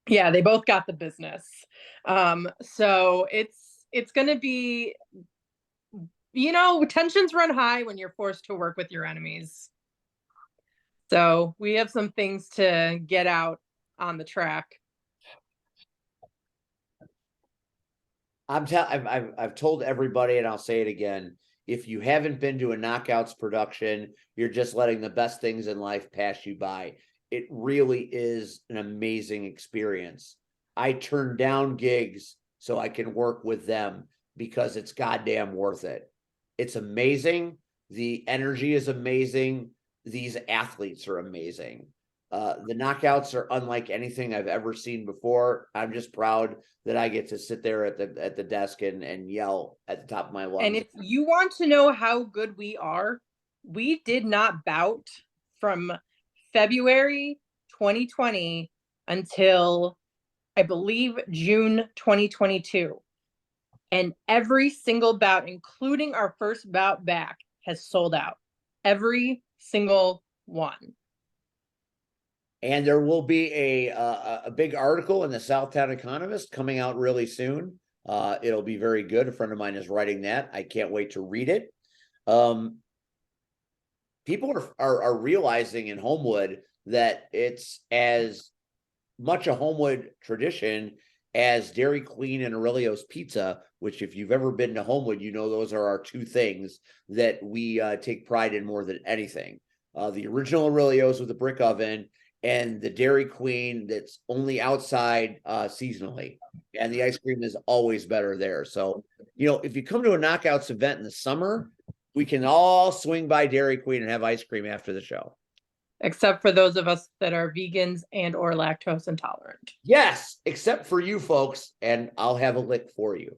yeah, they both got the business. So it's going to be, tensions run high when you're forced to work with your enemies. So we have some things to get out on the track. I've told everybody, and I'll say it again. If you haven't been to a Knockouts production, you're just letting the best things in life pass you by. It really is an amazing experience. I turn down gigs so I can work with them because it's goddamn worth it. It's amazing. The energy is amazing. These athletes are amazing. The knockouts are unlike anything I've ever seen before. I'm just proud that I get to sit there at the desk and yell at the top of my lungs. And if you want to know how good we are, we did not bout from February 2020 until I believe June 2022. And every single bout, including our first bout back, has sold out. Every single one. And there will be a big article in the Southtown Economist coming out really soon. It'll be very good. A friend of mine is writing that. I can't wait to read it. People are realizing in Homewood that it's as much a Homewood tradition as Dairy Queen and Aurelio's Pizza, which if you've ever been to Homewood, those are our two things that we take pride in more than anything. The original Aurelio's with the brick oven and the Dairy Queen that's only outside seasonally. And the ice cream is always better there. So, if you come to a Knockouts event in the summer, we can all swing by Dairy Queen and have ice cream after the show. Except for those of us that are vegans and or lactose intolerant. Yes, except for you folks, and I'll have a lick for you.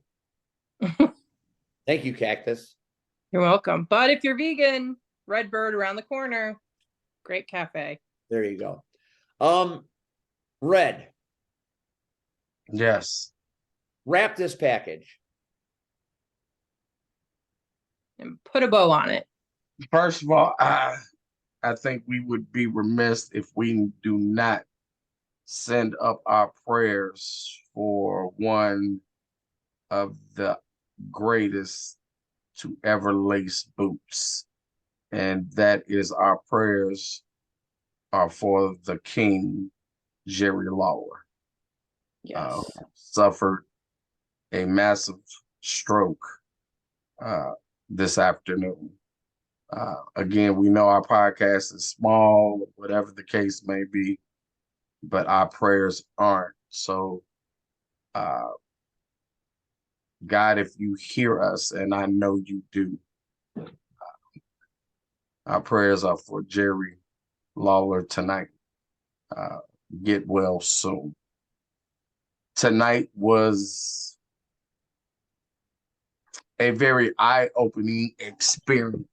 Thank you, Cactus. You're welcome. But if you're vegan, Redbird around the corner, great cafe. There you go. Red. Yes. Wrap this package. And put a bow on it. First of all, I think we would be remiss if we do not send up our prayers for one of the greatest to ever lace boots. And that is our prayers are for the King, Jerry Lawler. Yes. Suffered a massive stroke this afternoon. Again, we know our podcast is small, whatever the case may be, but our prayers aren't. So, God, if you hear us, and I know you do, our prayers are for Jerry Lawler tonight. Get well soon. Tonight was a very eye-opening experience.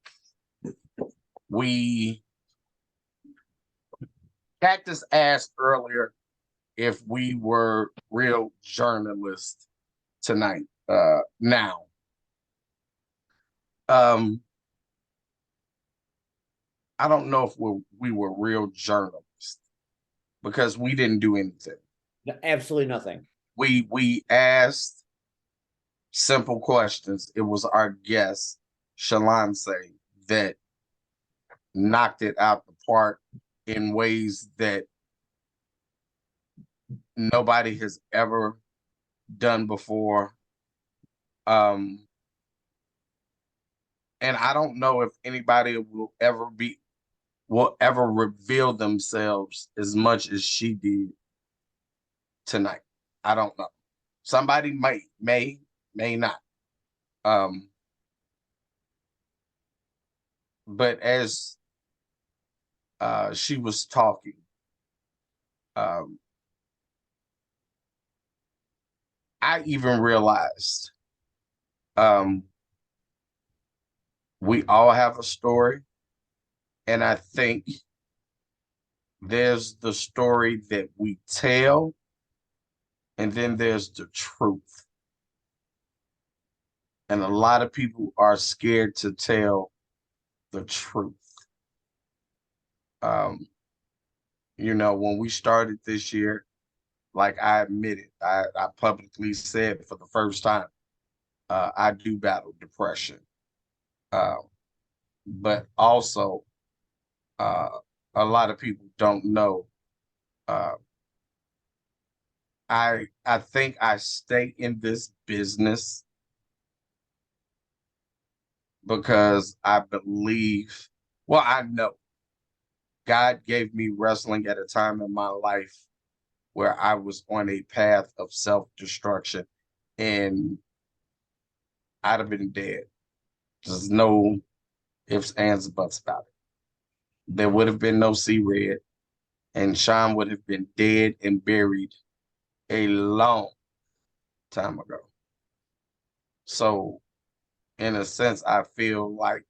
Cactus asked earlier if we were real journalists tonight. Now, I don't know if we were real journalists because we didn't do anything. Absolutely nothing. We asked simple questions. It was our guest, Shalonce, that knocked it out the park in ways that nobody has ever done before. And I don't know if anybody will ever reveal themselves as much as she did tonight. I don't know. Somebody may not. But as she was talking, I even realized we all have a story, and I think there's the story that we tell, and then there's the truth. And a lot of people are scared to tell the truth. You know, when we started this year, like I admitted, I publicly said for the first time, I do battle depression. But also, a lot of people don't know. I think I stay in this business because I believe, well, I know God gave me wrestling at a time in my life where I was on a path of self-destruction, and I'd have been dead. There's no ifs, ands, or buts about it. There would have been no C-Red, and Sean would have been dead and buried a long time ago. So, in a sense, I feel like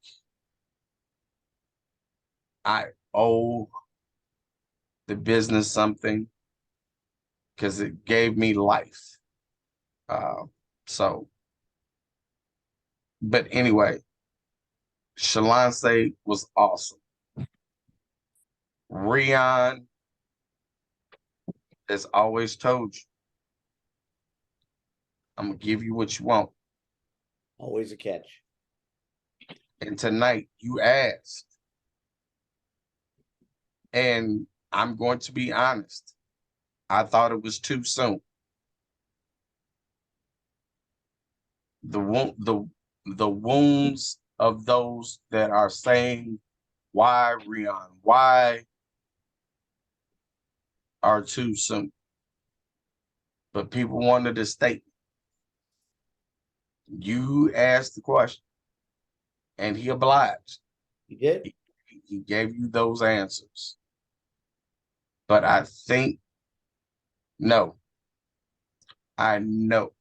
I owe the business something because it gave me life. But anyway, Shalonce was awesome. Rion has always told you, I'm gonna give you what you want. Always a catch. And tonight you asked. And I'm going to be honest. I thought it was too soon. The wounds of those that are saying, why Rion? Why, are too soon. But people wanted a statement. You asked the question, and he obliged. He did. He gave you those answers. But I think, no, I know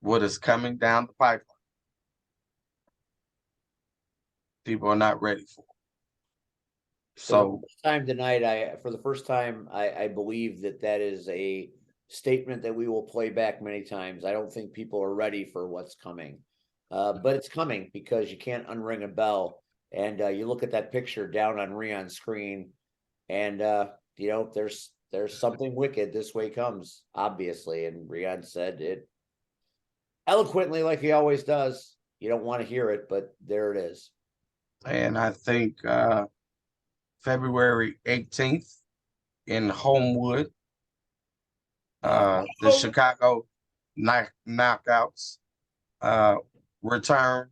what is coming down the pipeline. People are not ready for it. So, For the first time, I believe that is a statement that we will play back many times. I don't think people are ready for what's coming, but it's coming because you can't unring a bell. And you look at that picture down on Rion's screen, and you know there's something wicked this way comes, obviously. And Rion said it eloquently, like he always does. You don't want to hear it, but there it is. and I think February 18th in Homewood, the Chicago Knockouts return.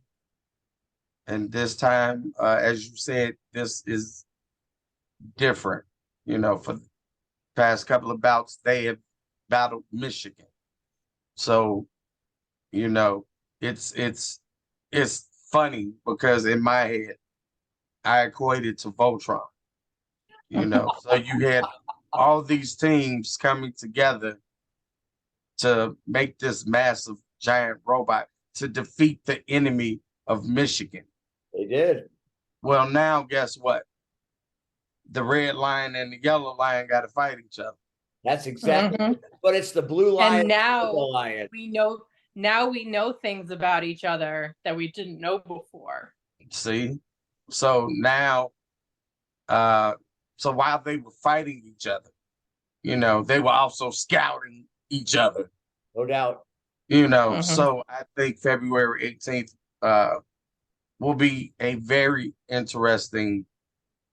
And this time, as you said, this is different. You know, for the past couple of bouts, they have battled Michigan. So, you know, it's funny because in my head, I equated to Voltron. You know, so you had all these teams coming together to make this massive giant robot to defeat the enemy of Michigan. They did. Well, now guess what? The red lion and the yellow lion got to fight each other. That's exactly. But it's the blue lion. And now the lion. we know things about each other that we didn't know before. See? So now, so while they were fighting each other, you know, they were also scouting each other. No doubt. So I think February 18th will be a very interesting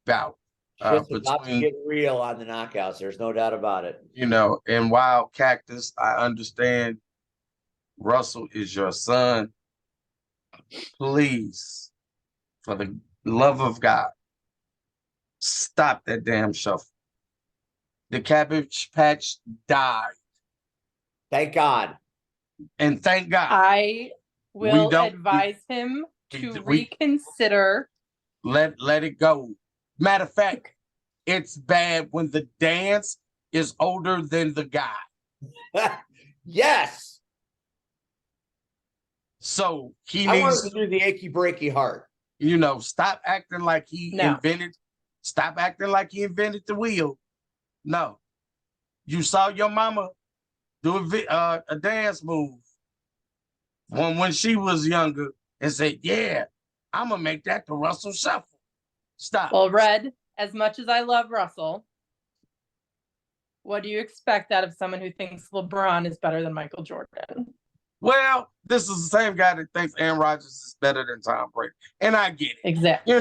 bout Shit's about to between, get real on the knockouts. There's no doubt about it. and while Cactus, I understand Russell is your son, please, for the love of God, stop that damn shuffle. The Cabbage Patch died. Thank God. And thank God. I will advise him to reconsider. Let it go. Matter of fact, it's bad when the dance is older than the guy. Yes. So he I needs want to do the achy breaky heart. Stop acting like he invented. Stop acting like he invented the wheel. No, you saw your mama do a dance move when she was younger and said, "Yeah, I'm gonna make that the Russell Shuffle." Stop. Well, Red, as much as I love Russell, what do you expect out of someone who thinks LeBron is better than Michael Jordan? Well, this is the same guy that thinks Aaron Rodgers is better than Tom Brady. And I get it. Exactly.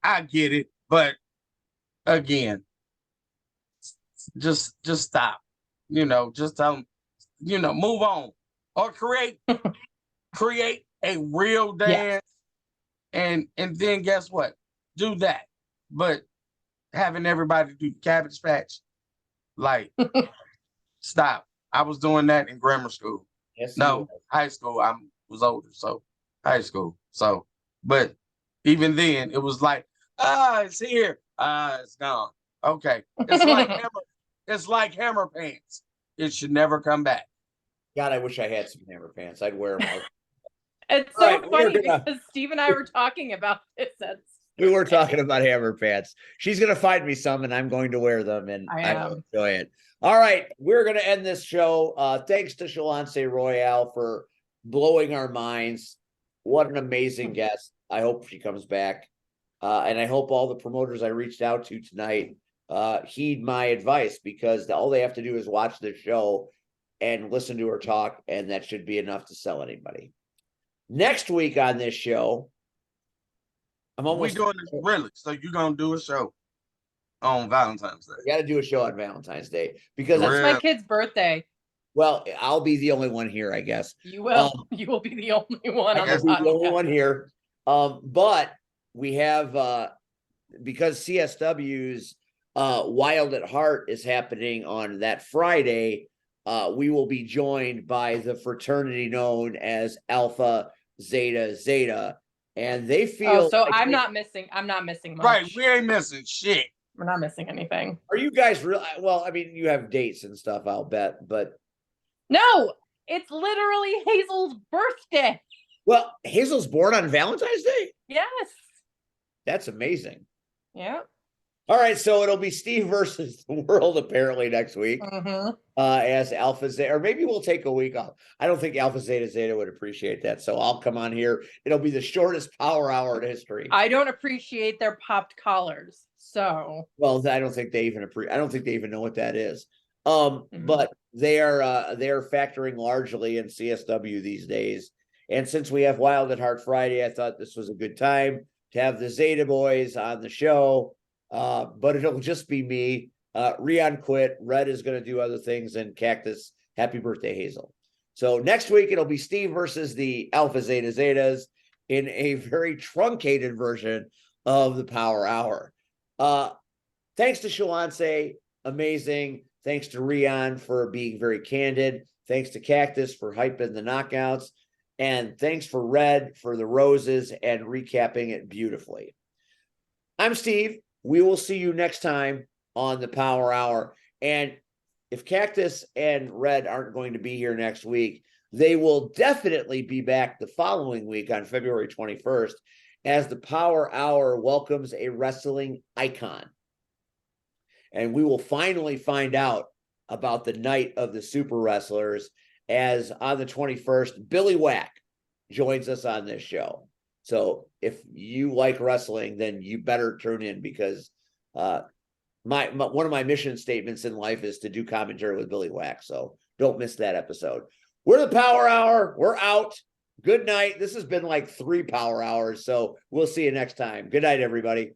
I get it. But again, just stop. Just tell them, move on. Or create a real dance. And then guess what? Do that. But having everybody do Cabbage Patch, like, stop. I was doing that in grammar school. Yes, no, high school. I was older, so high school. So, but even then, it was like, it's here. It's gone. Okay, it's like hammer pants. It should never come back. God, I wish I had some hammer pants. I'd wear them. It's so funny because Steve and I were talking about this. We were talking about hammer pants. She's going to find me some, and I'm going to wear them, and I will enjoy it. All right, we're going to end this show. Thanks to Shalonce Royal for blowing our minds. What an amazing guest. I hope she comes back. And I hope all the promoters I reached out to tonight heed my advice, because all they have to do is watch this show and listen to her talk, and that should be enough to sell anybody. Next week on this show, We're doing this really. So you're going to do a show on Valentine's Day. We got to do a show on Valentine's Day because it's my kid's birthday. Well, I'll be the only one here, I guess. You will. You will be the only one. I'll be the only one here. But we have because CSW's Wild at Heart is happening on that Friday. We will be joined by the fraternity known as Alpha Zeta Zeta, and they feel. So I'm not missing much. Right, we ain't missing shit. We're not missing anything. Are you guys real? Well, I mean, you have dates and stuff, I'll bet, but no, it's literally Hazel's birthday. Well, Hazel's born on Valentine's Day? Yes. That's amazing. Yeah. All right, so it'll be Steve versus the world apparently next week as Alpha Zeta, or maybe we'll take a week off. I don't think Alpha Zeta Zeta would appreciate that, so I'll come on here. It'll be the shortest power hour in history. I don't appreciate their popped collars, so. Well, I don't think they even I don't think they even know what that is. But they're factoring largely in CSW these days, and since we have Wild at Heart Friday, I thought this was a good time to have the Zeta boys on the show. But it'll just be me. Rion quit. Red is going to do other things, and Cactus, happy birthday, Hazel. So next week it'll be Steve versus the Alpha Zeta Zetas in a very truncated version of the Power Hour. Thanks to Shalonce, amazing. Thanks to Rion for being very candid. Thanks to Cactus for hyping the knockouts. And thanks for Red for the roses and recapping it beautifully. I'm Steve. We will see you next time on the Power Hour. And if Cactus and Red aren't going to be here next week, they will definitely be back the following week on February 21st as the Power Hour welcomes a wrestling icon. And we will finally find out about the night of the super wrestlers as on the 21st, Billy Whack joins us on this show. So if you like wrestling, then you better tune in, because one of my mission statements in life is to do commentary with Billy Whack. So don't miss that episode. We're the Power Hour. We're out. Good night. This has been like 3 power hours. So we'll see you next time. Good night, everybody.